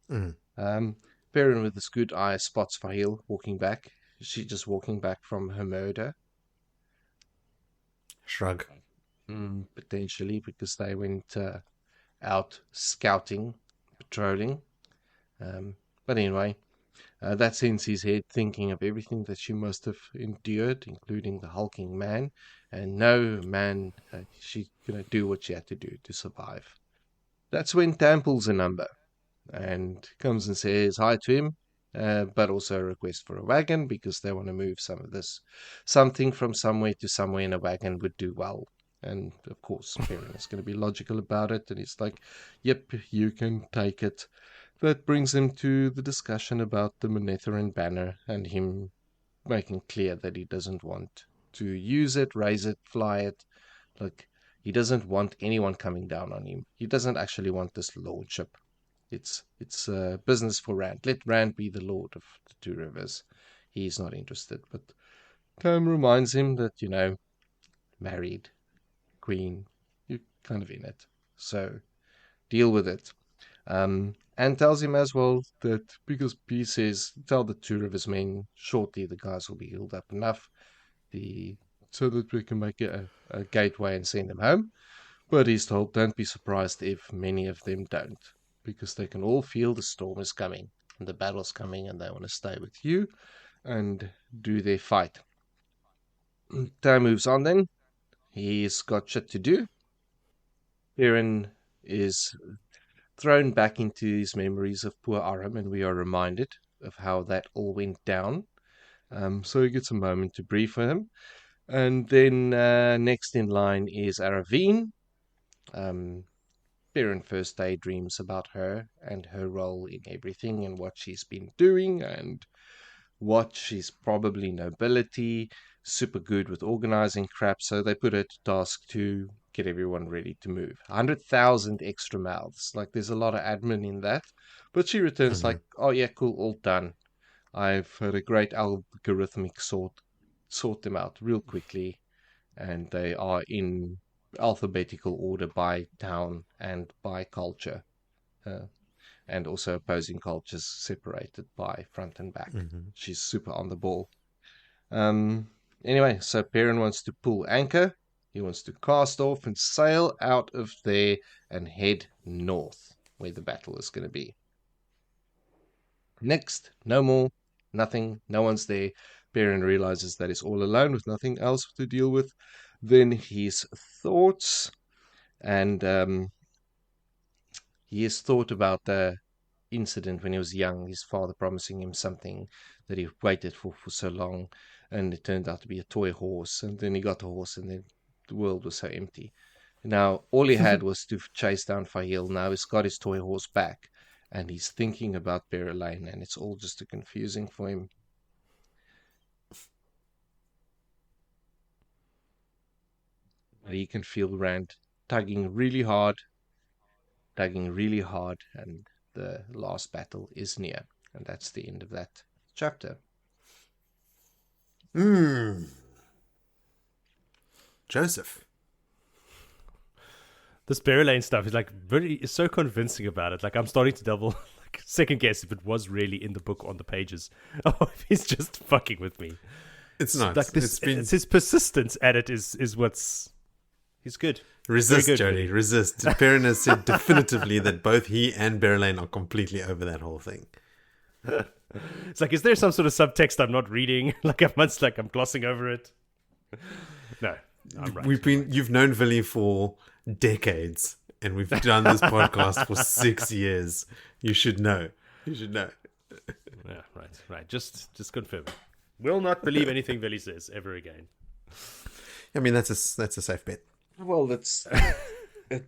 Perrin with his good eye spots Fahil walking back. She's just walking back from her murder. Shrug. Potentially, because they went out scouting, patrolling. But anyway, that sends his head thinking of everything that she must have endured, including the hulking man. And no, man, she's going to do what she had to do to survive. That's when Tam pulls a number and comes and says hi to him, but also a request for a wagon because they want to move some of this. Something from somewhere to somewhere in a wagon would do well. And of course, Perrin is going to be logical about it. And he's like, yep, you can take it. That brings him to the discussion about the Manetheren banner and him making clear that he doesn't want to use it, raise it, fly it. Like, he doesn't want anyone coming down on him. He doesn't actually want this lordship. It's business for Rand. Let Rand be the lord of the Two Rivers. He's not interested. But Tom reminds him that, married, queen, you're kind of in it. So deal with it. And tells him as well that because P says, tell the Two Rivers men shortly the guys will be healed up enough so that we can make a gateway and send them home. But he's told, don't be surprised if many of them don't, because they can all feel the storm is coming and the battle's coming and they want to stay with you and do their fight. Time moves on then. He's got shit to do. Perrin is thrown back into his memories of poor Aram, and we are reminded of how that all went down. So he gets a moment to brief for him. And then next in line is Aravine. Perrin first daydreams about her and her role in everything and what she's been doing and what she's probably nobility, super good with organizing crap. So they put her to task to get everyone ready to move. 100,000 extra mouths. Like, there's a lot of admin in that. But she returns like, oh yeah, cool, all done. I've had a great algorithmic sort them out real quickly. And they are in alphabetical order by town and by culture. And also opposing cultures separated by front and back. She's super on the ball. Anyway, so Perrin wants to pull anchor. He wants to cast off and sail out of there and head north, where the battle is going to be. Next, no more, nothing, no one's there. Perrin realizes that he's all alone with nothing else to deal with. Then his thoughts, and he has thought about the incident when he was young, his father promising him something that he waited for so long, and it turned out to be a toy horse, and then he got the horse, and then the world was so empty. Now, all he had was to chase down Fahil. Now he's got his toy horse back, and he's thinking about Perrin, and it's all just too confusing for him. But he can feel Rand tugging really hard, and the last battle is near. And that's the end of that chapter. Joseph. This Perrin stuff is like is so convincing about it. Like I'm starting to double second guess if it was really in the book on the pages. Oh, if he's just fucking with me. It's not. Like this, it's his persistence at it is what's. He's good. Resist, good, Jody. Resist. Perrin has said definitively that both he and Berelain are completely over that whole thing. It's like, is there some sort of subtext I'm not reading? I'm glossing over it. No, I'm right. You've known Villy for decades, and we've done this podcast for 6 years. You should know. Yeah, right. Just confirm. Will not believe anything Villy says ever again. I mean, that's a safe bet. Well, that's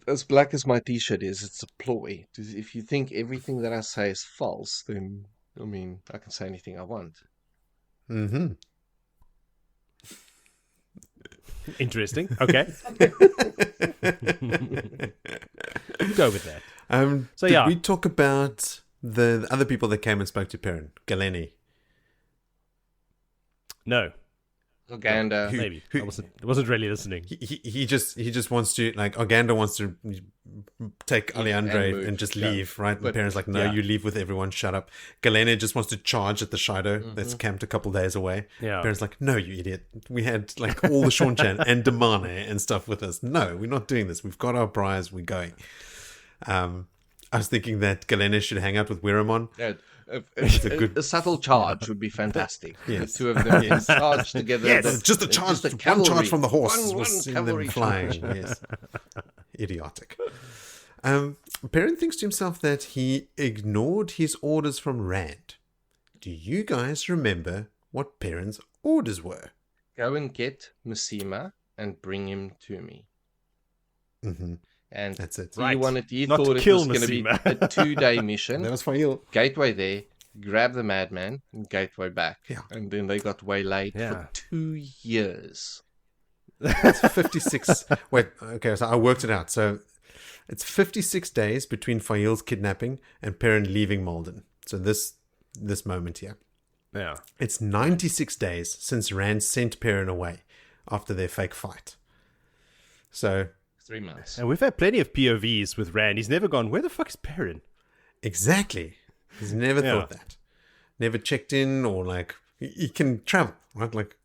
as black as my T-shirt is. It's a ploy. If you think everything that I say is false, then I mean, I can say anything I want. Mm-hmm. Interesting. Okay. Go with that. Did we talk about the other people that came and spoke to Perrin? Galeni. No. Oganda. Maybe. I wasn't really listening. He just wants to, like, Oganda wants to take Alejandre and just leave, right? And Perrin's like, no, you leave with everyone, shut up. Galena just wants to charge at the Shaido that's camped a couple days away. Yeah. Perrin's like, no, you idiot. We had like all the Seanchan and Damane and stuff with us. No, we're not doing this. We've got our prize, we're going. I was thinking that Galena should hang out with Wiramon. Yeah. A subtle charge would be fantastic. Yes. The two of them can charge together. Yes, just a charge, one charge from the horse. We'll see them flying. Charge. Yes. Idiotic. Perrin thinks to himself that he ignored his orders from Rand. Do you guys remember what Perrin's orders were? Go and get Masema and bring him to me. Mm-hmm. And that's it. He thought it was going to be a 2-day mission. That was for you. Gateway there, grab the madman, and gateway back. Yeah. And then they got waylaid for 2 years. That's 56. Wait, okay, so I worked it out. So it's 56 days between Fail's kidnapping and Perrin leaving Malden. So this moment here. Yeah. It's 96 days since Rand sent Perrin away after their fake fight. So 3 months. And we've had plenty of POVs with Rand. He's never gone, where the fuck is Perrin? Exactly. He's never thought that. Never checked in, or like, he can travel, right? Like,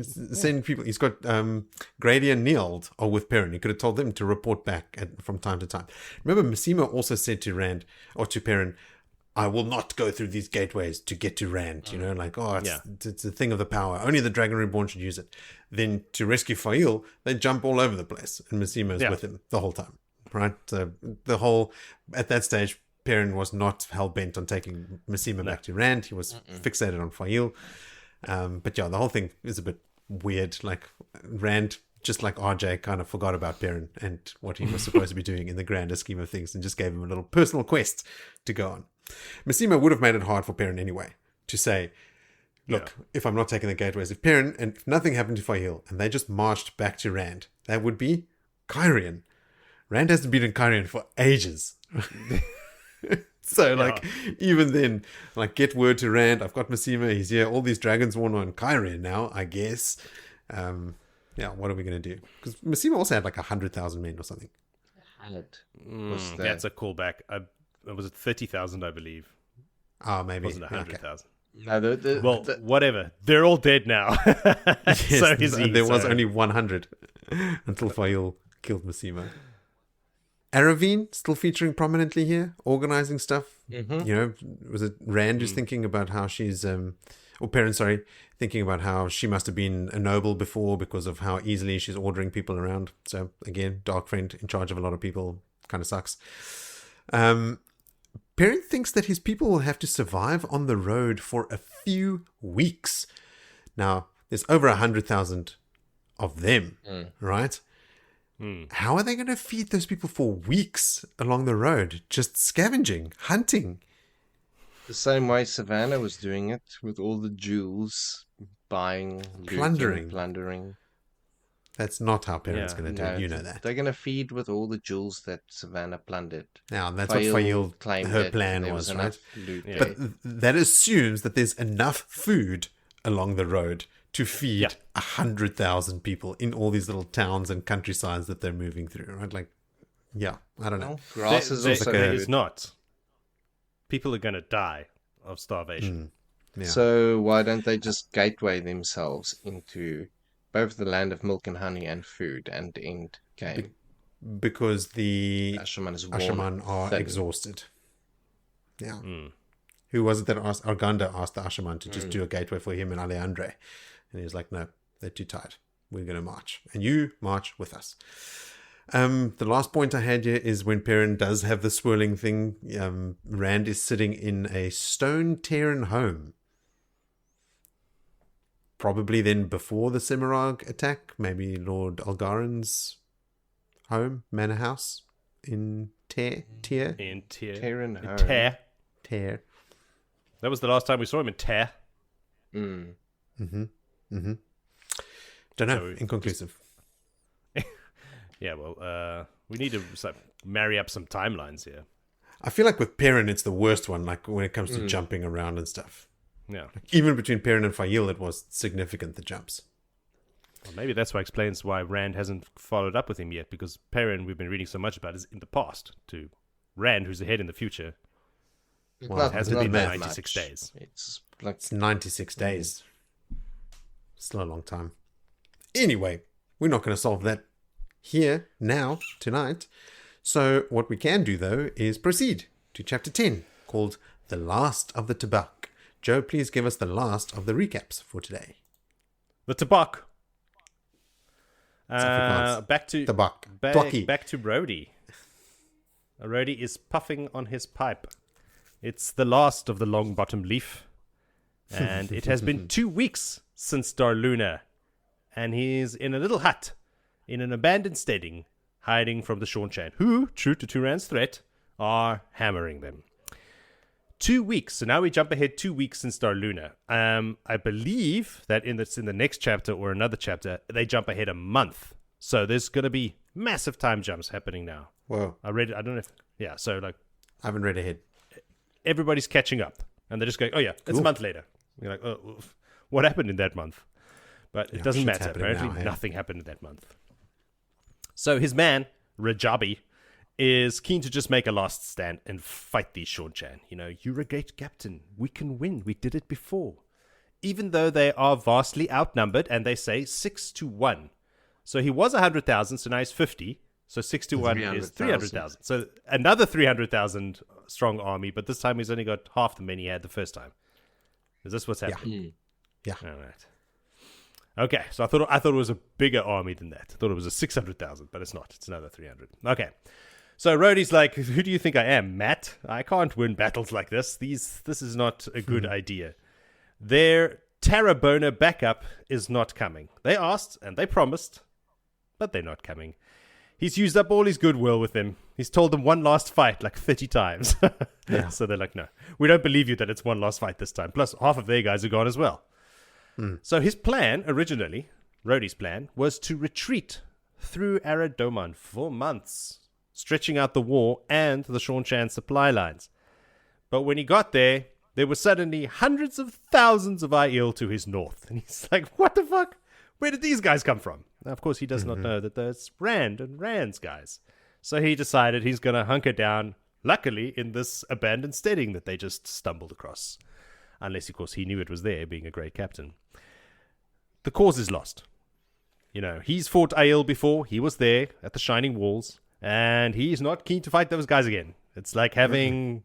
send people. He's got Grady and Niald are with Perrin. He could have told them to report back from time to time. Remember, Masema also said to Rand, or to Perrin, I will not go through these gateways to get to Rand. You know, like, it's a thing of the power. Only the Dragon Reborn should use it. Then to rescue Fail, they jump all over the place, and Masema is with him the whole time, right? So at that stage, Perrin was not hell bent on taking Masema back to Rand. He was fixated on Fail. But yeah, the whole thing is a bit weird. Like, Rand, just like RJ, kind of forgot about Perrin and what he was supposed to be doing in the grander scheme of things, and just gave him a little personal quest to go on. Masema would have made it hard for Perrin anyway to say, look, if I'm not taking the gateways, if Perrin, and if nothing happened to Fail and they just marched back to Rand, that would be Kyrian. Rand hasn't been in Kyrian for ages. So, even then, like, get word to Rand, I've got Masema, he's here, all these dragons want on Kyrian now, I guess. What are we going to do? Because Masema also had like 100,000 men or something. That's a callback. Was it 30,000, I believe? Oh, maybe. It wasn't 100,000. Okay. No, whatever. They're all dead now. Yes, so there was only 100 until Fail killed Masema. Aravine still featuring prominently here, organizing stuff. Mm-hmm. You know, was it Rand who's thinking about how she's, or Perrin, sorry, thinking about how she must have been a noble before because of how easily she's ordering people around. So again, Dark Friend in charge of a lot of people kind of sucks. Perrin thinks that his people will have to survive on the road for a few weeks. Now, there's over 100,000 of them, right? How are they going to feed those people for weeks along the road? Just scavenging, hunting. The same way Savannah was doing it, with all the jewels, buying, looting, plundering. That's not how Perrin's Yeah. going to do it. You know that. They're going to feed with all the jewels that Savannah plundered. Now, that's what Fail claimed her that plan there was, right? enough loot Yeah. there. But that assumes that there's enough food along the road to feed 100,000 people in all these little towns and countrysides that they're moving through, right? Like, yeah, I don't know. Well, grass is There- also there good. is not. People are going to die of starvation. Yeah. So why don't they just gateway themselves into both the land of milk and honey and food and end game? Because the Asha'man is worn Asha'man are thin. exhausted. Yeah. Who was it that asked Arganda asked the Asha'man to just do a gateway for him and Alejandre? And he was like, no, they're too tired. We're going to march. And you march with us. The last point I had here is when Perrin does have the swirling thing, Rand is sitting in a stone Terran home. Probably then before the Semirhage attack, maybe Lord Algarin's home, manor house in Tear. In Tear. Perrin In home. Tear. Tear. That was the last time we saw him in Tear. Mm. Don't know. So- Inconclusive. Yeah, well, we need to marry up some timelines here. I feel like with Perrin, it's the worst one, like when it comes to jumping around and stuff. Yeah. Even between Perrin and Fail, it was significant, the jumps. Well, maybe that's why explains why Rand hasn't followed up with him yet, because Perrin, we've been reading so much about, is in the past, to Rand, who's ahead in the future. Well, it hasn't been that 96 96 days. It's like It's 96 days. Still a long time. Anyway, we're not going to solve that here, now, tonight. So what we can do, though, is proceed to chapter 10, called The Last of the Tabak. Joe, please give us the last of the recaps for today. The Tabak. Afrikaans. Back to Tabak. Twakkie. back to Rhodey. Rhodey is puffing on his pipe. It's the last of the long bottom leaf, and it has been 2 weeks since Darluna, and he's in a little hut in an abandoned steading, hiding from the Seanchan, who, true to Turan's threat, are hammering them. 2 weeks. So now we jump ahead 2 weeks since Darluna. I believe that it's in the next chapter or another chapter, they jump ahead a month. So there's going to be massive time jumps happening now. Whoa, I read it. I don't know if... Yeah, so like I haven't read ahead. everybody's catching up. And they're just going, oh yeah, it's a month later. You're like, oh, oof. What happened in that month? But it doesn't shit's matter. happening Apparently now, hey? nothing happened in that month. So his man, Rajabi, is keen to just make a last stand and fight these Seanchan. You know, you're a great captain. We can win. We did it before. Even though they are vastly outnumbered, and they say 6-1. So he was 100,000, so now he's 50. So 6-1 is 300,000. So another 300,000 strong army, but this time he's only got half the men he had the first time. Is this what's happening? Yeah. All right. Okay, so I thought it was a bigger army than that. I thought it was a 600,000, but it's not. It's another 300. Okay. So Rhodey's like, who do you think I am, Matt? I can't win battles like this. This is not a good idea. Their Tarrabona backup is not coming. They asked and they promised, but they're not coming. He's used up all his goodwill with them. He's told them one last fight like 30 times. Yeah. So they're like, no, we don't believe you that it's one last fight this time. Plus, half of their guys are gone as well. So his plan, originally, Rhodey's plan, was to retreat through Arad Doman for months, stretching out the war and the Seanchan supply lines. But when he got there, there were suddenly hundreds of thousands of Aiel to his north. And he's like, what the fuck? Where did these guys come from? Now, of course, he does not know that that's Rand and Rand's guys. So he decided he's going to hunker down, luckily, in this abandoned steading that they just stumbled across. Unless, of course, he knew it was there, being a great captain. The cause is lost. You know, he's fought Aiel before. He was there at the Shining Walls. And he's not keen to fight those guys again. It's like having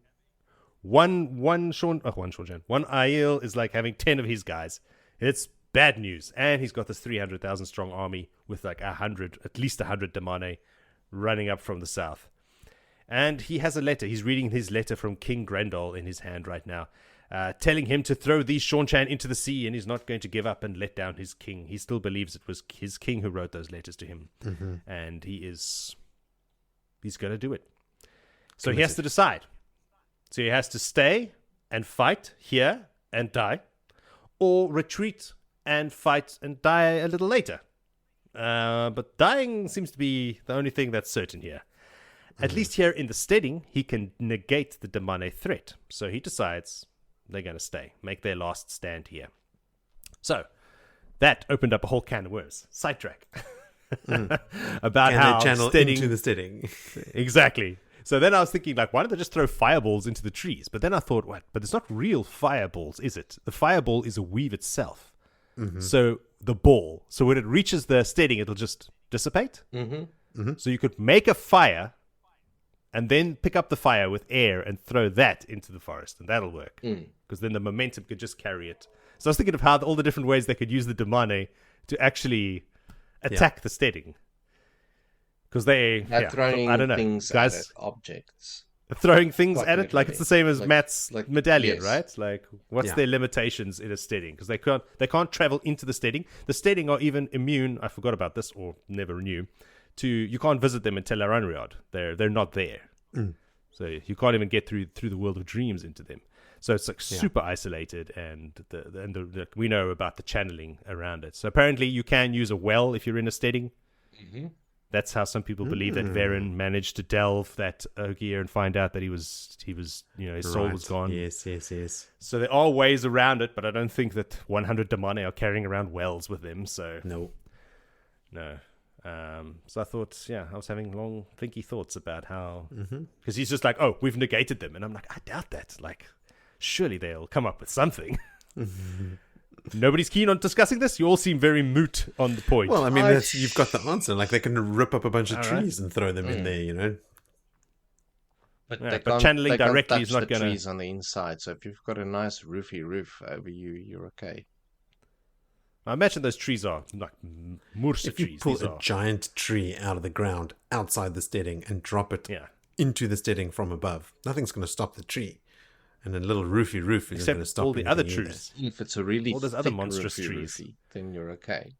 one Aiel is like having 10 of his guys. It's bad news. And he's got this 300,000 strong army with like at least 100 Damane running up from the south. And he has a letter. He's reading his letter from King Grendel in his hand right now, telling him to throw these Seanchan into the sea, and he's not going to give up and let down his king. He still believes it was his king who wrote those letters to him. And he's going to do it. So he has to decide. So he has to stay and fight here and die, or retreat and fight and die a little later. But dying seems to be the only thing that's certain here. At least here in the steading, he can negate the Damane threat. So he decides they're going to stay, make their last stand here. So that opened up a whole can of worms. Sidetrack. About Can how they channel steading... into the steading? Exactly. So then I was thinking, like, why don't they just throw fireballs into the trees? But then I thought, what? But it's not real fireballs, is it? The fireball is a weave itself. So the ball. So when it reaches the steading, it'll just dissipate. So you could make a fire and then pick up the fire with air and throw that into the forest, and that'll work. Because then the momentum could just carry it. So I was thinking of how all the different ways they could use the Damane to actually attack the steading. Because they, throwing I don't know, things guys, at it, objects. throwing things Quite at it, like it's the same as like- Matt's like- medallion, yes. right? Like, what's Yeah. their limitations in a steading? Because they can't travel into the steading. The steading are even immune. I forgot about this, or never knew. You can't visit them in Tel'aran'rhiod. They're not there. So you can't even get through the world of dreams into them. So it's like super isolated, and we know about the channeling around it. So apparently you can use a well if you're in a steading. That's how some people believe that Perrin managed to delve that Ogier and find out that he was his soul was gone. Yes. So there are ways around it, but I don't think that 100 Damane are carrying around wells with them. So No. So I thought, I was having long, thinky thoughts about how, because he's just like, oh, we've negated them, and I'm like, I doubt that. Like, surely they'll come up with something. Nobody's keen on discussing this. You all seem very moot on the point. Well, I mean, you've got the answer. Like, they can rip up a bunch of trees and throw them in there, But, Yeah, they but can't, channeling they can't directly touch is not the gonna- trees on the inside. So if you've got a nice roofy roof over you, you're okay. I imagine those trees are like Mursa If you trees. pull These a are. giant tree out of the ground outside the steading and drop it into the steading from above, nothing's going to stop the tree. And a little roofy roof isn't going to Except stop all the other anything either. trees. If it's a really All those other thick monstrous roofy trees. roofy, then you're okay.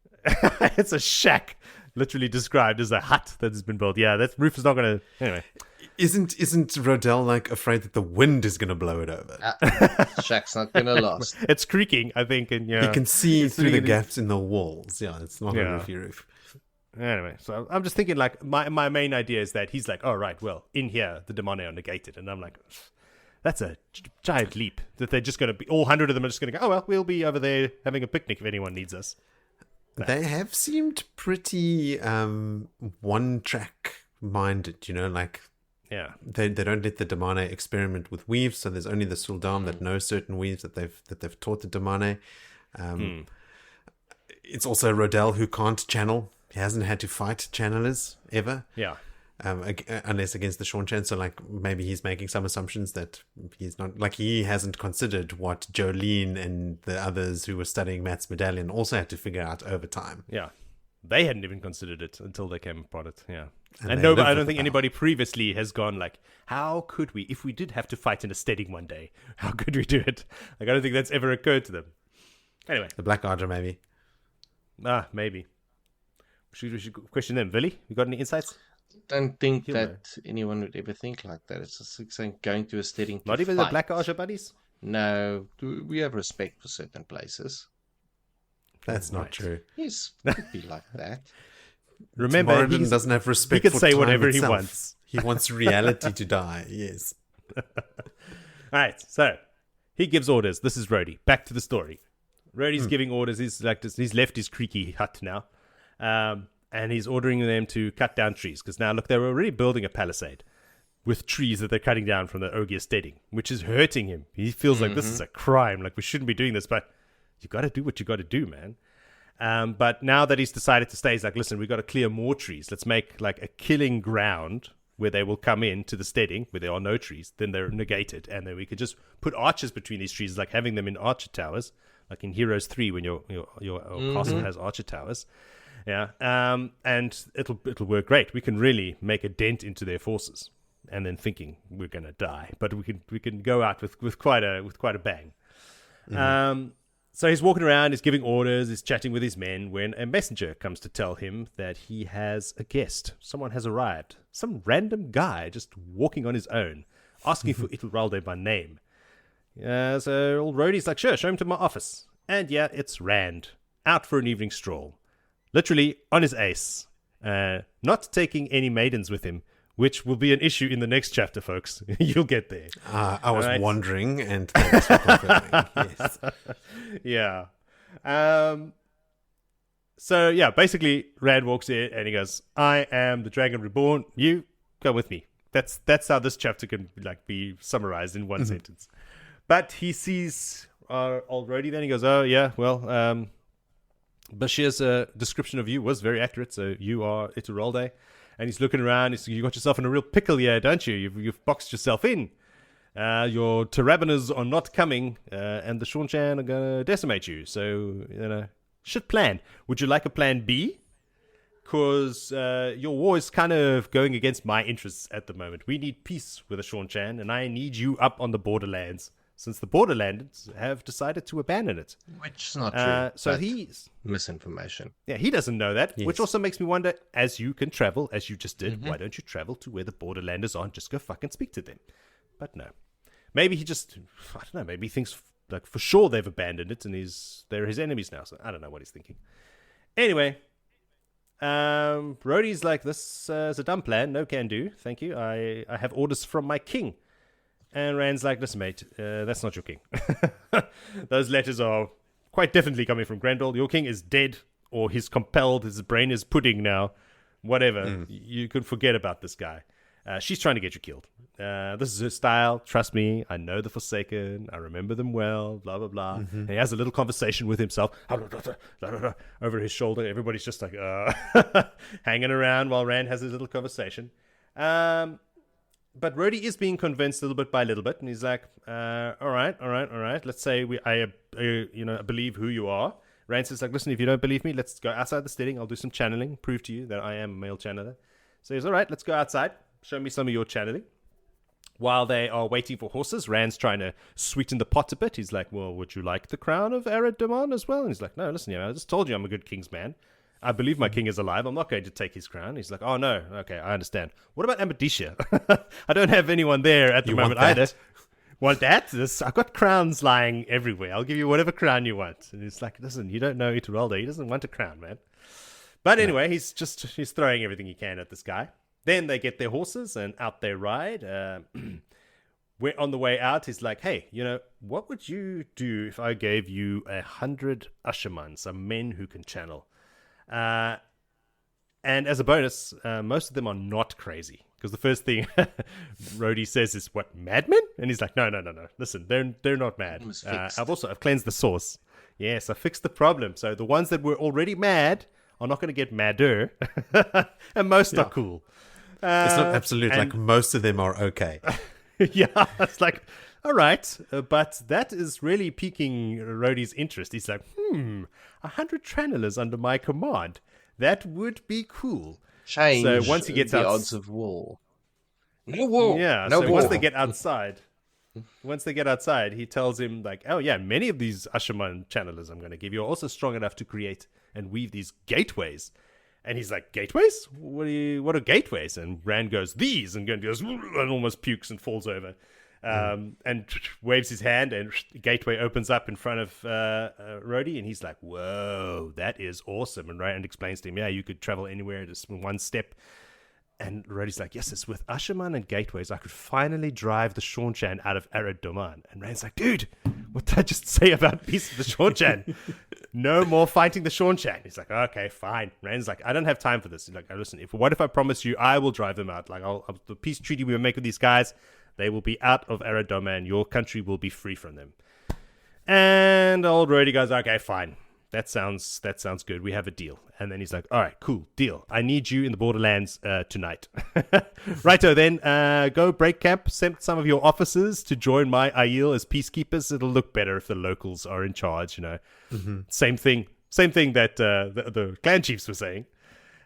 It's a shack, literally described as a hut that has been built. Yeah, that roof is not going to. Anyway, Isn't Rodel like afraid that the wind is going to blow it over? Shack's not gonna last. it's creaking, I think, and You can see through the sitting in- gaps in the walls. Yeah, it's not a Yeah. roofy roof. Anyway, so I'm just thinking, like, my main idea is that he's like, oh, right, well, in here, the Damane are negated. And I'm like, that's a giant leap. That they're just going to be, all 100 of them are just going to go, oh, well, we'll be over there having a picnic if anyone needs us. They have seemed pretty one-track minded, like Yeah. they don't let the Damane experiment with weaves, so there's only the Suldam that know certain weaves that they've taught the Damane. It's also Rodel who can't channel. He hasn't had to fight channelers ever. Yeah. Unless against the Seanchan. So like maybe he's making some assumptions that he's not, like, he hasn't considered what Leane and the others who were studying Matt's medallion also had to figure out over time. Yeah. They hadn't even considered it until they came upon it. Yeah. And And they no, live but I with don't the think power. anybody previously has gone like, how could we, if we did have to fight in a steading one day, how could we do it? Like, I don't think that's ever occurred to them. Anyway, The Black Archer, maybe. maybe. We should question them. Villy, you got any insights? Don't think He'll that anyone would ever think like that. It's just like saying going to a steading. to Not even the fight. Black Archer buddies? No, we have respect for certain places. That's not Right. true. Yes, it could be like that. Remember, Moradin doesn't have respect he can for say time whatever he itself. wants. He wants reality to die, yes. All right, so he gives orders. This is Rhodey. Back to the story. Rhodey's giving orders. He's left his creaky hut now, and he's ordering them to cut down trees because now look, they were already building a palisade with trees that they're cutting down from the Ogier steading, which is hurting him. He feels like this is a crime. Like, we shouldn't be doing this, but you got to do what you got to do, man. But now that he's decided to stay, he's like, listen, we've got to clear more trees. Let's make like a killing ground where they will come in to the steading where there are no trees. Then they're negated. And then we could just put archers between these trees, like having them in archer towers, like in Heroes 3 when your castle has archer towers. Yeah. And it'll work great. We can really make a dent into their forces. and then thinking we're going to die, but we can go out with quite a bang. So he's walking around, he's giving orders, he's chatting with his men when a messenger comes to tell him that he has a guest. Someone has arrived. Some random guy just walking on his own, asking for Ituralde by name. So old Rhodey's like, sure, show him to my office. And yeah, it's Rand, out for an evening stroll. Literally on his ace. Not taking any maidens with him, which will be an issue in the next chapter, folks. You'll get there. I was wondering, and thanks for confirming. Yes. Yeah. So yeah, basically Rand walks in and he goes, I am the Dragon Reborn. You come with me. That's how this chapter can be summarized in one sentence. But he sees old Rhodey then. He goes, oh yeah, well, Bashir's description of you was very accurate. So you are Ituralde. And he's looking around. You got yourself in a real pickle here, don't you? You've boxed yourself in. Your Terrabeners are not coming, and the Seanchan are going to decimate you. So, shit plan. Would you like a plan B? Because your war is kind of going against my interests at the moment. We need peace with the Seanchan, and I need you up on the borderlands, since the borderlands have decided to abandon it. Which is not true. So he's misinformation. Yeah, he doesn't know that, Yes. which also makes me wonder, as you can travel, as you just did, why don't you travel to where the borderlanders are and just go fucking speak to them? But no. Maybe he just, I don't know, maybe he thinks for sure they've abandoned it and they're his enemies now, so I don't know what he's thinking. Anyway, Rhodey's like, this is a dumb plan, no can do, thank you, I have orders from my king. And Rand's like, listen, mate, that's not your king. Those letters are quite definitely coming from Grendel. Your king is dead, or he's compelled, his brain is pudding now. Whatever. You can forget about this guy. She's trying to get you killed. This is her style. Trust me. I know the Forsaken. I remember them well. Blah, blah, blah. And he has a little conversation with himself. Over his shoulder. Everybody's just like, hanging around while Rand has his little conversation. But Rhodey is being convinced little bit by little bit, and he's like, all right. Let's say I believe who you are. Rand says, like, listen, if you don't believe me, let's go outside the steading. I'll do some channeling, prove to you that I am a male channeler. So he's, all right, let's go outside. Show me some of your channeling. While they are waiting for horses, Rand's trying to sweeten the pot a bit. He's like, well, would you like the crown of Arad Doman as well? And he's like, no, listen, I just told you I'm a good king's man. I believe my king is alive. I'm not going to take his crown. He's like, oh, no. Okay, I understand. What about Amadicia? I don't have anyone there at the moment either. Want that? I've got crowns lying everywhere. I'll give you whatever crown you want. And he's like, listen, you don't know Ituralde. He doesn't want a crown, man. But anyway, he's throwing everything he can at this guy. Then they get their horses and out they ride. We're on the way out. He's like, hey, what would you do if I gave you 100 Asha'man, some men who can channel? And as a bonus, most of them are not crazy. Because the first thing Rhodey says is, what, madmen? And he's like, no. Listen, they're not mad. I've cleansed the source. Yes, I fixed the problem. So the ones that were already mad are not going to get madder. And most are cool. It's not absolute. Like, most of them are okay. Yeah, it's like, all right. But that is really piquing Rhodey's interest. He's like, 100 channelers under my command. That would be cool. Change so once he gets the odds of war. No war. Yeah, no so war. once they get outside, he tells him, like, oh yeah, many of these Asha'man channelers I'm going to give you are also strong enough to create and weave these gateways. And he's like, gateways? What are gateways? And Rand goes, these, and goes, and almost pukes and falls over. And waves his hand, and gateway opens up in front of Rhodey, and he's like, whoa, that is awesome. And Rand explains to him, yeah, you could travel anywhere just in one step. And Rhodey's like, yes, it's with Asha'man and gateways I could finally drive the Seanchan out of Arad Doman. And Rand's like, dude, what did I just say about peace with the Seanchan? No more fighting the Seanchan. He's like, okay, fine. Rand's like, I don't have time for this. He's like, listen, what if I promise you I will drive them out? Like, the peace treaty we make with these guys, they will be out of Arad Doman. Your country will be free from them. And old Rhodey goes, okay, fine. That sounds good. We have a deal. And then he's like, all right, cool, deal. I need you in the borderlands tonight. Righto, then go break camp. Send some of your officers to join my Aiel as peacekeepers. It'll look better if the locals are in charge, Same thing that the clan chiefs were saying.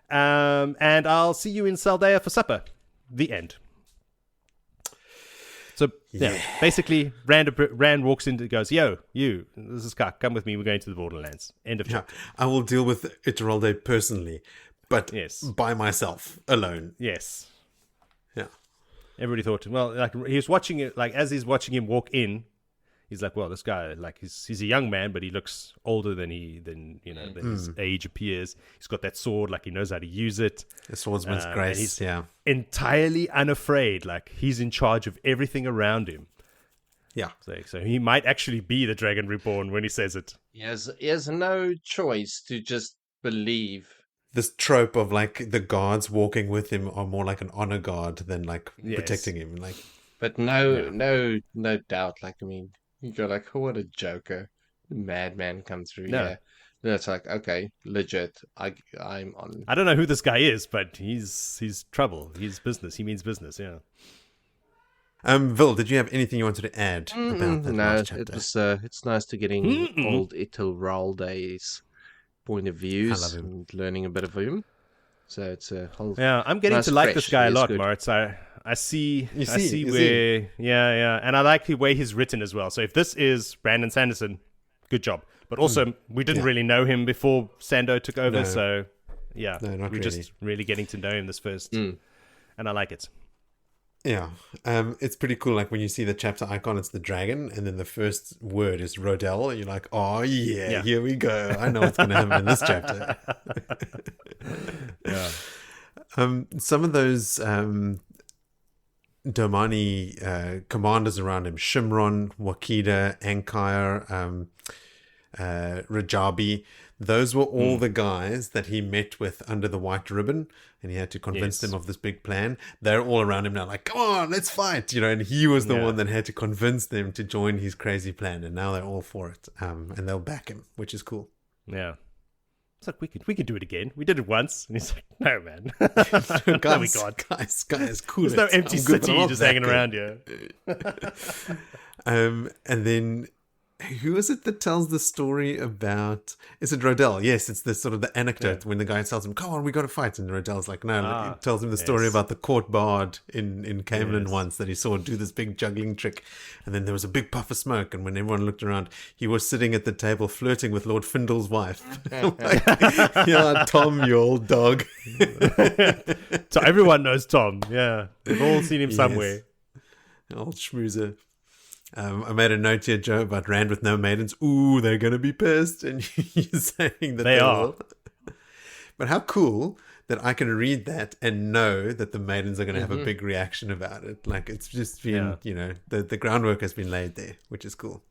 And I'll see you in Saldea for supper. The end. Yeah. Basically, Rand walks in and goes, "Yo, you, this is Kak. Come with me. We're going to the Borderlands." End of chapter. I will deal with Ituralde personally, but by myself, alone. Yes. Yeah. Everybody thought, well, like he was watching it, like as he's watching him walk in, he's like, well, this guy, like he's a young man, but he looks older than his age appears. He's got that sword, like he knows how to use it. The swordsman's grace. He's entirely unafraid, like he's in charge of everything around him. Yeah. So he might actually be the Dragon Reborn when he says it. He has no choice to just believe. This trope of like the guards walking with him are more like an honor guard than like protecting him. Like, but no doubt. Like, I mean, you go like, oh, what a joker, madman come through here. That's like, okay, legit. I'm on. I don't know who this guy is, but he's trouble. He's business. He means business. Yeah. Vil, did you have anything you wanted to add about that last chapter? It was. It's nice to getting old Ituralde's point of views and learning a bit of him. So it's a whole. Yeah, I'm getting to like this guy a lot, Moritz. I see where, and I like the way he's written as well. So if this is Brandon Sanderson, good job. But also, we didn't really know him before Sando took over, so we're just really getting to know him this first, and I like it. Yeah, it's pretty cool. Like when you see the chapter icon, it's the dragon, and then the first word is Rodel, and you're like, oh yeah, here we go. I know what's going to happen in this chapter. Some of those Domani commanders around him, Shimron, Wakida, Ankire, Rajabi, those were all the guys that he met with under the white ribbon, and he had to convince them of this big plan. They're all around him now, like, come on, let's fight, and he was the one that had to convince them to join his crazy plan, and now they're all for it, and they'll back him, which is cool. Yeah. It's like, we could do it again. We did it once. And he's like, no, man. guys, cool. There's no empty city just hanging around here. And then, who is it that tells the story about... Is it Rodel? Yes, it's the sort of the anecdote when the guy tells him, come on, we got to fight. And Rodel's like, no. He tells him the story about the court bard in Camelin once that he saw do this big juggling trick. And then there was a big puff of smoke. And when everyone looked around, he was sitting at the table flirting with Lord Findel's wife. Like, yeah, Tom, you old dog. So everyone knows Tom. Yeah. We've all seen him somewhere. Old schmoozer. I made a note here, Joe, about Rand with no maidens. Ooh, they're going to be pissed. And you're saying that they are. But how cool that I can read that and know that the maidens are going to have a big reaction about it. Like, it's just been, the groundwork has been laid there, which is cool.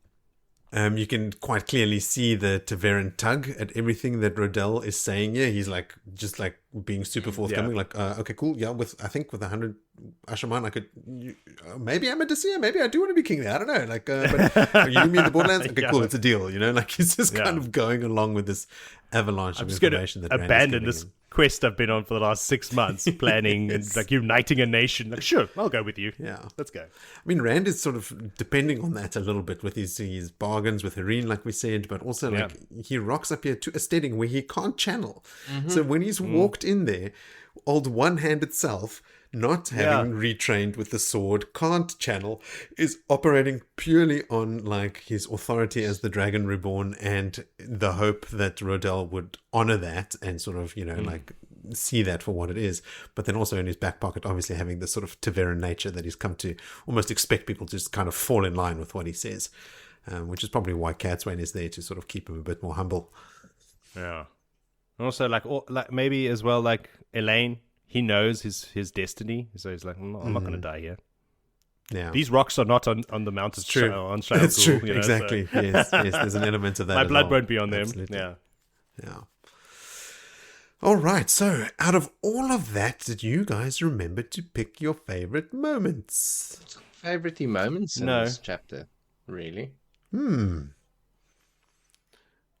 You can quite clearly see the Ta'veren tug at everything that Rodel is saying. Yeah, he's like just like being super forthcoming. Like, okay, cool. Yeah, with 100 Asha'man, I could maybe I'm a Desir. Maybe I do want to be king there. I don't know. Like, but you need me in the Borderlands. Okay, cool. It's a deal. Like he's just kind of going along with this avalanche of information that Rand is abandon this quest I've been on for the last 6 months, planning and like uniting a nation. Like, sure, I'll go with you. Yeah, let's go. I mean, Rand is sort of depending on that a little bit with his bargains with Hareen, like we said, but also like he rocks up here to a steading where he can't channel. So when he's walked in there, old One Hand itself, not having retrained with the sword, can't channel, is operating purely on like his authority as the Dragon Reborn and the hope that Rodel would honor that and sort of, like see that for what it is. But then also in his back pocket, obviously having this sort of Ta'veren nature that he's come to almost expect people to just kind of fall in line with what he says, which is probably why Cadsuane is there to sort of keep him a bit more humble. Yeah. Also, like maybe as well, like Elaine, he knows his destiny, so he's like, I'm not going to die here. Yeah, these rocks are not on the mountains. It's true. On Shaido. It's true. Exactly. So. Yes. There's an element of that. My blood well. won't be on them. Absolutely. Yeah. All right. So, out of all of that, did you guys remember to pick your favorite moments? Favorite moments in this chapter, really?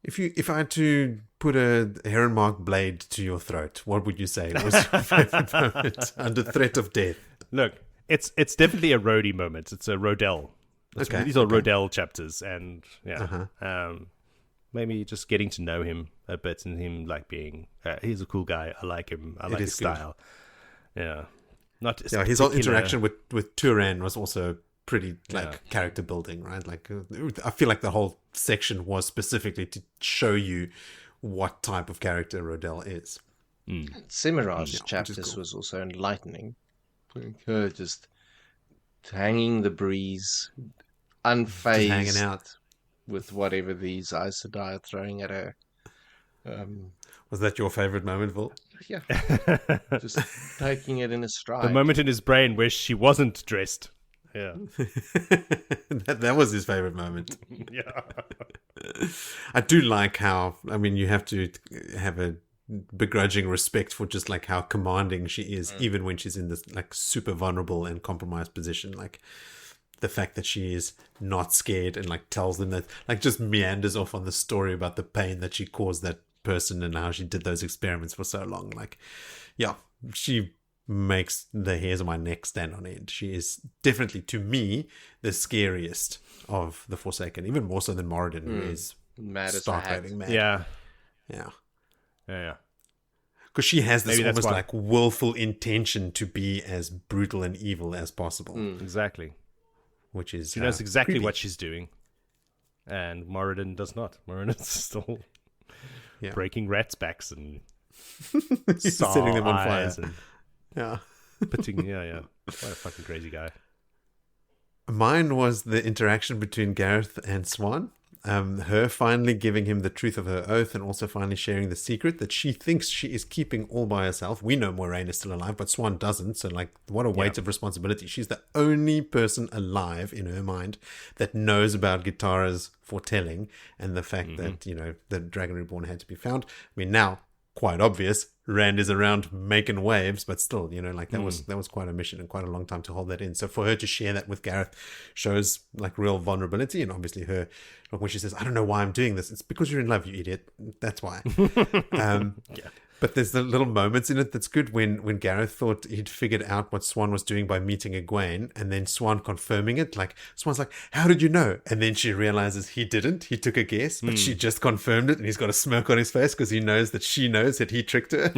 If I had to put a heron mark blade to your throat, what would you say was your favorite moment under threat of death? Look, it's definitely a Rhodey moment. It's a Rodel. These are Rodel chapters, and maybe just getting to know him a bit and him like being he's a cool guy. I like him. I like his style. Yeah, his whole interaction with Turan was also pretty like character building, right? Like I feel like the whole section was specifically to show you what type of character Rodel is. Semirhage chapters cool. was also enlightening. Her just hanging the breeze, unfazed, hanging out with whatever these Aes Sedai are throwing at her. Was that your favorite moment, Vol? Yeah, just taking it in a stride. The moment in his brain where she wasn't dressed. Yeah. that was his favorite moment. Yeah. I do like how, I mean, you have to have a begrudging respect for just like how commanding she is, even when she's in this like super vulnerable and compromised position. Like the fact that she is not scared and like tells them that, like just meanders off on the story about the pain that she caused that person and how she did those experiments for so long. Like, yeah, she makes the hairs on my neck stand on end. She is definitely, to me, the scariest of the Forsaken, even more so than Moradin, who is mad as a stark hat. raving mad. Yeah. Yeah. Because she has this Maybe that's almost why. like willful intention to be as brutal and evil as possible, Exactly. which is She knows exactly creepy. what she's doing. And Moradin does not. Moradin's still breaking rats' backs and setting them on fire. and Yeah. putting, What a fucking crazy guy. Mine was the interaction between Gareth and Swan. Her finally giving him the truth of her oath and also finally sharing the secret that she thinks she is keeping all by herself. We know Moiraine is still alive, but Swan doesn't. So, like, what a weight of responsibility. She's the only person alive in her mind that knows about Gitara's foretelling and the fact that, you know, the Dragon Reborn had to be found. I mean, now, quite obvious, Rand is around making waves, but still, you know, like that was quite a mission and quite a long time to hold that in. So for her to share that with Gareth shows like real vulnerability, and obviously her, like when she says, "I don't know why I'm doing this," it's because you're in love, you idiot. That's why. But there's the little moments in it that's good when Gareth thought he'd figured out what Swan was doing by meeting Egwene, and then Swan confirming it. Like, Swan's like, "How did you know?" And then she realizes he didn't. He took a guess, but she just confirmed it, and he's got a smirk on his face because he knows that she knows that he tricked her.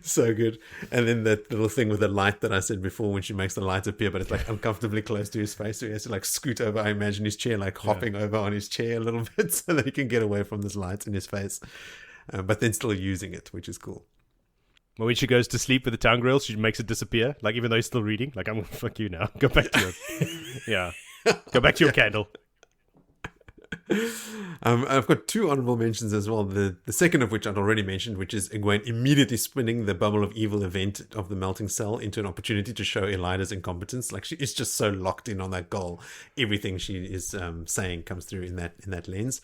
So good. And then that little thing with the light that I said before when she makes the light appear, but it's like uncomfortably close to his face, so he has to like scoot over. I imagine his chair, like hopping over on his chair a little bit so that he can get away from this light in his face. But then still using it, which is cool. Well, when she goes to sleep with the tongue grill, she makes it disappear. Like, even though he's still reading. Like, I'm going to fuck you now. Go back to your... Go back to your candle. I've got two honorable mentions as well. The second of which I'd already mentioned, which is Egwene immediately spinning the Bubble of Evil event of the Melting Cell into an opportunity to show Elida's incompetence. Like, she is just so locked in on that goal. Everything she is saying comes through in that lens.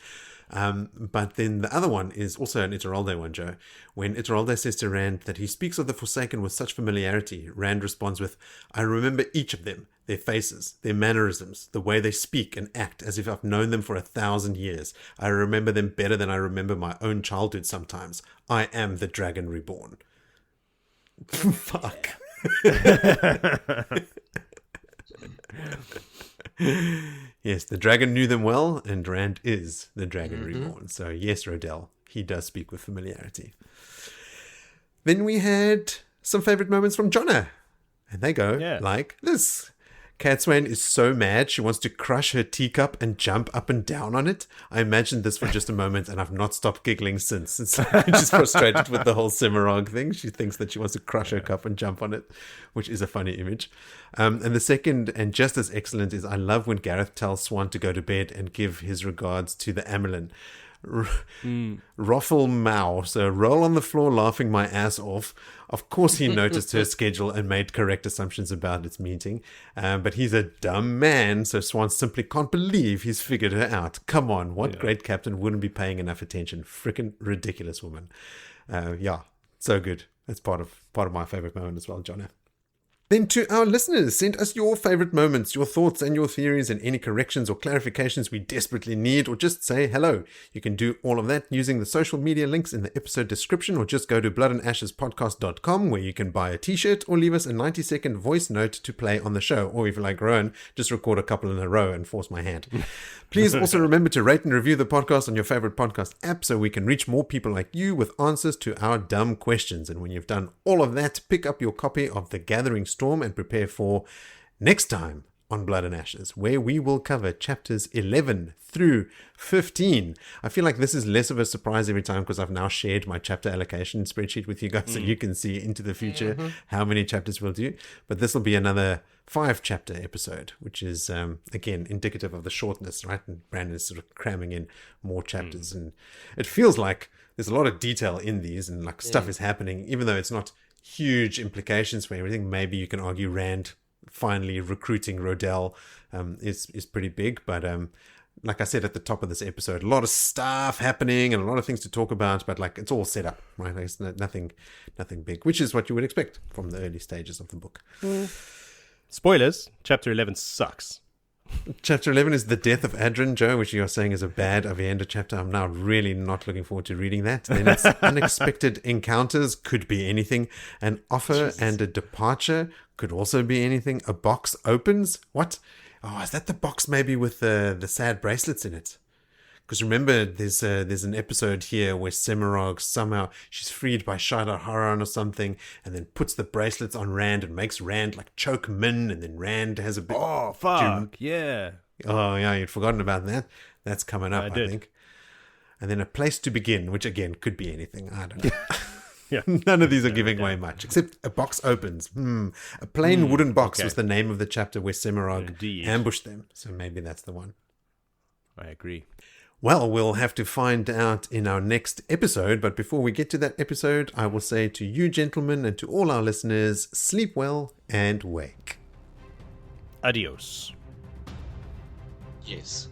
But then the other one is also an Ituralde one, Joe. When Ituralde says to Rand that he speaks of the Forsaken with such familiarity, Rand responds with, "I remember each of them, their faces, their mannerisms, the way they speak and act as if I've known them for 1,000 years. I remember them better than I remember my own childhood sometimes. I am the Dragon Reborn." Fuck. Yes, the dragon knew them well, and Rand is the Dragon Reborn. So yes, Rodel, he does speak with familiarity. Then we had some favorite moments from Jonna, and they go like this. Cadsuane is so mad she wants to crush her teacup and jump up and down on it. I imagined this for just a moment, and I've not stopped giggling since. It's she's frustrated with the whole Semirhage thing. She thinks that she wants to crush her cup and jump on it, which is a funny image. And the second, and just as excellent, is I love when Gareth tells Swan to go to bed and give his regards to the Amelin. Ruffle Mao, so roll on the floor laughing my ass off. Of course he noticed her schedule and made correct assumptions about its meeting, but he's a dumb man, so Swan simply can't believe he's figured her out. Come on, what great captain wouldn't be paying enough attention? Frickin' ridiculous woman. So good. That's part of my favorite moment as well, Jonna. Then to our listeners, send us your favorite moments, your thoughts and your theories, and any corrections or clarifications we desperately need, or just say hello. You can do all of that using the social media links in the episode description, or just go to bloodandashespodcast.com where you can buy a t-shirt or leave us a 90-second voice note to play on the show. Or if you like Rowan, just record a couple in a row and force my hand. Please also remember to rate and review the podcast on your favorite podcast app so we can reach more people like you with answers to our dumb questions. And when you've done all of that, pick up your copy of The Gathering storm and prepare for next time on Blood and Ashes, where we will cover chapters 11 through 15. I feel like this is less of a surprise every time because I've now shared my chapter allocation spreadsheet with you guys so you can see into the future how many chapters we'll do. But this will be another 5-chapter episode, which is, again, indicative of the shortness, right? And Brandon is sort of cramming in more chapters. And it feels like there's a lot of detail in these and like stuff is happening, even though it's not huge implications for everything. Maybe you can argue Rand finally recruiting Rodel is pretty big, but like I said at the top of this episode, a lot of stuff happening and a lot of things to talk about, but like it's all set up, right? There's nothing big, which is what you would expect from the early stages of the book. Spoilers, chapter 11 sucks. Chapter 11 is the death of Adrin, Joe, which you're saying is a bad Avienda chapter. I'm now really not looking forward to reading that. Then it's unexpected encounters, could be anything. An offer and a departure could also be anything. A box opens. What? Oh, is that the box maybe with the sad bracelets in it? Because remember, there's an episode here where Semirhage somehow, she's freed by Shaido Haran or something, and then puts the bracelets on Rand and makes Rand like choke Min, and then Rand has a bit... Oh, fuck, yeah. Oh, yeah, you'd forgotten about that. That's coming up, I think. And then a place to begin, which again could be anything. I don't know. Yeah. None of these are giving away much, except a box opens. A plain wooden box was the name of the chapter where Semirhage ambushed them. So maybe that's the one. I agree. Well, we'll have to find out in our next episode. But before we get to that episode, I will say to you, gentlemen, and to all our listeners, sleep well and wake. Adios. Yes.